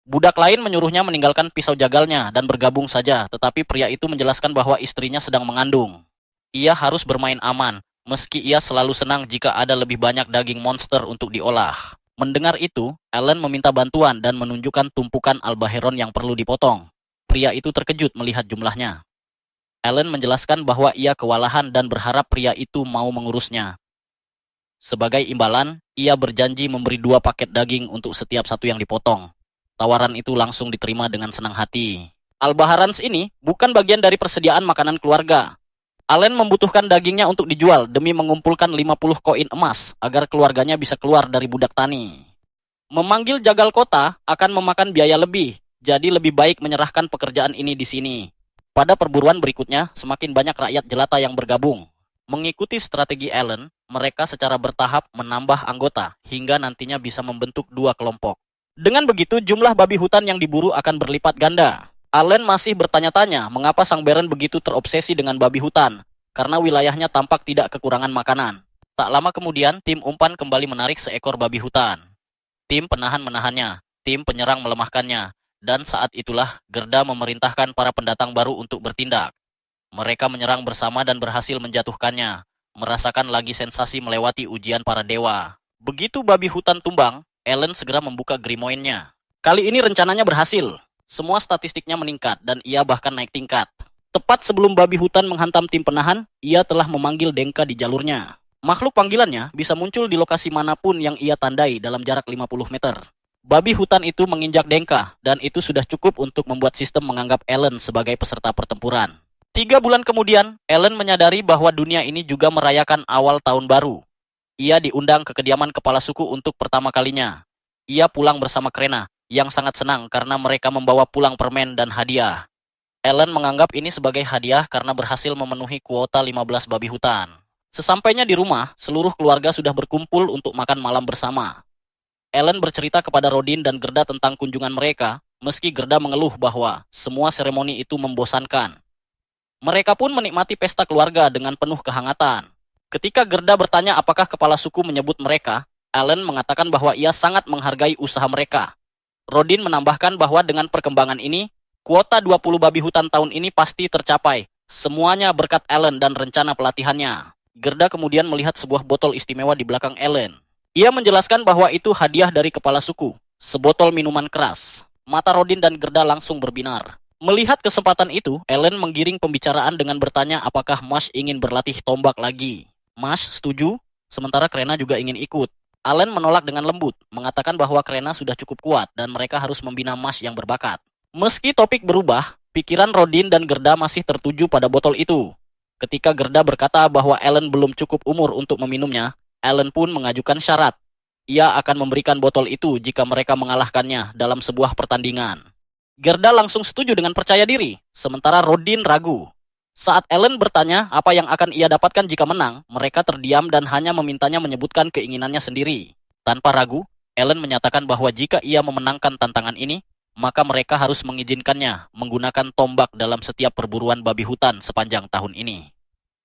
Budak lain menyuruhnya meninggalkan pisau jagalnya dan bergabung saja, tetapi pria itu menjelaskan bahwa istrinya sedang mengandung. Ia harus bermain aman, meski ia selalu senang jika ada lebih banyak daging monster untuk diolah. Mendengar itu, Ellen meminta bantuan dan menunjukkan tumpukan albaheron yang perlu dipotong. Pria itu terkejut melihat jumlahnya. Ellen menjelaskan bahwa ia kewalahan dan berharap pria itu mau mengurusnya. Sebagai imbalan, ia berjanji memberi 2 paket daging untuk setiap satu yang dipotong. Tawaran itu langsung diterima dengan senang hati. Albaharans ini bukan bagian dari persediaan makanan keluarga. Allen membutuhkan dagingnya untuk dijual demi mengumpulkan 50 koin emas agar keluarganya bisa keluar dari budak tani. Memanggil jagal kota akan memakan biaya lebih, jadi lebih baik menyerahkan pekerjaan ini di sini. Pada perburuan berikutnya, semakin banyak rakyat jelata yang bergabung. Mengikuti strategi Allen, mereka secara bertahap menambah anggota hingga nantinya bisa membentuk 2 kelompok. Dengan begitu, jumlah babi hutan yang diburu akan berlipat ganda. Allen masih bertanya-tanya mengapa Sang Baron begitu terobsesi dengan babi hutan, karena wilayahnya tampak tidak kekurangan makanan. Tak lama kemudian, tim umpan kembali menarik seekor babi hutan. Tim penahan menahannya, tim penyerang melemahkannya, dan saat itulah Gerda memerintahkan para pendatang baru untuk bertindak. Mereka menyerang bersama dan berhasil menjatuhkannya, merasakan lagi sensasi melewati ujian para dewa. Begitu babi hutan tumbang, Ellen segera membuka grimoire-nya. Kali ini rencananya berhasil. Semua statistiknya meningkat dan ia bahkan naik tingkat. Tepat sebelum babi hutan menghantam tim penahan, ia telah memanggil Denka di jalurnya. Makhluk panggilannya bisa muncul di lokasi manapun yang ia tandai dalam jarak 50 meter. Babi hutan itu menginjak Denka, dan itu sudah cukup untuk membuat sistem menganggap Ellen sebagai peserta pertempuran. 3 bulan kemudian, Ellen menyadari bahwa dunia ini juga merayakan awal tahun baru. Ia diundang ke kediaman kepala suku untuk pertama kalinya. Ia pulang bersama Krena, yang sangat senang karena mereka membawa pulang permen dan hadiah. Ellen menganggap ini sebagai hadiah karena berhasil memenuhi kuota 15 babi hutan. Sesampainya di rumah, seluruh keluarga sudah berkumpul untuk makan malam bersama. Ellen bercerita kepada Rodin dan Gerda tentang kunjungan mereka, meski Gerda mengeluh bahwa semua seremoni itu membosankan. Mereka pun menikmati pesta keluarga dengan penuh kehangatan. Ketika Gerda bertanya apakah kepala suku menyebut mereka, Ellen mengatakan bahwa ia sangat menghargai usaha mereka. Rodin menambahkan bahwa dengan perkembangan ini, kuota 20 babi hutan tahun ini pasti tercapai. Semuanya berkat Ellen dan rencana pelatihannya. Gerda kemudian melihat sebuah botol istimewa di belakang Ellen. Ia menjelaskan bahwa itu hadiah dari kepala suku, sebotol minuman keras. Mata Rodin dan Gerda langsung berbinar. Melihat kesempatan itu, Ellen menggiring pembicaraan dengan bertanya apakah Mash ingin berlatih tombak lagi. Mash setuju, sementara Krena juga ingin ikut. Allen menolak dengan lembut, mengatakan bahwa Krena sudah cukup kuat dan mereka harus membina Mash yang berbakat. Meski topik berubah, pikiran Rodin dan Gerda masih tertuju pada botol itu. Ketika Gerda berkata bahwa Ellen belum cukup umur untuk meminumnya, Ellen pun mengajukan syarat. Ia akan memberikan botol itu jika mereka mengalahkannya dalam sebuah pertandingan. Gerda langsung setuju dengan percaya diri, sementara Rodin ragu. Saat Ellen bertanya apa yang akan ia dapatkan jika menang, mereka terdiam dan hanya memintanya menyebutkan keinginannya sendiri. Tanpa ragu, Ellen menyatakan bahwa jika ia memenangkan tantangan ini, maka mereka harus mengizinkannya menggunakan tombak dalam setiap perburuan babi hutan sepanjang tahun ini.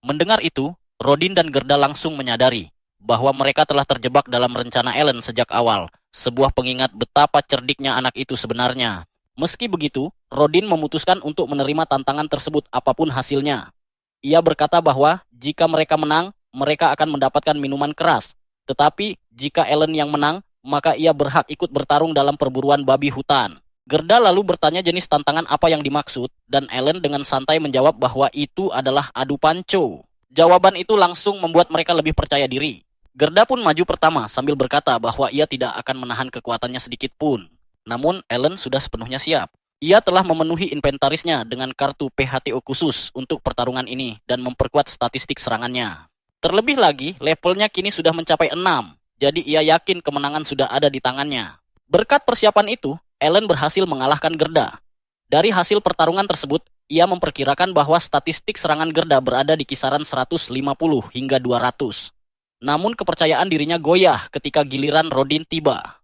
Mendengar itu, Rodin dan Gerda langsung menyadari bahwa mereka telah terjebak dalam rencana Ellen sejak awal, sebuah pengingat betapa cerdiknya anak itu sebenarnya. Meski begitu, Rodin memutuskan untuk menerima tantangan tersebut apapun hasilnya. Ia berkata bahwa jika mereka menang, mereka akan mendapatkan minuman keras. Tetapi jika Ellen yang menang, maka ia berhak ikut bertarung dalam perburuan babi hutan. Gerda lalu bertanya jenis tantangan apa yang dimaksud, dan Ellen dengan santai menjawab bahwa itu adalah adu panco. Jawaban itu langsung membuat mereka lebih percaya diri. Gerda pun maju pertama sambil berkata bahwa ia tidak akan menahan kekuatannya sedikit pun. Namun Ellen sudah sepenuhnya siap. Ia telah memenuhi inventarisnya dengan kartu PHTO khusus untuk pertarungan ini dan memperkuat statistik serangannya. Terlebih lagi, levelnya kini sudah mencapai 6, jadi ia yakin kemenangan sudah ada di tangannya. Berkat persiapan itu, Ellen berhasil mengalahkan Gerda. Dari hasil pertarungan tersebut, ia memperkirakan bahwa statistik serangan Gerda berada di kisaran 150 hingga 200. Namun kepercayaan dirinya goyah ketika giliran Rodin tiba.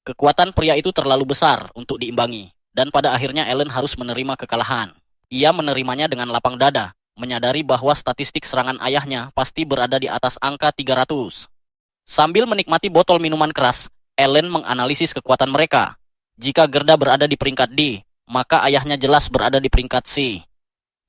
Kekuatan pria itu terlalu besar untuk diimbangi, dan pada akhirnya Ellen harus menerima kekalahan. Ia menerimanya dengan lapang dada, menyadari bahwa statistik serangan ayahnya pasti berada di atas angka 300. Sambil menikmati botol minuman keras, Ellen menganalisis kekuatan mereka. Jika Gerda berada di peringkat D, maka ayahnya jelas berada di peringkat C.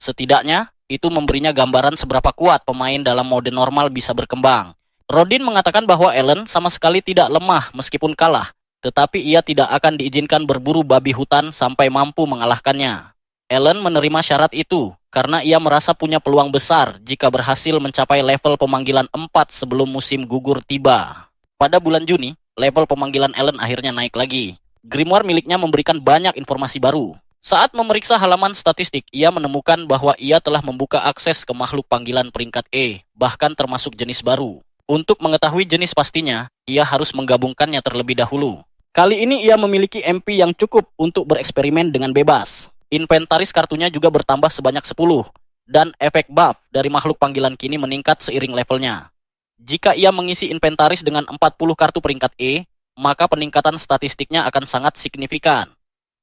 Setidaknya, itu memberinya gambaran seberapa kuat pemain dalam mode normal bisa berkembang. Rodin mengatakan bahwa Ellen sama sekali tidak lemah meskipun kalah, tetapi ia tidak akan diizinkan berburu babi hutan sampai mampu mengalahkannya. Ellen menerima syarat itu karena ia merasa punya peluang besar jika berhasil mencapai level pemanggilan 4 sebelum musim gugur tiba. Pada bulan Juni, level pemanggilan Ellen akhirnya naik lagi. Grimoire miliknya memberikan banyak informasi baru. Saat memeriksa halaman statistik, ia menemukan bahwa ia telah membuka akses ke makhluk panggilan peringkat E, bahkan termasuk jenis baru. Untuk mengetahui jenis pastinya, ia harus menggabungkannya terlebih dahulu. Kali ini ia memiliki MP yang cukup untuk bereksperimen dengan bebas. Inventaris kartunya juga bertambah sebanyak 10, dan efek buff dari makhluk panggilan kini meningkat seiring levelnya. Jika ia mengisi inventaris dengan 40 kartu peringkat E, maka peningkatan statistiknya akan sangat signifikan.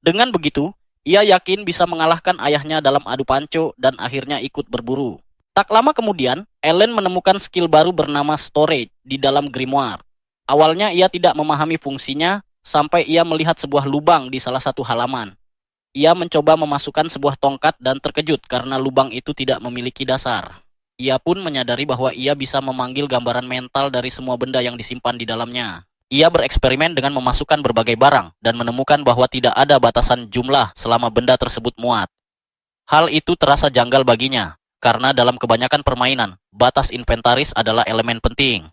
Dengan begitu, ia yakin bisa mengalahkan ayahnya dalam adu panco dan akhirnya ikut berburu. Tak lama kemudian, Ellen menemukan skill baru bernama Storage di dalam Grimoire. Awalnya ia tidak memahami fungsinya sampai ia melihat sebuah lubang di salah satu halaman. Ia mencoba memasukkan sebuah tongkat dan terkejut karena lubang itu tidak memiliki dasar. Ia pun menyadari bahwa ia bisa memanggil gambaran mental dari semua benda yang disimpan di dalamnya. Ia bereksperimen dengan memasukkan berbagai barang dan menemukan bahwa tidak ada batasan jumlah selama benda tersebut muat. Hal itu terasa janggal baginya, karena dalam kebanyakan permainan, batas inventaris adalah elemen penting.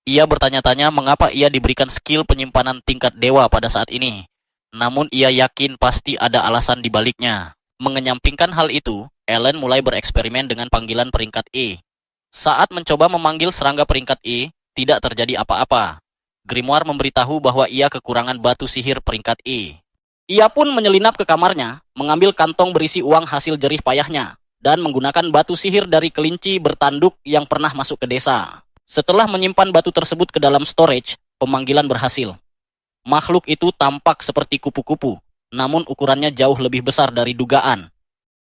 Ia bertanya-tanya mengapa ia diberikan skill penyimpanan tingkat dewa pada saat ini. Namun ia yakin pasti ada alasan di baliknya. Mengenyampingkan hal itu, Ellen mulai bereksperimen dengan panggilan peringkat E. Saat mencoba memanggil serangga peringkat E, tidak terjadi apa-apa. Grimoire memberitahu bahwa ia kekurangan batu sihir peringkat E. Ia pun menyelinap ke kamarnya, mengambil kantong berisi uang hasil jerih payahnya, dan menggunakan batu sihir dari kelinci bertanduk yang pernah masuk ke desa. Setelah menyimpan batu tersebut ke dalam storage, pemanggilan berhasil. Makhluk itu tampak seperti kupu-kupu, namun ukurannya jauh lebih besar dari dugaan.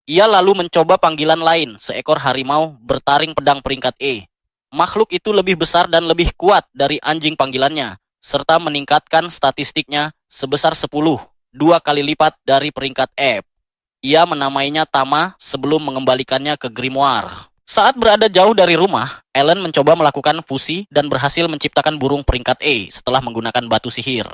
Ia lalu mencoba panggilan lain, seekor harimau bertaring pedang peringkat E. Makhluk itu lebih besar dan lebih kuat dari anjing panggilannya, serta meningkatkan statistiknya sebesar 10, 2 kali lipat dari peringkat F. Ia menamainya Tama sebelum mengembalikannya ke Grimoire. Saat berada jauh dari rumah, Ellen mencoba melakukan fusi dan berhasil menciptakan burung peringkat E setelah menggunakan batu sihir.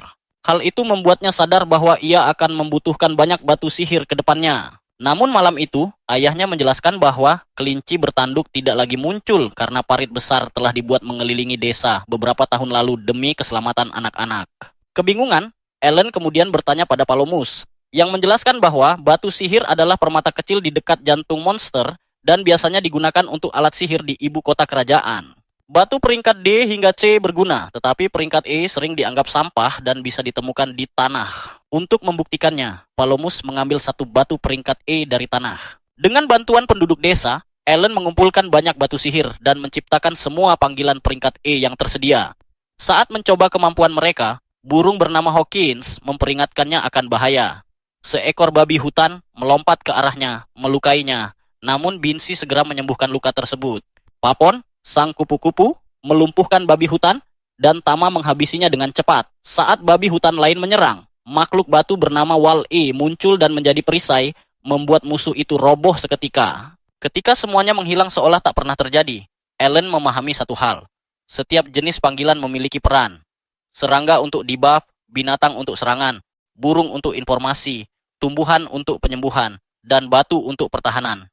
Hal itu membuatnya sadar bahwa ia akan membutuhkan banyak batu sihir ke depannya. Namun malam itu, ayahnya menjelaskan bahwa kelinci bertanduk tidak lagi muncul karena parit besar telah dibuat mengelilingi desa beberapa tahun lalu demi keselamatan anak-anak. Kebingungan, Ellen kemudian bertanya pada Palomus, yang menjelaskan bahwa batu sihir adalah permata kecil di dekat jantung monster dan biasanya digunakan untuk alat sihir di ibu kota kerajaan. Batu peringkat D hingga C berguna, tetapi peringkat E sering dianggap sampah dan bisa ditemukan di tanah. Untuk membuktikannya, Palomus mengambil satu batu peringkat E dari tanah. Dengan bantuan penduduk desa, Ellen mengumpulkan banyak batu sihir dan menciptakan semua panggilan peringkat E yang tersedia. Saat mencoba kemampuan mereka, burung bernama Hawkins memperingatkannya akan bahaya. Seekor babi hutan melompat ke arahnya, melukainya. Namun Binsi segera menyembuhkan luka tersebut. Papon, sang kupu-kupu, melumpuhkan babi hutan, dan Tama menghabisinya dengan cepat. Saat babi hutan lain menyerang, makhluk batu bernama Wal-E muncul dan menjadi perisai, membuat musuh itu roboh seketika. Ketika semuanya menghilang seolah tak pernah terjadi, Ellen memahami satu hal. Setiap jenis panggilan memiliki peran. Serangga untuk debuff, binatang untuk serangan, burung untuk informasi, tumbuhan untuk penyembuhan, dan batu untuk pertahanan.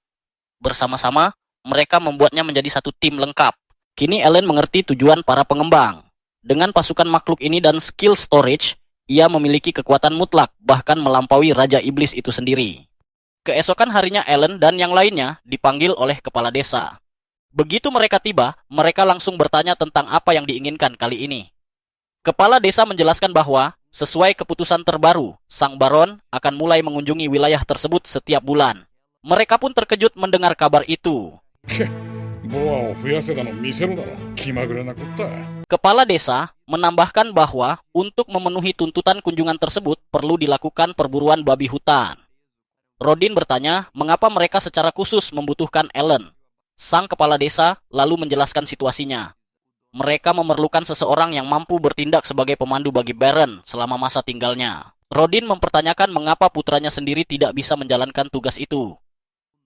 Bersama-sama, mereka membuatnya menjadi satu tim lengkap. Kini Ellen mengerti tujuan para pengembang. Dengan pasukan makhluk ini dan skill storage, ia memiliki kekuatan mutlak, bahkan melampaui Raja Iblis itu sendiri. Keesokan harinya Ellen dan yang lainnya dipanggil oleh kepala desa. Begitu mereka tiba, mereka langsung bertanya tentang apa yang diinginkan kali ini. Kepala desa menjelaskan bahwa, sesuai keputusan terbaru, Sang Baron akan mulai mengunjungi wilayah tersebut setiap bulan. Mereka pun terkejut mendengar kabar itu. ボアを増やせたの見せろだろ。気まぐれなこった。 Kepala desa menambahkan bahwa untuk memenuhi tuntutan kunjungan tersebut perlu dilakukan perburuan babi hutan. Rodin bertanya mengapa mereka secara khusus membutuhkan Ellen. Sang kepala desa lalu menjelaskan situasinya. Mereka memerlukan seseorang yang mampu bertindak sebagai pemandu bagi Baron selama masa tinggalnya. Rodin mempertanyakan mengapa putranya sendiri tidak bisa menjalankan tugas itu.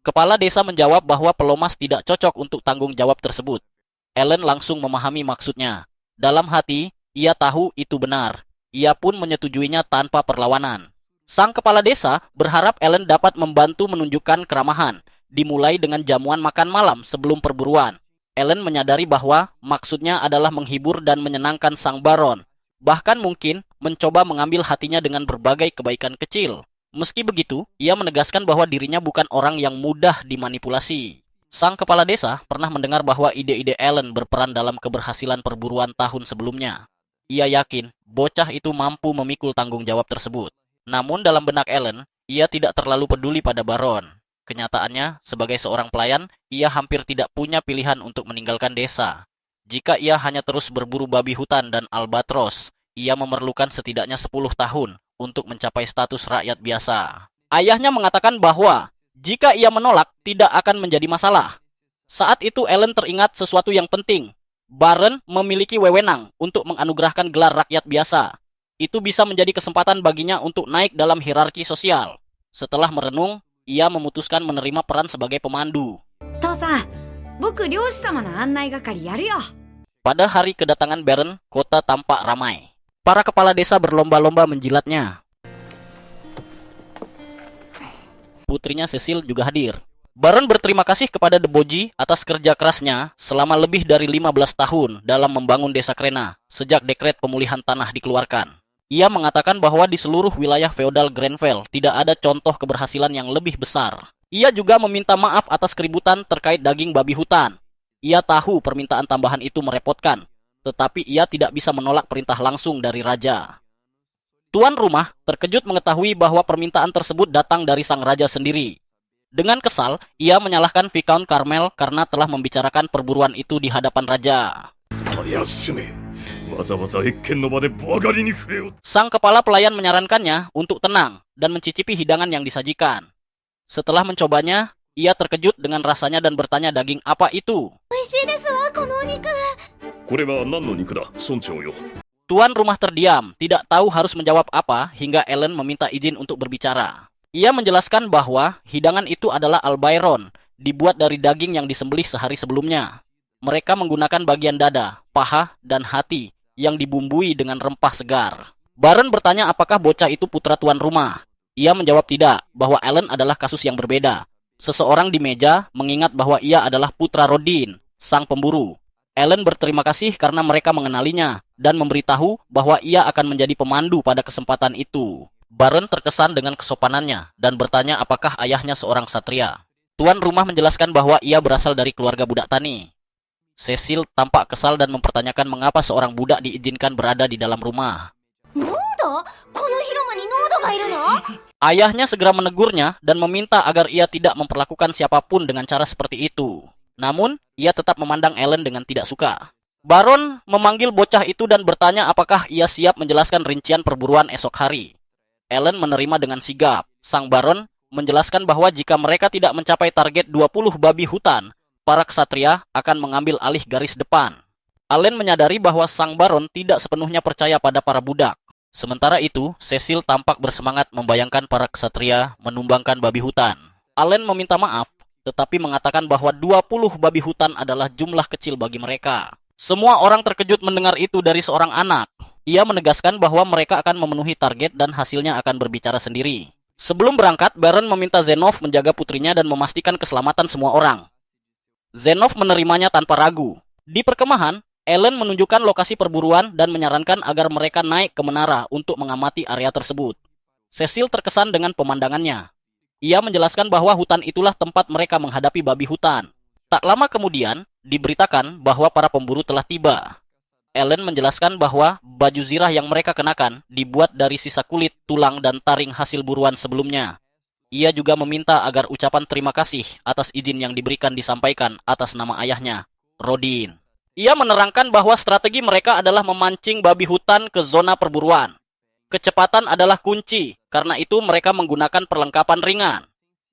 Kepala desa menjawab bahwa pelomas tidak cocok untuk tanggung jawab tersebut. Ellen langsung memahami maksudnya. Dalam hati, ia tahu itu benar. Ia pun menyetujuinya tanpa perlawanan. Sang kepala desa berharap Ellen dapat membantu menunjukkan keramahan, dimulai dengan jamuan makan malam sebelum perburuan. Ellen menyadari bahwa maksudnya adalah menghibur dan menyenangkan Sang Baron. Bahkan mungkin mencoba mengambil hatinya dengan berbagai kebaikan kecil. Meski begitu, ia menegaskan bahwa dirinya bukan orang yang mudah dimanipulasi. Sang kepala desa pernah mendengar bahwa ide-ide Ellen berperan dalam keberhasilan perburuan tahun sebelumnya. Ia yakin bocah itu mampu memikul tanggung jawab tersebut. Namun dalam benak Ellen, ia tidak terlalu peduli pada Baron. Kenyataannya, sebagai seorang pelayan, ia hampir tidak punya pilihan untuk meninggalkan desa. Jika ia hanya terus berburu babi hutan dan albatros, ia memerlukan setidaknya 10 tahun untuk mencapai status rakyat biasa. Ayahnya mengatakan bahwa jika ia menolak, tidak akan menjadi masalah. Saat itu Ellen teringat sesuatu yang penting. Baron memiliki wewenang untuk menganugerahkan gelar rakyat biasa. Itu bisa menjadi kesempatan baginya untuk naik dalam hierarki sosial. Setelah merenung, ia memutuskan menerima peran sebagai pemandu. Tosa, boku ryōshi sama no annai gakari yaru yo. Pada hari kedatangan Baron, kota tampak ramai. Para kepala desa berlomba-lomba menjilatnya. Putrinya Cecil juga hadir. Baron berterima kasih kepada Deboji atas kerja kerasnya selama lebih dari 15 tahun dalam membangun desa Krena sejak dekret pemulihan tanah dikeluarkan. Ia mengatakan bahwa di seluruh wilayah feodal Grenfell tidak ada contoh keberhasilan yang lebih besar. Ia juga meminta maaf atas keributan terkait daging babi hutan. Ia tahu permintaan tambahan itu merepotkan, tetapi ia tidak bisa menolak perintah langsung dari raja. Tuan rumah terkejut mengetahui bahwa permintaan tersebut datang dari sang raja sendiri. Dengan kesal, ia menyalahkan Viscount Carmel karena telah membicarakan perburuan itu di hadapan raja. Sang kepala pelayan menyarankannya untuk tenang dan mencicipi hidangan yang disajikan. Setelah mencobanya, ia terkejut dengan rasanya dan bertanya daging apa itu. Tuan rumah terdiam, tidak tahu harus menjawab apa hingga Ellen meminta izin untuk berbicara. Ia menjelaskan bahwa hidangan itu adalah albairon, dibuat dari daging yang disembelih sehari sebelumnya. Mereka menggunakan bagian dada, paha, dan hati yang dibumbui dengan rempah segar. Baron bertanya apakah bocah itu putra tuan rumah. Ia menjawab tidak, bahwa Ellen adalah kasus yang berbeda. Seseorang di meja mengingat bahwa ia adalah putra Rodin, sang pemburu. Ellen berterima kasih karena mereka mengenalinya dan memberitahu bahwa ia akan menjadi pemandu pada kesempatan itu. Baron terkesan dengan kesopanannya dan bertanya apakah ayahnya seorang satria. Tuan rumah menjelaskan bahwa ia berasal dari keluarga budak tani. Cecil tampak kesal dan mempertanyakan mengapa seorang budak diizinkan berada di dalam rumah. Ayahnya segera menegurnya dan meminta agar ia tidak memperlakukan siapapun dengan cara seperti itu. Namun, ia tetap memandang Ellen dengan tidak suka. Baron memanggil bocah itu dan bertanya apakah ia siap menjelaskan rincian perburuan esok hari. Ellen menerima dengan sigap. Sang Baron menjelaskan bahwa jika mereka tidak mencapai target 20 babi hutan, para ksatria akan mengambil alih garis depan. Ellen menyadari bahwa Sang Baron tidak sepenuhnya percaya pada para budak. Sementara itu, Cecil tampak bersemangat membayangkan para ksatria menumbangkan babi hutan. Ellen meminta maaf tetapi mengatakan bahwa 20 babi hutan adalah jumlah kecil bagi mereka. Semua orang terkejut mendengar itu dari seorang anak. Ia menegaskan bahwa mereka akan memenuhi target dan hasilnya akan berbicara sendiri. Sebelum berangkat, Baron meminta Zenov menjaga putrinya dan memastikan keselamatan semua orang. Zenov menerimanya tanpa ragu. Di perkemahan, Ellen menunjukkan lokasi perburuan dan menyarankan agar mereka naik ke menara untuk mengamati area tersebut. Cecil terkesan dengan pemandangannya. Ia menjelaskan bahwa hutan itulah tempat mereka menghadapi babi hutan. Tak lama kemudian, diberitakan bahwa para pemburu telah tiba. Ellen menjelaskan bahwa baju zirah yang mereka kenakan dibuat dari sisa kulit, tulang, dan taring hasil buruan sebelumnya. Ia juga meminta agar ucapan terima kasih atas izin yang diberikan disampaikan atas nama ayahnya, Rodin. Ia menerangkan bahwa strategi mereka adalah memancing babi hutan ke zona perburuan. Kecepatan adalah kunci, karena itu mereka menggunakan perlengkapan ringan.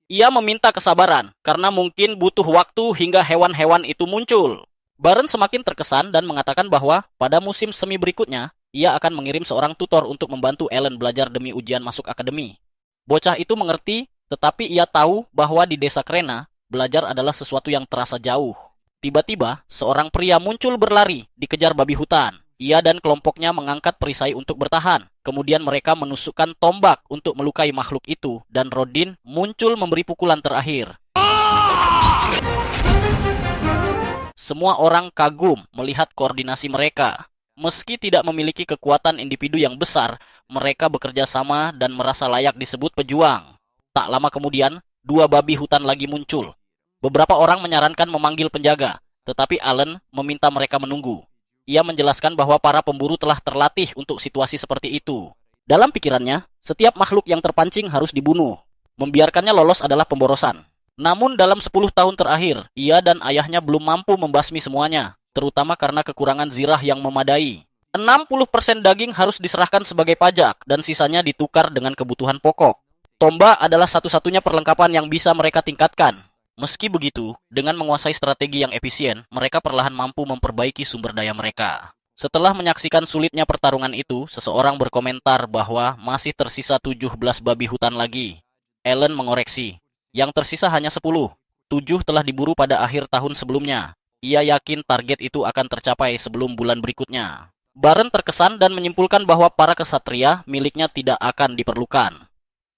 Ia meminta kesabaran, karena mungkin butuh waktu hingga hewan-hewan itu muncul. Baron semakin terkesan dan mengatakan bahwa pada musim semi berikutnya, ia akan mengirim seorang tutor untuk membantu Ellen belajar demi ujian masuk akademi. Bocah itu mengerti, tetapi ia tahu bahwa di desa Krena, belajar adalah sesuatu yang terasa jauh. Tiba-tiba, seorang pria muncul berlari, dikejar babi hutan. Ia dan kelompoknya mengangkat perisai untuk bertahan. Kemudian mereka menusukkan tombak untuk melukai makhluk itu, dan Rodin muncul memberi pukulan terakhir. Semua orang kagum melihat koordinasi mereka. Meski tidak memiliki kekuatan individu yang besar, mereka bekerja sama dan merasa layak disebut pejuang. Tak lama kemudian, 2 babi hutan lagi muncul. Beberapa orang menyarankan memanggil penjaga, tetapi Allen meminta mereka menunggu. Ia menjelaskan bahwa para pemburu telah terlatih untuk situasi seperti itu. Dalam pikirannya, setiap makhluk yang terpancing harus dibunuh. Membiarkannya lolos adalah pemborosan. Namun dalam 10 tahun terakhir, ia dan ayahnya belum mampu membasmi semuanya, terutama karena kekurangan zirah yang memadai. 60% daging harus diserahkan sebagai pajak dan sisanya ditukar dengan kebutuhan pokok. Tombak adalah satu-satunya perlengkapan yang bisa mereka tingkatkan. Meski begitu, dengan menguasai strategi yang efisien, mereka perlahan mampu memperbaiki sumber daya mereka. Setelah menyaksikan sulitnya pertarungan itu, seseorang berkomentar bahwa masih tersisa 17 babi hutan lagi. Ellen mengoreksi, yang tersisa hanya 10. 7 telah diburu pada akhir tahun sebelumnya. Ia yakin target itu akan tercapai sebelum bulan berikutnya. Baron terkesan dan menyimpulkan bahwa para kesatria miliknya tidak akan diperlukan.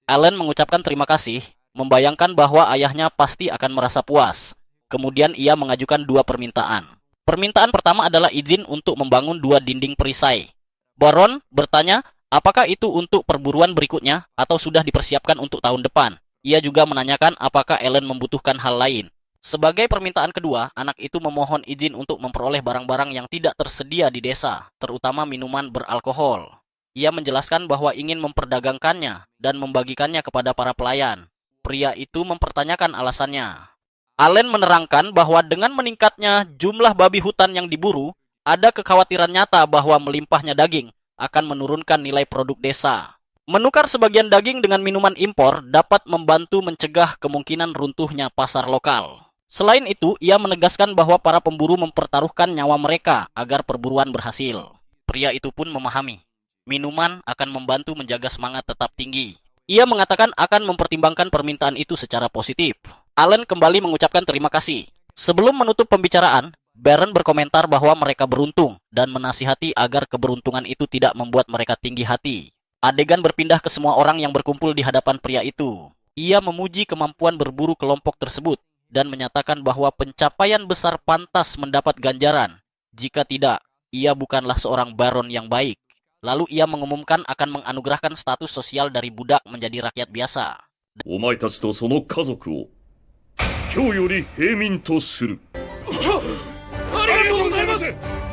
Allen mengucapkan terima kasih, membayangkan bahwa ayahnya pasti akan merasa puas. Kemudian ia mengajukan 2 permintaan. Permintaan pertama adalah izin untuk membangun 2 dinding perisai. Baron bertanya, apakah itu untuk perburuan berikutnya atau sudah dipersiapkan untuk tahun depan? Ia juga menanyakan apakah Ellen membutuhkan hal lain. Sebagai permintaan kedua, anak itu memohon izin untuk memperoleh barang-barang yang tidak tersedia di desa, terutama minuman beralkohol. Ia menjelaskan bahwa ingin memperdagangkannya dan membagikannya kepada para pelayan. Pria itu mempertanyakan alasannya. Allen menerangkan bahwa dengan meningkatnya jumlah babi hutan yang diburu, ada kekhawatiran nyata bahwa melimpahnya daging akan menurunkan nilai produk desa. Menukar sebagian daging dengan minuman impor dapat membantu mencegah kemungkinan runtuhnya pasar lokal. Selain itu, ia menegaskan bahwa para pemburu mempertaruhkan nyawa mereka agar perburuan berhasil. Pria itu pun memahami. Minuman akan membantu menjaga semangat tetap tinggi. Ia mengatakan akan mempertimbangkan permintaan itu secara positif. Allen kembali mengucapkan terima kasih. Sebelum menutup pembicaraan, Baron berkomentar bahwa mereka beruntung dan menasihati agar keberuntungan itu tidak membuat mereka tinggi hati. Adegan berpindah ke semua orang yang berkumpul di hadapan pria itu. Ia memuji kemampuan berburu kelompok tersebut dan menyatakan bahwa pencapaian besar pantas mendapat ganjaran. Jika tidak, ia bukanlah seorang baron yang baik. Lalu ia mengumumkan akan menganugerahkan status sosial dari budak menjadi rakyat biasa. お前たちとその家族を今日より平民とする。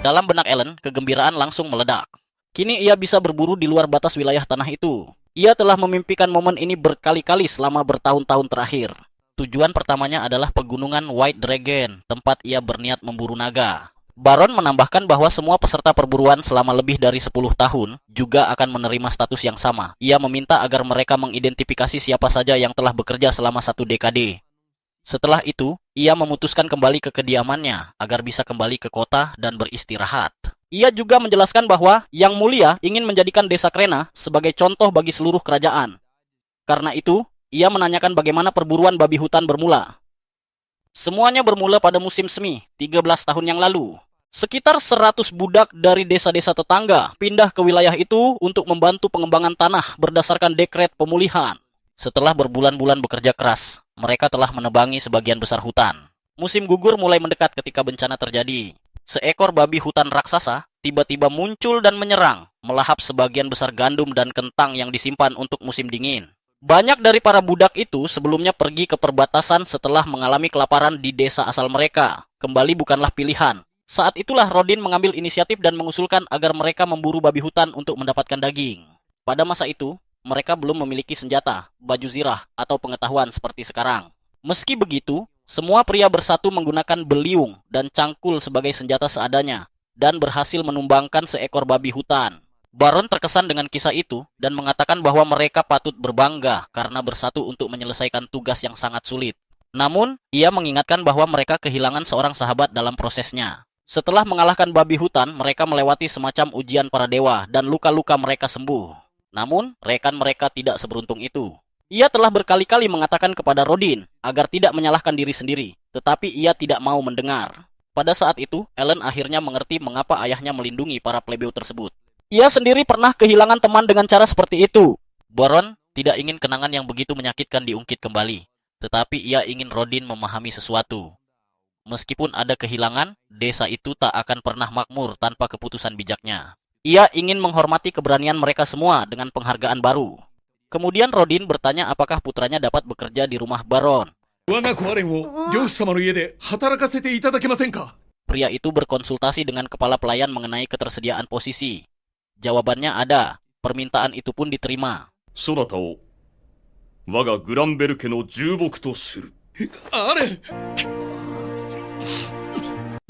Dalam benak Ellen, kegembiraan langsung meledak. Kini ia bisa berburu di luar batas wilayah tanah itu. Ia telah memimpikan momen ini berkali-kali selama bertahun-tahun terakhir. Tujuan pertamanya adalah pegunungan White Dragon, tempat ia berniat memburu naga. Baron menambahkan bahwa semua peserta perburuan selama lebih dari 10 tahun juga akan menerima status yang sama. Ia meminta agar mereka mengidentifikasi siapa saja yang telah bekerja selama 1 dekade. Setelah itu, ia memutuskan kembali ke kediamannya agar bisa kembali ke kota dan beristirahat. Ia juga menjelaskan bahwa Yang Mulia ingin menjadikan desa Krena sebagai contoh bagi seluruh kerajaan. Karena itu, ia menanyakan bagaimana perburuan babi hutan bermula. Semuanya bermula pada musim semi 13 tahun yang lalu. Sekitar 100 budak dari desa-desa tetangga pindah ke wilayah itu untuk membantu pengembangan tanah berdasarkan dekret pemulihan. Setelah berbulan-bulan bekerja keras, mereka telah menebangi sebagian besar hutan. Musim gugur mulai mendekat ketika bencana terjadi. Seekor babi hutan raksasa tiba-tiba muncul dan menyerang, melahap sebagian besar gandum dan kentang yang disimpan untuk musim dingin. Banyak dari para budak itu sebelumnya pergi ke perbatasan setelah mengalami kelaparan di desa asal mereka. Kembali bukanlah pilihan. Saat itulah Rodin mengambil inisiatif dan mengusulkan agar mereka memburu babi hutan untuk mendapatkan daging. Pada masa itu, mereka belum memiliki senjata, baju zirah, atau pengetahuan seperti sekarang. Meski begitu, semua pria bersatu menggunakan beliung dan cangkul sebagai senjata seadanya dan berhasil menumbangkan seekor babi hutan. Baron terkesan dengan kisah itu dan mengatakan bahwa mereka patut berbangga karena bersatu untuk menyelesaikan tugas yang sangat sulit. Namun, ia mengingatkan bahwa mereka kehilangan seorang sahabat dalam prosesnya. Setelah mengalahkan babi hutan, mereka melewati semacam ujian para dewa dan luka-luka mereka sembuh. Namun, rekan mereka tidak seberuntung itu. Ia telah berkali-kali mengatakan kepada Rodin agar tidak menyalahkan diri sendiri, tetapi ia tidak mau mendengar. Pada saat itu, Ellen akhirnya mengerti mengapa ayahnya melindungi para plebeo tersebut. Ia sendiri pernah kehilangan teman dengan cara seperti itu. Baron tidak ingin kenangan yang begitu menyakitkan diungkit kembali, tetapi ia ingin Rodin memahami sesuatu. Meskipun ada kehilangan, desa itu tak akan pernah makmur tanpa keputusan bijaknya. Ia ingin menghormati keberanian mereka semua dengan penghargaan baru. Kemudian Rodin bertanya apakah putranya dapat bekerja di rumah Baron. 我が子アレンを漁師様の家で働かせていただけませんか Pria itu berkonsultasi dengan kepala pelayan mengenai ketersediaan posisi. Jawabannya ada. Permintaan itu pun diterima. そなたを我がグランベル家の重木とする。アレン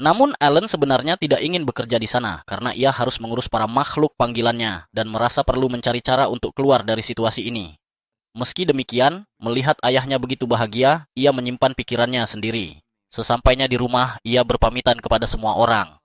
Namun Allen sebenarnya tidak ingin bekerja di sana karena ia harus mengurus para makhluk panggilannya dan merasa perlu mencari cara untuk keluar dari situasi ini. Meski demikian, melihat ayahnya begitu bahagia, ia menyimpan pikirannya sendiri. Sesampainya di rumah, ia berpamitan kepada semua orang.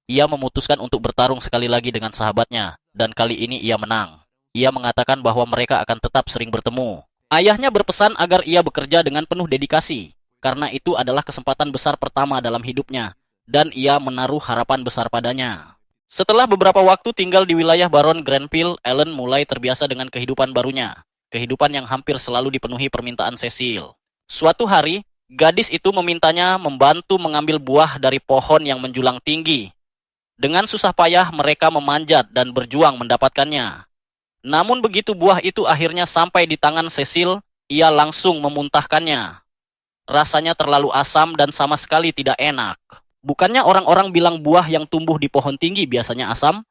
Ia memutuskan untuk bertarung sekali lagi dengan sahabatnya, dan kali ini ia menang. Ia mengatakan bahwa mereka akan tetap sering bertemu. Ayahnya berpesan agar ia bekerja dengan penuh dedikasi, karena itu adalah kesempatan besar pertama dalam hidupnya, dan ia menaruh harapan besar padanya. Setelah beberapa waktu tinggal di wilayah Baron Grenville, Ellen mulai terbiasa dengan kehidupan barunya. Kehidupan yang hampir selalu dipenuhi permintaan Cecil. Suatu hari, gadis itu memintanya membantu mengambil buah dari pohon yang menjulang tinggi. Dengan susah payah mereka memanjat dan berjuang mendapatkannya. Namun begitu buah itu akhirnya sampai di tangan Cecil, ia langsung memuntahkannya. Rasanya terlalu asam dan sama sekali tidak enak. Bukannya orang-orang bilang buah yang tumbuh di pohon tinggi biasanya asam?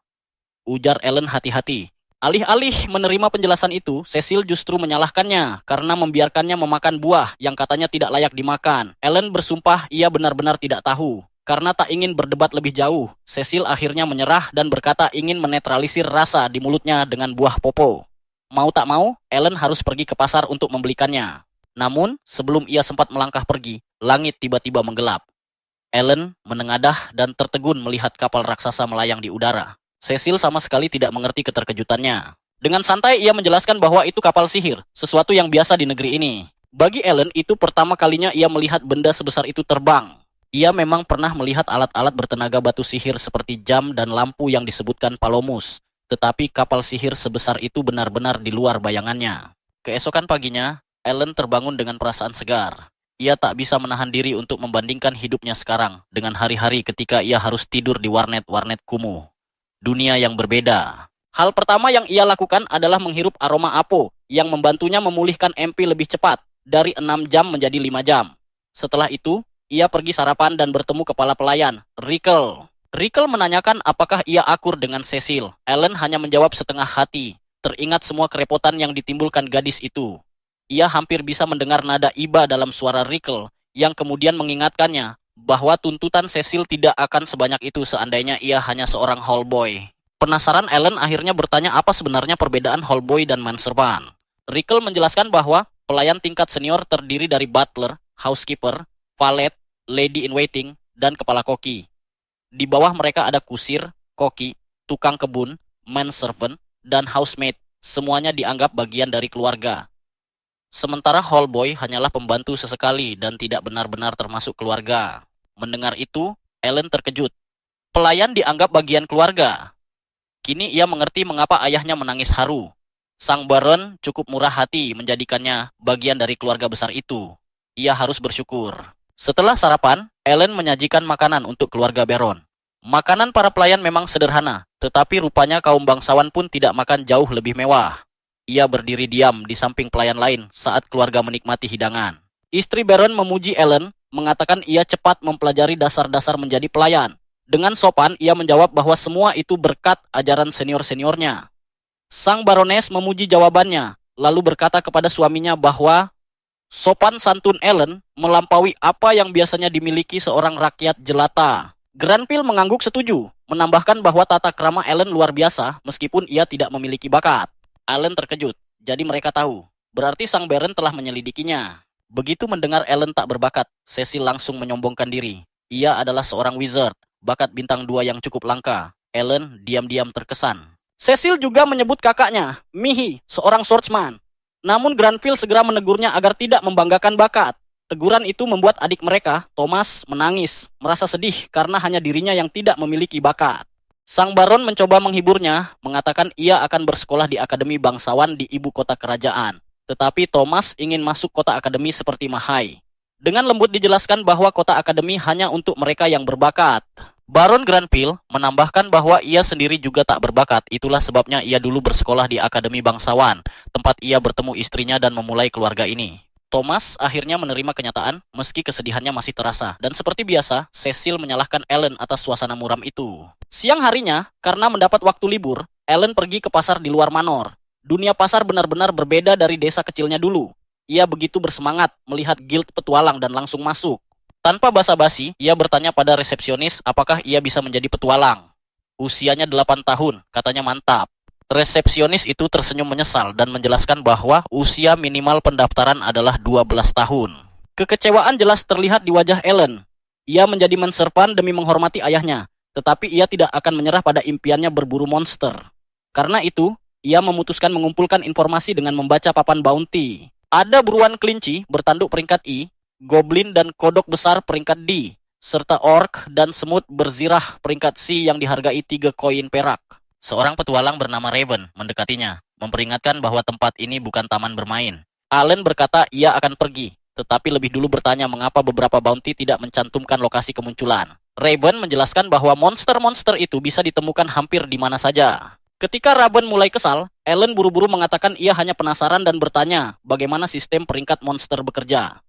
Ujar Ellen hati-hati. Alih-alih menerima penjelasan itu, Cecil justru menyalahkannya karena membiarkannya memakan buah yang katanya tidak layak dimakan. Ellen bersumpah ia benar-benar tidak tahu. Karena tak ingin berdebat lebih jauh, Cecil akhirnya menyerah dan berkata ingin menetralisir rasa di mulutnya dengan buah popo. Mau tak mau, Ellen harus pergi ke pasar untuk membelikannya. Namun, sebelum ia sempat melangkah pergi, langit tiba-tiba menggelap. Ellen menengadah dan tertegun melihat kapal raksasa melayang di udara. Cecil sama sekali tidak mengerti keterkejutannya. Dengan santai ia menjelaskan bahwa itu kapal sihir, sesuatu yang biasa di negeri ini. Bagi Ellen, itu pertama kalinya ia melihat benda sebesar itu terbang. Ia memang pernah melihat alat-alat bertenaga batu sihir seperti jam dan lampu yang disebutkan Palomus. Tetapi kapal sihir sebesar itu benar-benar di luar bayangannya. Keesokan paginya, Ellen terbangun dengan perasaan segar. Ia tak bisa menahan diri untuk membandingkan hidupnya sekarang dengan hari-hari ketika ia harus tidur di warnet-warnet kumuh. Dunia yang berbeda. Hal pertama yang ia lakukan adalah menghirup aroma apo yang membantunya memulihkan MP lebih cepat dari 6 jam menjadi 5 jam. Setelah itu, ia pergi sarapan dan bertemu kepala pelayan, Rickel. Rickel menanyakan apakah ia akur dengan Cecil. Ellen hanya menjawab setengah hati, teringat semua kerepotan yang ditimbulkan gadis itu. Ia hampir bisa mendengar nada iba dalam suara Rickel yang kemudian mengingatkannya bahwa tuntutan Cecil tidak akan sebanyak itu seandainya ia hanya seorang hallboy. Penasaran, Ellen akhirnya bertanya apa sebenarnya perbedaan hallboy dan manservant. Rickel menjelaskan bahwa pelayan tingkat senior terdiri dari butler, housekeeper, valet, lady in waiting, dan kepala koki. Di bawah mereka ada kusir, koki, tukang kebun, manservant, dan housemaid. Semuanya dianggap bagian dari keluarga. Sementara Hallboy hanyalah pembantu sesekali dan tidak benar-benar termasuk keluarga. Mendengar itu, Ellen terkejut. Pelayan dianggap bagian keluarga. Kini ia mengerti mengapa ayahnya menangis haru. Sang Baron cukup murah hati menjadikannya bagian dari keluarga besar itu. Ia harus bersyukur. Setelah sarapan, Ellen menyajikan makanan untuk keluarga Baron. Makanan para pelayan memang sederhana, tetapi rupanya kaum bangsawan pun tidak makan jauh lebih mewah. Ia berdiri diam di samping pelayan lain saat keluarga menikmati hidangan. Istri Baron memuji Ellen, mengatakan ia cepat mempelajari dasar-dasar menjadi pelayan. Dengan sopan, ia menjawab bahwa semua itu berkat ajaran senior-seniornya. Sang Barones memuji jawabannya, lalu berkata kepada suaminya bahwa sopan santun Ellen melampaui apa yang biasanya dimiliki seorang rakyat jelata. Granville mengangguk setuju, menambahkan bahwa tata krama Ellen luar biasa meskipun ia tidak memiliki bakat. Ellen terkejut, jadi mereka tahu. Berarti sang Baron telah menyelidikinya. Begitu mendengar Ellen tak berbakat, Cecil langsung menyombongkan diri. Ia adalah seorang wizard, bakat bintang 2 yang cukup langka. Ellen diam-diam terkesan. Cecil juga menyebut kakaknya, Mihi, seorang swordsman. Namun Granville segera menegurnya agar tidak membanggakan bakat. Teguran itu membuat adik mereka, Thomas, menangis, merasa sedih karena hanya dirinya yang tidak memiliki bakat. Sang Baron mencoba menghiburnya, mengatakan ia akan bersekolah di Akademi Bangsawan di ibu kota kerajaan. Tetapi Thomas ingin masuk kota akademi seperti Mahai. Dengan lembut dijelaskan bahwa kota akademi hanya untuk mereka yang berbakat. Baron Granville menambahkan bahwa ia sendiri juga tak berbakat, itulah sebabnya ia dulu bersekolah di Akademi Bangsawan, tempat ia bertemu istrinya dan memulai keluarga ini. Thomas akhirnya menerima kenyataan, meski kesedihannya masih terasa. Dan seperti biasa, Cecil menyalahkan Ellen atas suasana muram itu. Siang harinya, karena mendapat waktu libur, Ellen pergi ke pasar di luar Manor. Dunia pasar benar-benar berbeda dari desa kecilnya dulu. Ia begitu bersemangat melihat guild petualang dan langsung masuk. Tanpa basa-basi, ia bertanya pada resepsionis apakah ia bisa menjadi petualang. Usianya 8 tahun, katanya mantap. Resepsionis itu tersenyum menyesal dan menjelaskan bahwa usia minimal pendaftaran adalah 12 tahun. Kekecewaan jelas terlihat di wajah Ellen. Ia menjadi menserpan demi menghormati ayahnya, tetapi ia tidak akan menyerah pada impiannya berburu monster. Karena itu, ia memutuskan mengumpulkan informasi dengan membaca papan bounty. Ada buruan kelinci bertanduk peringkat I, goblin dan kodok besar peringkat D, serta orc dan semut berzirah peringkat C yang dihargai 3 koin perak. Seorang petualang bernama Raven mendekatinya, memperingatkan bahwa tempat ini bukan taman bermain. Allen berkata ia akan pergi, tetapi lebih dulu bertanya mengapa beberapa bounty tidak mencantumkan lokasi kemunculan. Raven menjelaskan bahwa monster-monster itu bisa ditemukan hampir di mana saja. Ketika Raven mulai kesal, Allen buru-buru mengatakan ia hanya penasaran dan bertanya bagaimana sistem peringkat monster bekerja.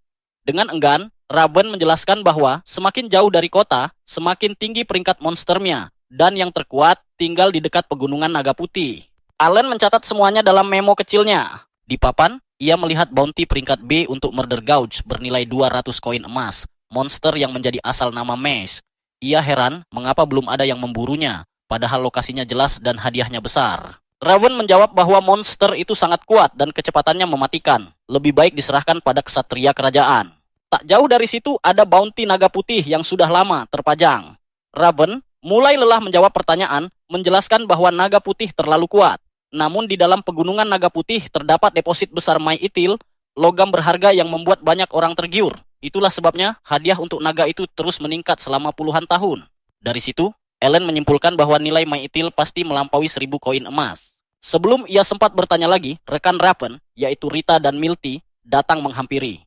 Dengan enggan, Raven menjelaskan bahwa semakin jauh dari kota, semakin tinggi peringkat monsternya. Dan yang terkuat tinggal di dekat pegunungan Naga Putih. Allen mencatat semuanya dalam memo kecilnya. Di papan, ia melihat bounty peringkat B untuk Murder Gouge bernilai 200 koin emas, monster yang menjadi asal nama Maze. Ia heran mengapa belum ada yang memburunya, padahal lokasinya jelas dan hadiahnya besar. Raven menjawab bahwa monster itu sangat kuat dan kecepatannya mematikan. Lebih baik diserahkan pada ksatria kerajaan. Tak jauh dari situ ada bounty Naga Putih yang sudah lama terpajang. Raven mulai lelah menjawab pertanyaan, menjelaskan bahwa naga putih terlalu kuat. Namun di dalam pegunungan Naga Putih terdapat deposit besar Maitil, logam berharga yang membuat banyak orang tergiur. Itulah sebabnya hadiah untuk naga itu terus meningkat selama puluhan tahun. Dari situ, Ellen menyimpulkan bahwa nilai Maitil pasti melampaui 1000 koin emas. Sebelum ia sempat bertanya lagi, rekan Raven, yaitu Rita dan Milty, datang menghampiri.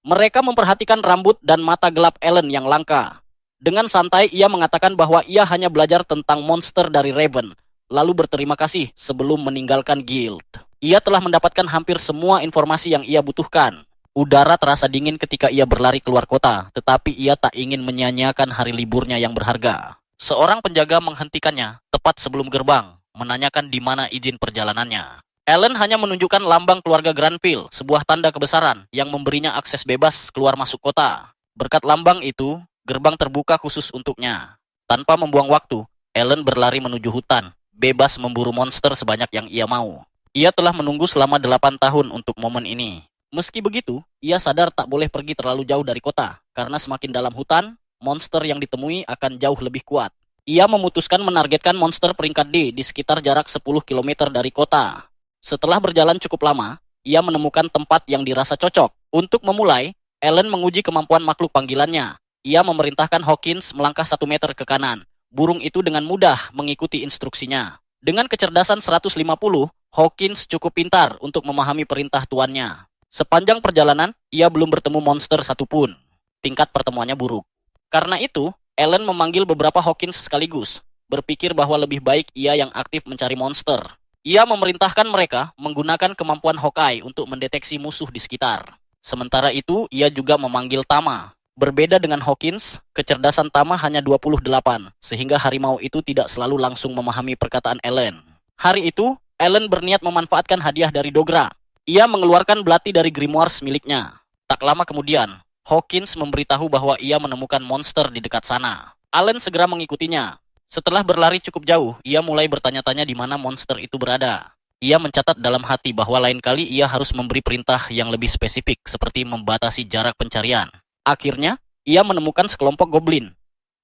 Mereka memperhatikan rambut dan mata gelap Ellen yang langka. Dengan santai, ia mengatakan bahwa ia hanya belajar tentang monster dari Raven, lalu berterima kasih sebelum meninggalkan guild. Ia telah mendapatkan hampir semua informasi yang ia butuhkan. Udara terasa dingin ketika ia berlari keluar kota, tetapi ia tak ingin menyia-nyiakan hari liburnya yang berharga. Seorang penjaga menghentikannya tepat sebelum gerbang, menanyakan di mana izin perjalanannya. Ellen hanya menunjukkan lambang keluarga Granville, sebuah tanda kebesaran yang memberinya akses bebas keluar masuk kota. Berkat lambang itu, gerbang terbuka khusus untuknya. Tanpa membuang waktu, Ellen berlari menuju hutan, bebas memburu monster sebanyak yang ia mau. Ia telah menunggu selama 8 tahun untuk momen ini. Meski begitu, ia sadar tak boleh pergi terlalu jauh dari kota, karena semakin dalam hutan, monster yang ditemui akan jauh lebih kuat. Ia memutuskan menargetkan monster peringkat D di sekitar jarak 10 km dari kota. Setelah berjalan cukup lama, ia menemukan tempat yang dirasa cocok. Untuk memulai, Ellen menguji kemampuan makhluk panggilannya. Ia memerintahkan Hawkins melangkah 1 meter ke kanan. Burung itu dengan mudah mengikuti instruksinya. Dengan kecerdasan 150, Hawkins cukup pintar untuk memahami perintah tuannya. Sepanjang perjalanan, ia belum bertemu monster satupun. Tingkat pertemuannya buruk. Karena itu, Ellen memanggil beberapa Hawkins sekaligus, berpikir bahwa lebih baik ia yang aktif mencari monster. Ia memerintahkan mereka menggunakan kemampuan Hawkeye untuk mendeteksi musuh di sekitar. Sementara itu, ia juga memanggil Tama. Berbeda dengan Hawkins, kecerdasan Tama hanya 28, sehingga harimau itu tidak selalu langsung memahami perkataan Ellen. Hari itu, Ellen berniat memanfaatkan hadiah dari Dogra. Ia mengeluarkan belati dari grimoires miliknya. Tak lama kemudian, Hawkins memberitahu bahwa ia menemukan monster di dekat sana. Allen segera mengikutinya. Setelah berlari cukup jauh, ia mulai bertanya-tanya di mana monster itu berada. Ia mencatat dalam hati bahwa lain kali ia harus memberi perintah yang lebih spesifik, seperti membatasi jarak pencarian. Akhirnya, ia menemukan sekelompok goblin.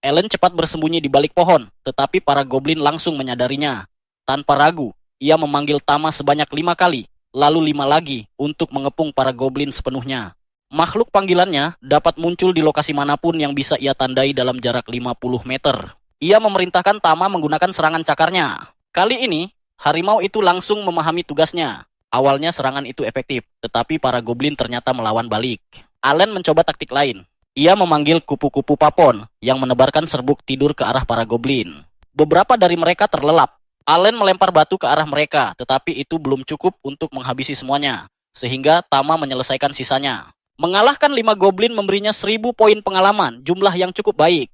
Ellen cepat bersembunyi di balik pohon, tetapi para goblin langsung menyadarinya. Tanpa ragu, ia memanggil Tama sebanyak 5 kali, lalu 5 lagi untuk mengepung para goblin sepenuhnya. Makhluk panggilannya dapat muncul di lokasi manapun yang bisa ia tandai dalam jarak 50 meter. Ia memerintahkan Tama menggunakan serangan cakarnya. Kali ini, harimau itu langsung memahami tugasnya. Awalnya serangan itu efektif, tetapi para goblin ternyata melawan balik. Allen mencoba taktik lain. Ia memanggil kupu-kupu papon yang menebarkan serbuk tidur ke arah para goblin. Beberapa dari mereka terlelap. Allen melempar batu ke arah mereka, tetapi itu belum cukup untuk menghabisi semuanya, sehingga Tama menyelesaikan sisanya. Mengalahkan 5 goblin memberinya 1000 poin pengalaman, jumlah yang cukup baik.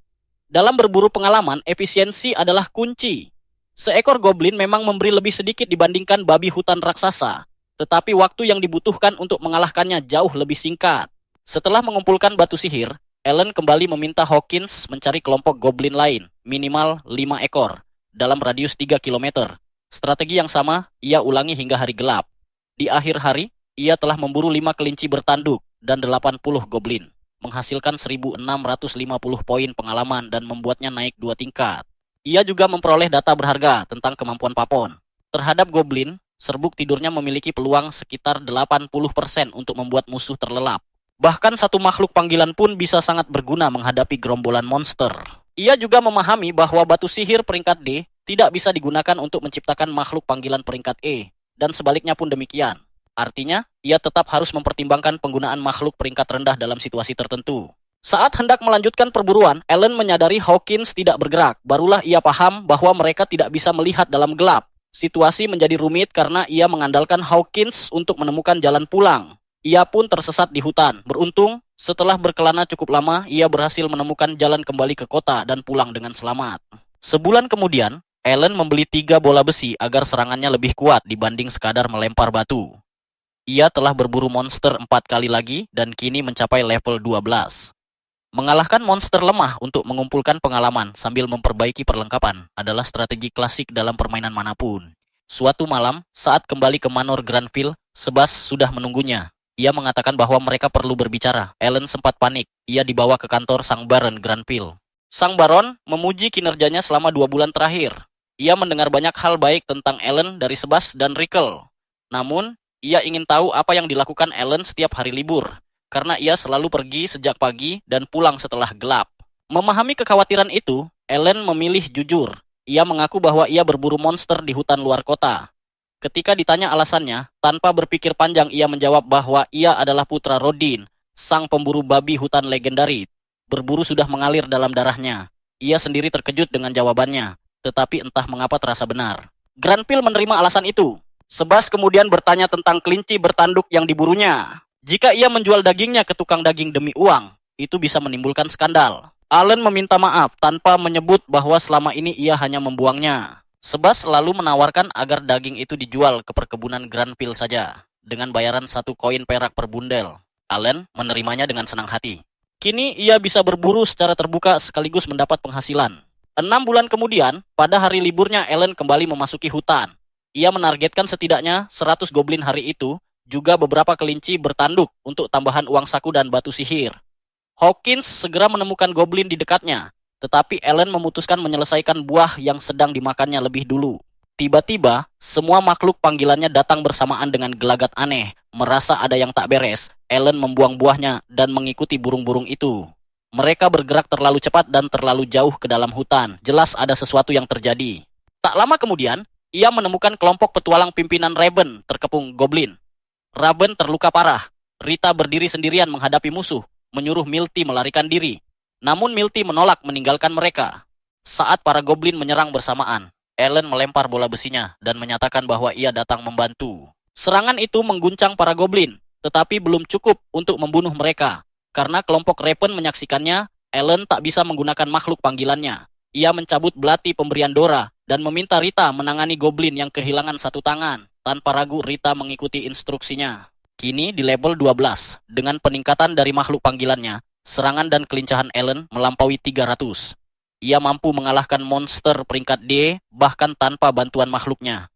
Dalam berburu pengalaman, efisiensi adalah kunci. Seekor goblin memang memberi lebih sedikit dibandingkan babi hutan raksasa, tetapi waktu yang dibutuhkan untuk mengalahkannya jauh lebih singkat. Setelah mengumpulkan batu sihir, Ellen kembali meminta Hawkins mencari kelompok goblin lain, minimal 5 ekor, dalam radius 3 km. Strategi yang sama, ia ulangi hingga hari gelap. Di akhir hari, ia telah memburu 5 kelinci bertanduk dan 80 goblin, menghasilkan 1650 poin pengalaman dan membuatnya naik 2 tingkat. Ia juga memperoleh data berharga tentang kemampuan papon. Terhadap goblin, serbuk tidurnya memiliki peluang sekitar 80% untuk membuat musuh terlelap. Bahkan satu makhluk panggilan pun bisa sangat berguna menghadapi gerombolan monster. Ia juga memahami bahwa batu sihir peringkat D tidak bisa digunakan untuk menciptakan makhluk panggilan peringkat E, dan sebaliknya pun demikian. Artinya, ia tetap harus mempertimbangkan penggunaan makhluk peringkat rendah dalam situasi tertentu. Saat hendak melanjutkan perburuan, Ellen menyadari Hawkins tidak bergerak. Barulah ia paham bahwa mereka tidak bisa melihat dalam gelap. Situasi menjadi rumit karena ia mengandalkan Hawkins untuk menemukan jalan pulang. Ia pun tersesat di hutan. Beruntung, setelah berkelana cukup lama, ia berhasil menemukan jalan kembali ke kota dan pulang dengan selamat. Sebulan kemudian, Ellen membeli 3 bola besi agar serangannya lebih kuat dibanding sekadar melempar batu. Ia telah berburu monster 4 kali lagi dan kini mencapai level 12. Mengalahkan monster lemah untuk mengumpulkan pengalaman sambil memperbaiki perlengkapan adalah strategi klasik dalam permainan manapun. Suatu malam, saat kembali ke Manor Granville, Sebas sudah menunggunya. Ia mengatakan bahwa mereka perlu berbicara. Ellen sempat panik. Ia dibawa ke kantor Sang Baron Granville. Sang Baron memuji kinerjanya selama 2 bulan terakhir. Ia mendengar banyak hal baik tentang Ellen dari Sebas dan Rickle. Namun, ia ingin tahu apa yang dilakukan Ellen setiap hari libur, karena ia selalu pergi sejak pagi dan pulang setelah gelap. Memahami kekhawatiran itu, Ellen memilih jujur. Ia mengaku bahwa ia berburu monster di hutan luar kota. Ketika ditanya alasannya, tanpa berpikir panjang ia menjawab bahwa ia adalah putra Rodin, sang pemburu babi hutan legendaris. Berburu sudah mengalir dalam darahnya. Ia sendiri terkejut dengan jawabannya, tetapi entah mengapa terasa benar. Granville menerima alasan itu. Sebas kemudian bertanya tentang kelinci bertanduk yang diburunya. Jika ia menjual dagingnya ke tukang daging demi uang, itu bisa menimbulkan skandal. Allen meminta maaf tanpa menyebut bahwa selama ini ia hanya membuangnya. Sebas selalu menawarkan agar daging itu dijual ke perkebunan Granville saja, dengan bayaran 1 koin perak per bundel. Allen menerimanya dengan senang hati. Kini ia bisa berburu secara terbuka sekaligus mendapat penghasilan. 6 bulan kemudian, pada hari liburnya Allen kembali memasuki hutan. Ia menargetkan setidaknya 100 goblin hari itu, juga beberapa kelinci bertanduk untuk tambahan uang saku dan batu sihir. Hawkins segera menemukan goblin di dekatnya, tetapi Ellen memutuskan menyelesaikan buah yang sedang dimakannya lebih dulu. Tiba-tiba, semua makhluk panggilannya datang bersamaan dengan gelagat aneh. Merasa ada yang tak beres, Ellen membuang buahnya dan mengikuti burung-burung itu. Mereka bergerak terlalu cepat dan terlalu jauh ke dalam hutan. Jelas ada sesuatu yang terjadi. Tak lama kemudian, ia menemukan kelompok petualang pimpinan Raven terkepung goblin. Raven terluka parah. Rita berdiri sendirian menghadapi musuh, menyuruh Milty melarikan diri. Namun Milty menolak meninggalkan mereka. Saat para goblin menyerang bersamaan, Ellen melempar bola besinya dan menyatakan bahwa ia datang membantu. Serangan itu mengguncang para goblin, tetapi belum cukup untuk membunuh mereka. Karena kelompok Raven menyaksikannya, Ellen tak bisa menggunakan makhluk panggilannya. Ia mencabut belati pemberian Dora dan meminta Rita menangani goblin yang kehilangan satu tangan. Tanpa ragu Rita mengikuti instruksinya. Kini di level 12, dengan peningkatan dari makhluk panggilannya, serangan dan kelincahan Ellen melampaui 300. Ia mampu mengalahkan monster peringkat D bahkan tanpa bantuan makhluknya.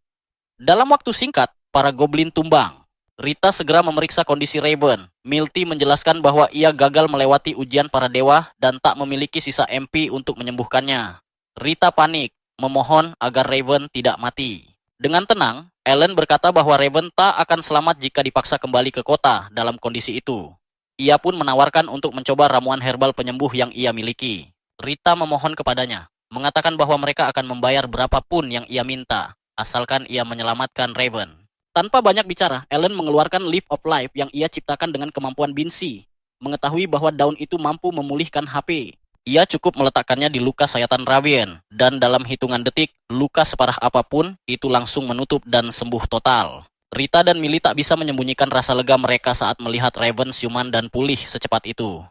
Dalam waktu singkat, para goblin tumbang. Rita segera memeriksa kondisi Raven. Milty menjelaskan bahwa ia gagal melewati ujian para dewa dan tak memiliki sisa MP untuk menyembuhkannya. Rita panik, memohon agar Raven tidak mati. Dengan tenang, Ellen berkata bahwa Raven tak akan selamat jika dipaksa kembali ke kota dalam kondisi itu. Ia pun menawarkan untuk mencoba ramuan herbal penyembuh yang ia miliki. Rita memohon kepadanya, mengatakan bahwa mereka akan membayar berapapun yang ia minta, asalkan ia menyelamatkan Raven. Tanpa banyak bicara, Ellen mengeluarkan Leaf of Life yang ia ciptakan dengan kemampuan binsi. Mengetahui bahwa daun itu mampu memulihkan HP. Ia cukup meletakkannya di luka sayatan Ravien, dan dalam hitungan detik, luka separah apapun itu langsung menutup dan sembuh total. Rita dan Milly tak bisa menyembunyikan rasa lega mereka saat melihat Raven siuman dan pulih secepat itu.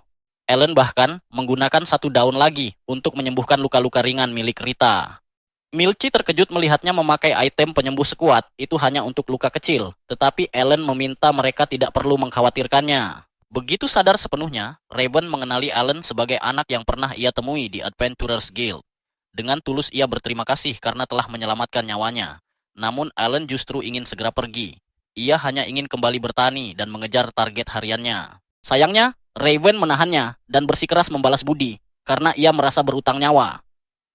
Ellen bahkan menggunakan satu daun lagi untuk menyembuhkan luka-luka ringan milik Rita. Milty terkejut melihatnya memakai item penyembuh sekuat itu hanya untuk luka kecil, tetapi Ellen meminta mereka tidak perlu mengkhawatirkannya. Begitu sadar sepenuhnya, Raven mengenali Ellen sebagai anak yang pernah ia temui di Adventurers Guild. Dengan tulus ia berterima kasih karena telah menyelamatkan nyawanya. Namun Ellen justru ingin segera pergi. Ia hanya ingin kembali bertani dan mengejar target hariannya. Sayangnya, Raven menahannya dan bersikeras membalas budi karena ia merasa berutang nyawa.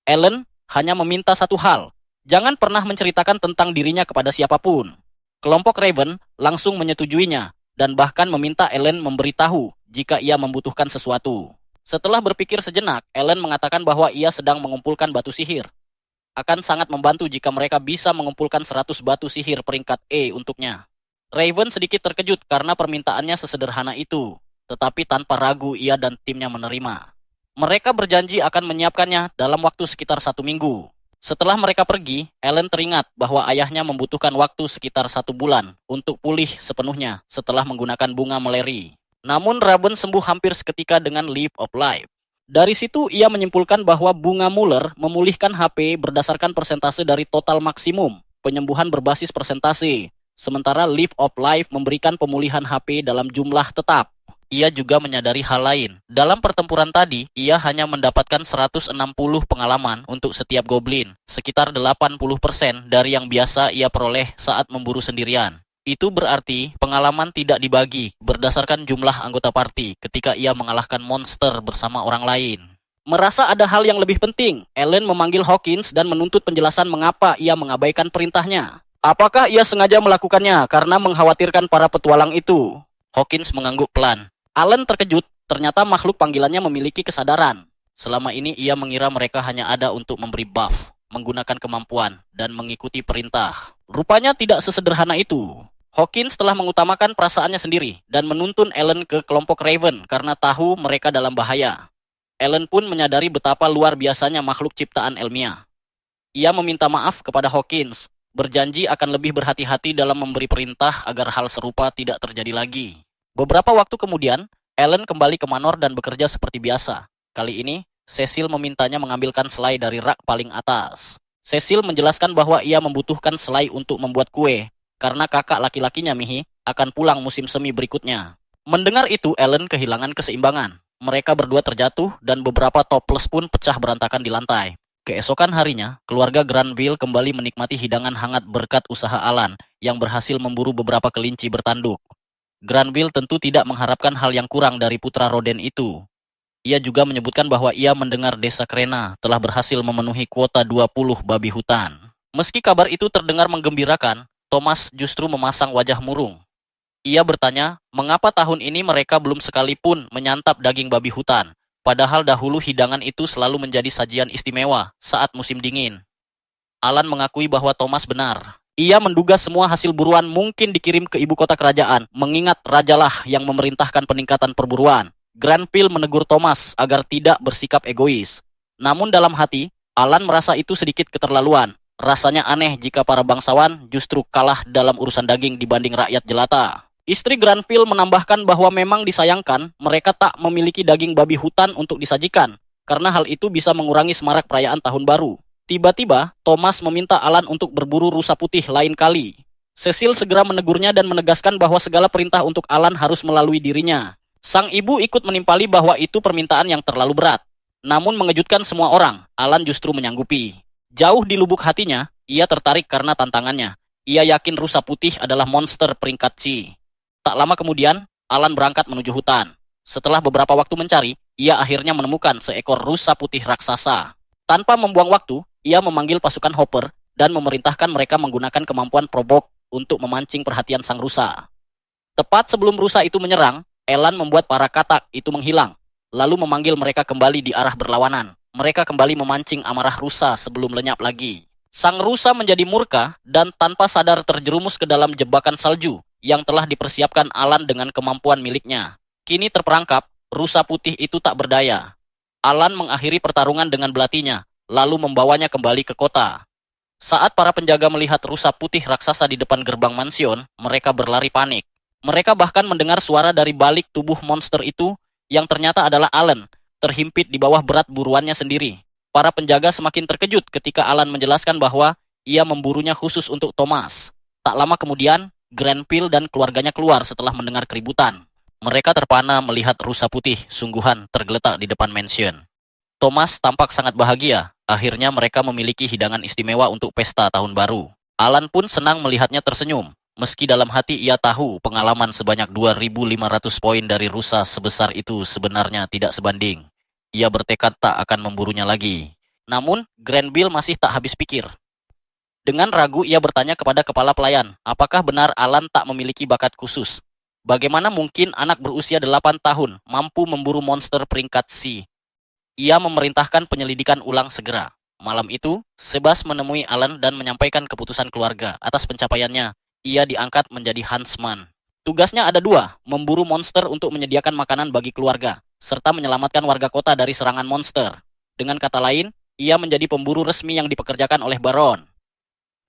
Ellen hanya meminta satu hal, jangan pernah menceritakan tentang dirinya kepada siapapun. Kelompok Raven langsung menyetujuinya dan bahkan meminta Ellen memberitahu jika ia membutuhkan sesuatu. Setelah berpikir sejenak, Ellen mengatakan bahwa ia sedang mengumpulkan batu sihir. Akan sangat membantu jika mereka bisa mengumpulkan 100 batu sihir peringkat E untuknya. Raven sedikit terkejut karena permintaannya sesederhana itu. Tetapi tanpa ragu ia dan timnya menerima. Mereka berjanji akan menyiapkannya dalam waktu sekitar 1 minggu. Setelah mereka pergi, Ellen teringat bahwa ayahnya membutuhkan waktu sekitar 1 bulan untuk pulih sepenuhnya setelah menggunakan bunga meleri. Namun Raven sembuh hampir seketika dengan Leaf of Life. Dari situ ia menyimpulkan bahwa bunga Muller memulihkan HP berdasarkan persentase dari total maksimum, penyembuhan berbasis persentase. Sementara Leaf of Life memberikan pemulihan HP dalam jumlah tetap. Ia juga menyadari hal lain. Dalam pertempuran tadi, ia hanya mendapatkan 160 pengalaman untuk setiap goblin, sekitar 80% dari yang biasa ia peroleh saat memburu sendirian. Itu berarti pengalaman tidak dibagi berdasarkan jumlah anggota party ketika ia mengalahkan monster bersama orang lain. Merasa ada hal yang lebih penting, Ellen memanggil Hawkins dan menuntut penjelasan mengapa ia mengabaikan perintahnya. Apakah ia sengaja melakukannya karena mengkhawatirkan para petualang itu? Hawkins mengangguk pelan. Alan terkejut, ternyata makhluk panggilannya memiliki kesadaran. Selama ini ia mengira mereka hanya ada untuk memberi buff, menggunakan kemampuan, dan mengikuti perintah. Rupanya tidak sesederhana itu. Hawkins telah mengutamakan perasaannya sendiri dan menuntun Ellen ke kelompok Raven karena tahu mereka dalam bahaya. Ellen pun menyadari betapa luar biasanya makhluk ciptaan Elmia. Ia meminta maaf kepada Hawkins, berjanji akan lebih berhati-hati dalam memberi perintah agar hal serupa tidak terjadi lagi. Beberapa waktu kemudian, Ellen kembali ke Manor dan bekerja seperti biasa. Kali ini, Cecil memintanya mengambilkan selai dari rak paling atas. Cecil menjelaskan bahwa ia membutuhkan selai untuk membuat kue, karena kakak laki-lakinya Mihi akan pulang musim semi berikutnya. Mendengar itu, Ellen kehilangan keseimbangan. Mereka berdua terjatuh dan beberapa toples pun pecah berantakan di lantai. Keesokan harinya, keluarga Granville kembali menikmati hidangan hangat berkat usaha Alan yang berhasil memburu beberapa kelinci bertanduk. Granville tentu tidak mengharapkan hal yang kurang dari putra Roden itu. Ia juga menyebutkan bahwa ia mendengar desa Krena telah berhasil memenuhi kuota 20 babi hutan. Meski kabar itu terdengar menggembirakan, Thomas justru memasang wajah murung. Ia bertanya, mengapa tahun ini mereka belum sekalipun menyantap daging babi hutan, padahal dahulu hidangan itu selalu menjadi sajian istimewa saat musim dingin. Alan mengakui bahwa Thomas benar. Ia menduga semua hasil buruan mungkin dikirim ke ibu kota kerajaan, mengingat rajalah yang memerintahkan peningkatan perburuan. Granville menegur Thomas agar tidak bersikap egois. Namun dalam hati, Alan merasa itu sedikit keterlaluan. Rasanya aneh jika para bangsawan justru kalah dalam urusan daging dibanding rakyat jelata. Istri Granville menambahkan bahwa memang disayangkan mereka tak memiliki daging babi hutan untuk disajikan, karena hal itu bisa mengurangi semarak perayaan tahun baru. Tiba-tiba, Thomas meminta Alan untuk berburu rusa putih lain kali. Cecil segera menegurnya dan menegaskan bahwa segala perintah untuk Alan harus melalui dirinya. Sang ibu ikut menimpali bahwa itu permintaan yang terlalu berat. Namun mengejutkan semua orang, Alan justru menyanggupi. Jauh di lubuk hatinya, ia tertarik karena tantangannya. Ia yakin rusa putih adalah monster peringkat C. Tak lama kemudian, Alan berangkat menuju hutan. Setelah beberapa waktu mencari, ia akhirnya menemukan seekor rusa putih raksasa. Tanpa membuang waktu, ia memanggil pasukan Hopper dan memerintahkan mereka menggunakan kemampuan probok untuk memancing perhatian sang rusa. Tepat sebelum rusa itu menyerang, Elan membuat para katak itu menghilang, lalu memanggil mereka kembali di arah berlawanan. Mereka kembali memancing amarah rusa sebelum lenyap lagi. Sang rusa menjadi murka dan tanpa sadar terjerumus ke dalam jebakan salju yang telah dipersiapkan Alan dengan kemampuan miliknya. Kini terperangkap, rusa putih itu tak berdaya. Alan mengakhiri pertarungan dengan belatinya, lalu membawanya kembali ke kota. Saat para penjaga melihat rusa putih raksasa di depan gerbang mansion, mereka berlari panik. Mereka bahkan mendengar suara dari balik tubuh monster itu yang ternyata adalah Alan, terhimpit di bawah berat buruannya sendiri. Para penjaga semakin terkejut ketika Alan menjelaskan bahwa ia memburunya khusus untuk Thomas. Tak lama kemudian, Granville dan keluarganya keluar setelah mendengar keributan. Mereka terpana melihat rusa putih sungguhan tergeletak di depan mansion. Thomas tampak sangat bahagia. Akhirnya mereka memiliki hidangan istimewa untuk pesta tahun baru. Alan pun senang melihatnya tersenyum. Meski dalam hati ia tahu pengalaman sebanyak 2.500 poin dari rusa sebesar itu sebenarnya tidak sebanding. Ia bertekad tak akan memburunya lagi. Namun, Granville masih tak habis pikir. Dengan ragu ia bertanya kepada kepala pelayan, apakah benar Alan tak memiliki bakat khusus? Bagaimana mungkin anak berusia 8 tahun mampu memburu monster peringkat C? Ia memerintahkan penyelidikan ulang segera. Malam itu, Sebas menemui Alan dan menyampaikan keputusan keluarga atas pencapaiannya. Ia diangkat menjadi huntsman. Tugasnya ada dua, memburu monster untuk menyediakan makanan bagi keluarga, serta menyelamatkan warga kota dari serangan monster. Dengan kata lain, ia menjadi pemburu resmi yang dipekerjakan oleh Baron.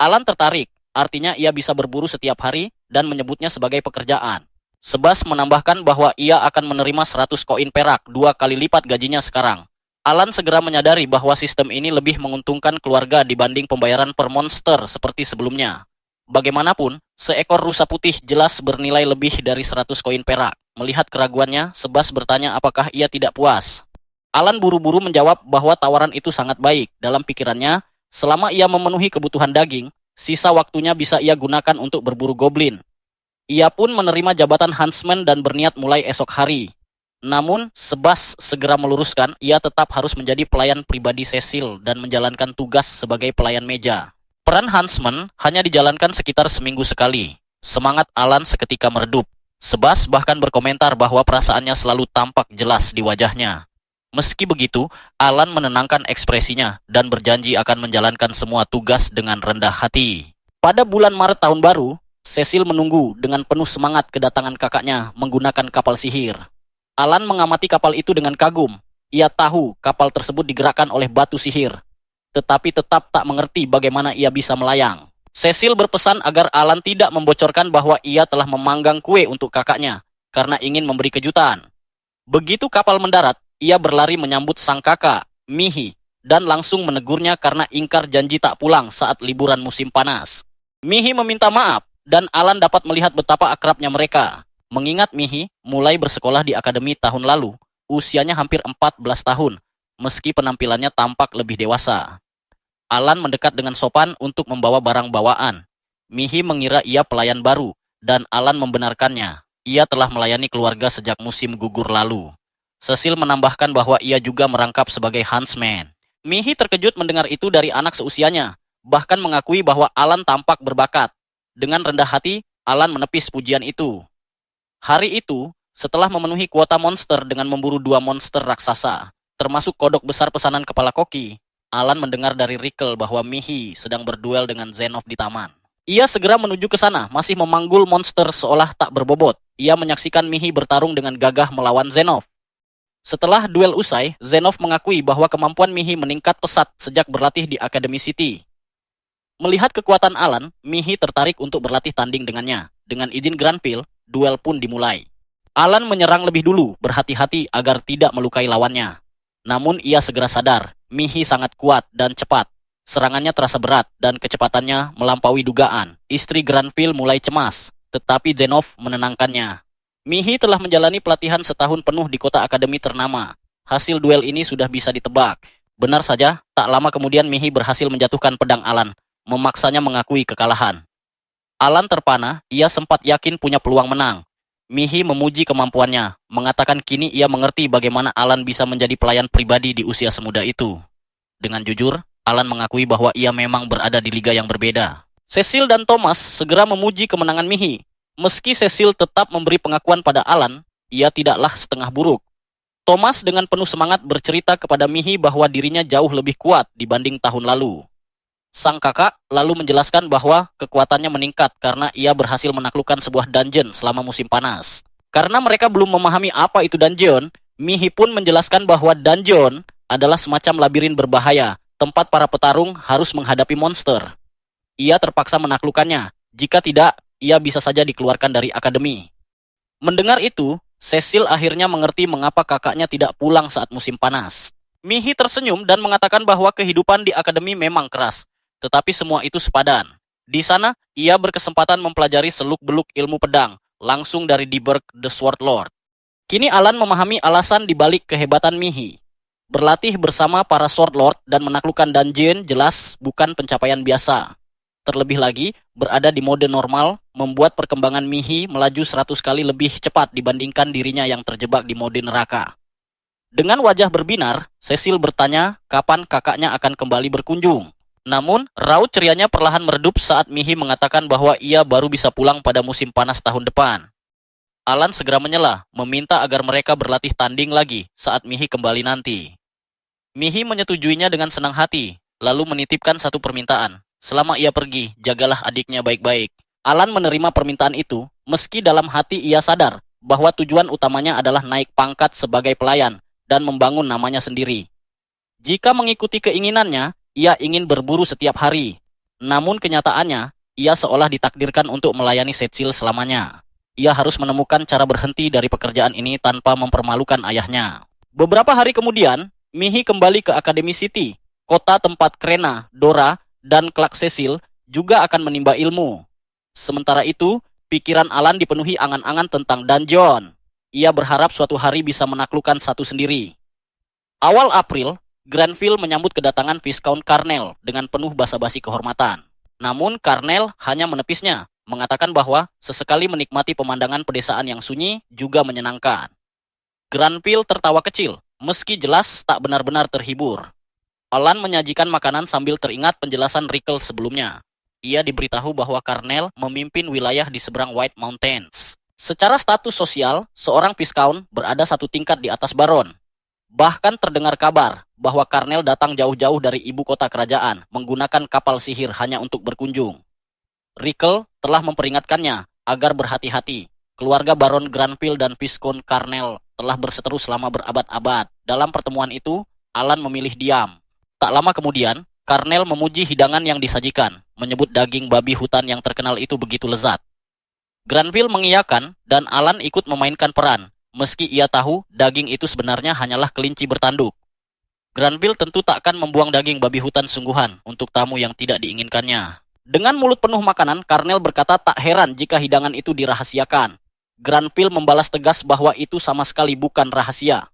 Alan tertarik, artinya ia bisa berburu setiap hari dan menyebutnya sebagai pekerjaan. Sebas menambahkan bahwa ia akan menerima 100 koin perak, 2 kali lipat gajinya sekarang. Alan segera menyadari bahwa sistem ini lebih menguntungkan keluarga dibanding pembayaran per monster seperti sebelumnya. Bagaimanapun, seekor rusa putih jelas bernilai lebih dari 100 koin perak. Melihat keraguannya, Sebas bertanya apakah ia tidak puas. Alan buru-buru menjawab bahwa tawaran itu sangat baik. Dalam pikirannya, selama ia memenuhi kebutuhan daging, sisa waktunya bisa ia gunakan untuk berburu goblin. Ia pun menerima jabatan huntsman dan berniat mulai esok hari. Namun, Sebas segera meluruskan ia tetap harus menjadi pelayan pribadi Cecil dan menjalankan tugas sebagai pelayan meja. Peran huntsman hanya dijalankan sekitar seminggu sekali. Semangat Alan seketika meredup. Sebas bahkan berkomentar bahwa perasaannya selalu tampak jelas di wajahnya. Meski begitu, Alan menenangkan ekspresinya dan berjanji akan menjalankan semua tugas dengan rendah hati. Pada bulan Maret tahun baru, Cecil menunggu dengan penuh semangat kedatangan kakaknya menggunakan kapal sihir. Alan mengamati kapal itu dengan kagum. Ia tahu kapal tersebut digerakkan oleh batu sihir, tetapi tetap tak mengerti bagaimana ia bisa melayang. Cecil berpesan agar Alan tidak membocorkan bahwa ia telah memanggang kue untuk kakaknya karena ingin memberi kejutan. Begitu kapal mendarat, ia berlari menyambut sang kakak, Mihi, dan langsung menegurnya karena ingkar janji tak pulang saat liburan musim panas. Mihi meminta maaf, dan Alan dapat melihat betapa akrabnya mereka. Mengingat Mihi mulai bersekolah di akademi tahun lalu, usianya hampir 14 tahun, meski penampilannya tampak lebih dewasa. Alan mendekat dengan sopan untuk membawa barang bawaan. Mihi mengira ia pelayan baru, dan Alan membenarkannya. Ia telah melayani keluarga sejak musim gugur lalu. Cecil menambahkan bahwa ia juga merangkap sebagai huntsman. Mihi terkejut mendengar itu dari anak seusianya. bahkan mengakui bahwa Alan tampak berbakat. Dengan rendah hati, Alan menepis pujian itu. Hari itu, setelah memenuhi kuota monster dengan memburu 2 monster raksasa, termasuk kodok besar pesanan kepala koki, Alan mendengar dari Rickle bahwa Mihi sedang berduel dengan Zenov di taman. Ia segera menuju ke sana, masih memanggul monster seolah tak berbobot. Ia menyaksikan Mihi bertarung dengan gagah melawan Zenov. Setelah duel usai, Zenov mengakui bahwa kemampuan Mihi meningkat pesat sejak berlatih di Academy City. Melihat kekuatan Alan, Mihi tertarik untuk berlatih tanding dengannya. Dengan izin Granville, duel pun dimulai. Alan menyerang lebih dulu, berhati-hati agar tidak melukai lawannya. Namun ia segera sadar, Mihi sangat kuat dan cepat. Serangannya terasa berat dan kecepatannya melampaui dugaan. Istri Granville mulai cemas, tetapi Zenov menenangkannya. Mihi telah menjalani pelatihan setahun penuh di kota akademi ternama. Hasil duel ini sudah bisa ditebak. Benar saja, tak lama kemudian Mihi berhasil menjatuhkan pedang Alan, memaksanya mengakui kekalahan. Alan terpana, ia sempat yakin punya peluang menang. Mihi memuji kemampuannya, mengatakan kini ia mengerti bagaimana Alan bisa menjadi pelayan pribadi di usia semuda itu. Dengan jujur, Alan mengakui bahwa ia memang berada di liga yang berbeda. Cecil dan Thomas segera memuji kemenangan Mihi. Meski Cecil tetap memberi pengakuan pada Alan, ia tidaklah setengah buruk. Thomas dengan penuh semangat bercerita kepada Mihi bahwa dirinya jauh lebih kuat dibanding tahun lalu. Sang kakak lalu menjelaskan bahwa kekuatannya meningkat karena ia berhasil menaklukkan sebuah dungeon selama musim panas. Karena mereka belum memahami apa itu dungeon, Mihi pun menjelaskan bahwa dungeon adalah semacam labirin berbahaya, tempat para petarung harus menghadapi monster. Ia terpaksa menaklukkannya, jika tidak, ia bisa saja dikeluarkan dari akademi. Mendengar itu, Cecil akhirnya mengerti mengapa kakaknya tidak pulang saat musim panas. Mihi tersenyum dan mengatakan bahwa kehidupan di akademi memang keras, tetapi semua itu sepadan. Di sana, ia berkesempatan mempelajari seluk-beluk ilmu pedang, langsung dari Dieberg the Sword Lord. Kini Alan memahami alasan dibalik kehebatan Mihi. Berlatih bersama para Sword Lord dan menaklukkan dungeon jelas bukan pencapaian biasa. Terlebih lagi, berada di mode normal membuat perkembangan Mihi melaju 100 kali lebih cepat dibandingkan dirinya yang terjebak di mode neraka. Dengan wajah berbinar, Cecil bertanya kapan kakaknya akan kembali berkunjung. Namun, raut cerianya perlahan meredup saat Mihi mengatakan bahwa ia baru bisa pulang pada musim panas tahun depan. Alan segera menyela, meminta agar mereka berlatih tanding lagi saat Mihi kembali nanti. Mihi menyetujuinya dengan senang hati, lalu menitipkan satu permintaan. Selama ia pergi, jagalah adiknya baik-baik. Alan menerima permintaan itu, meski dalam hati ia sadar bahwa tujuan utamanya adalah naik pangkat sebagai pelayan dan membangun namanya sendiri. Jika mengikuti keinginannya, ia ingin berburu setiap hari. Namun kenyataannya, ia seolah ditakdirkan untuk melayani Cecil selamanya. Ia harus menemukan cara berhenti dari pekerjaan ini tanpa mempermalukan ayahnya. Beberapa hari kemudian, Mihi kembali ke Academy City, kota tempat Krena, Dora, dan Clark Cecil juga akan menimba ilmu. Sementara itu, pikiran Alan dipenuhi angan-angan tentang dungeon. Ia berharap suatu hari bisa menaklukkan satu sendiri. Awal April, Granville menyambut kedatangan Viscount Carnell dengan penuh basa-basi kehormatan. Namun Carnell hanya menepisnya, mengatakan bahwa sesekali menikmati pemandangan pedesaan yang sunyi juga menyenangkan. Granville tertawa kecil, meski jelas tak benar-benar terhibur. Alan menyajikan makanan sambil teringat penjelasan Rickle sebelumnya. Ia diberitahu bahwa Carnell memimpin wilayah di seberang White Mountains. Secara status sosial, seorang Viscount berada satu tingkat di atas Baron. Bahkan terdengar kabar bahwa Carnell datang jauh-jauh dari ibu kota kerajaan menggunakan kapal sihir hanya untuk berkunjung. Rickle telah memperingatkannya agar berhati-hati. Keluarga Baron Granville dan Viscount Carnell telah berseteru selama berabad-abad. Dalam pertemuan itu, Alan memilih diam. Tak lama kemudian, Carnell memuji hidangan yang disajikan, menyebut daging babi hutan yang terkenal itu begitu lezat. Granville mengiyakan dan Alan ikut memainkan peran, meski ia tahu daging itu sebenarnya hanyalah kelinci bertanduk. Granville tentu takkan membuang daging babi hutan sungguhan untuk tamu yang tidak diinginkannya. Dengan mulut penuh makanan, Carnell berkata tak heran jika hidangan itu dirahasiakan. Granville membalas tegas bahwa itu sama sekali bukan rahasia.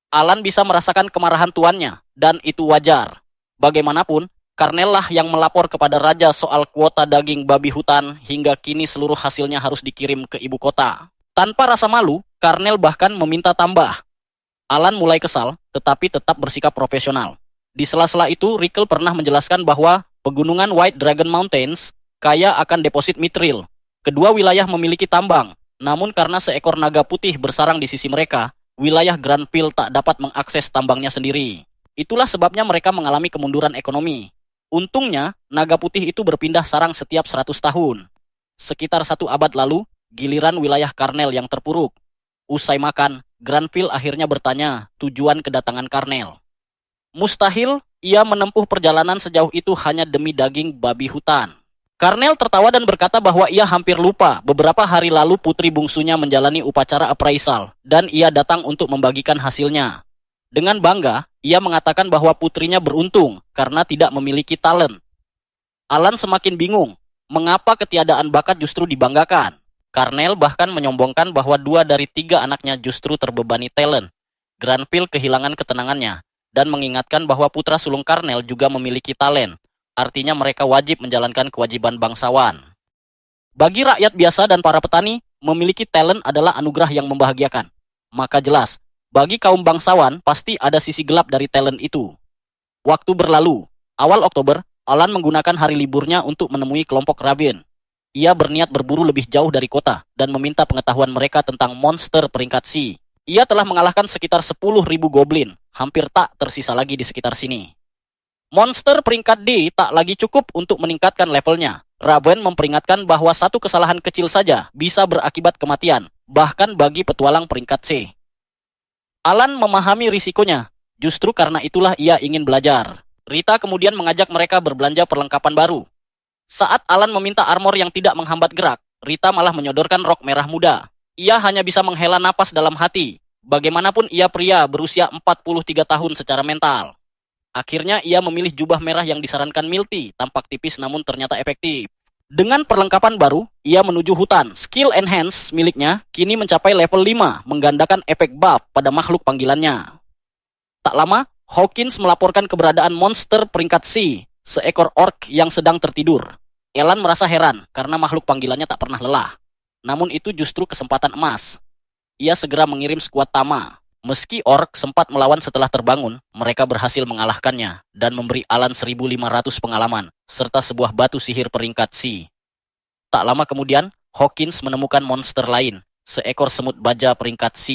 Alan bisa merasakan kemarahan tuannya, dan itu wajar. Bagaimanapun, Carnell lah yang melapor kepada raja soal kuota daging babi hutan hingga kini seluruh hasilnya harus dikirim ke ibu kota. Tanpa rasa malu, Carnell bahkan meminta tambah. Alan mulai kesal, tetapi tetap bersikap profesional. Di sela-sela itu, Rickle pernah menjelaskan bahwa Pegunungan White Dragon Mountains kaya akan deposit mithril. Kedua wilayah memiliki tambang, namun karena seekor naga putih bersarang di sisi mereka, wilayah Granville tak dapat mengakses tambangnya sendiri. Itulah sebabnya mereka mengalami kemunduran ekonomi. Untungnya, naga putih itu berpindah sarang setiap 100 tahun. Sekitar 1 abad lalu, giliran wilayah Karnel yang terpuruk. Usai makan, Granville akhirnya bertanya tujuan kedatangan Karnel. Mustahil ia menempuh perjalanan sejauh itu hanya demi daging babi hutan. Karnel tertawa dan berkata bahwa ia hampir lupa beberapa hari lalu putri bungsunya menjalani upacara appraisal dan ia datang untuk membagikan hasilnya. Dengan bangga, ia mengatakan bahwa putrinya beruntung karena tidak memiliki talent. Alan semakin bingung, mengapa ketiadaan bakat justru dibanggakan. Karnel bahkan menyombongkan bahwa 2 dari 3 anaknya justru terbebani talent. Granville kehilangan ketenangannya dan mengingatkan bahwa putra sulung Karnel juga memiliki talent. Artinya mereka wajib menjalankan kewajiban bangsawan. Bagi rakyat biasa dan para petani, memiliki talent adalah anugerah yang membahagiakan. Maka jelas, bagi kaum bangsawan pasti ada sisi gelap dari talent itu. Waktu berlalu, awal Oktober, Alan menggunakan hari liburnya untuk menemui kelompok Raven. Ia berniat berburu lebih jauh dari kota dan meminta pengetahuan mereka tentang monster peringkat C. Ia telah mengalahkan sekitar 10.000 goblin, hampir tak tersisa lagi di sekitar sini. Monster peringkat D tak lagi cukup untuk meningkatkan levelnya. Raven memperingatkan bahwa satu kesalahan kecil saja bisa berakibat kematian, bahkan bagi petualang peringkat C. Alan memahami risikonya, justru karena itulah ia ingin belajar. Rita kemudian mengajak mereka berbelanja perlengkapan baru. Saat Alan meminta armor yang tidak menghambat gerak, Rita malah menyodorkan rok merah muda. Ia hanya bisa menghela napas dalam hati. Bagaimanapun ia pria berusia 43 tahun secara mental. Akhirnya ia memilih jubah merah yang disarankan Milty, tampak tipis namun ternyata efektif. Dengan perlengkapan baru, ia menuju hutan. Skill Enhance miliknya kini mencapai level 5, menggandakan efek buff pada makhluk panggilannya. Tak lama, Hawkins melaporkan keberadaan monster peringkat C, seekor orc yang sedang tertidur. Alan merasa heran karena makhluk panggilannya tak pernah lelah. Namun itu justru kesempatan emas. Ia segera mengirim skuad Tama. Meski orc sempat melawan setelah terbangun, mereka berhasil mengalahkannya dan memberi Alan 1.500 pengalaman, serta sebuah batu sihir peringkat C. Tak lama kemudian, Hawkins menemukan monster lain, seekor semut baja peringkat C.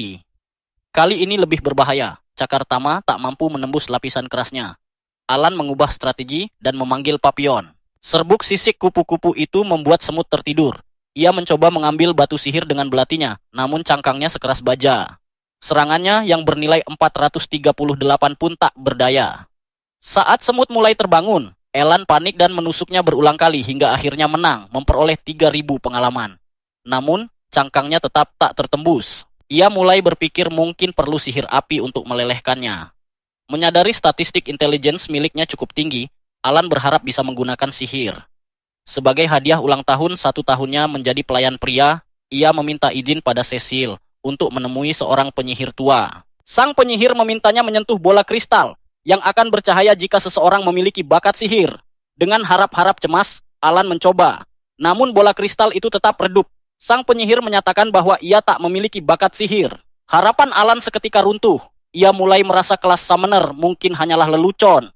Kali ini lebih berbahaya, cakar Tama tak mampu menembus lapisan kerasnya. Alan mengubah strategi dan memanggil Papillon. Serbuk sisik kupu-kupu itu membuat semut tertidur. Ia mencoba mengambil batu sihir dengan belatinya, namun cangkangnya sekeras baja. Serangannya yang bernilai 438 pun tak berdaya. Saat semut mulai terbangun, Alan panik dan menusuknya berulang kali hingga akhirnya menang, memperoleh 3.000 pengalaman. Namun, cangkangnya tetap tak tertembus. Ia mulai berpikir mungkin perlu sihir api untuk melelehkannya. Menyadari statistik intelligence miliknya cukup tinggi, Alan berharap bisa menggunakan sihir. Sebagai hadiah ulang tahun 1 tahunnya menjadi pelayan pria, ia meminta izin pada Cecil untuk menemui seorang penyihir tua. Sang penyihir memintanya menyentuh bola kristal yang akan bercahaya jika seseorang memiliki bakat sihir. Dengan harap-harap cemas, Alan mencoba. Namun bola kristal itu tetap redup. Sang penyihir menyatakan bahwa ia tak memiliki bakat sihir. Harapan Alan seketika runtuh. Ia mulai merasa kelas summoner mungkin hanyalah lelucon.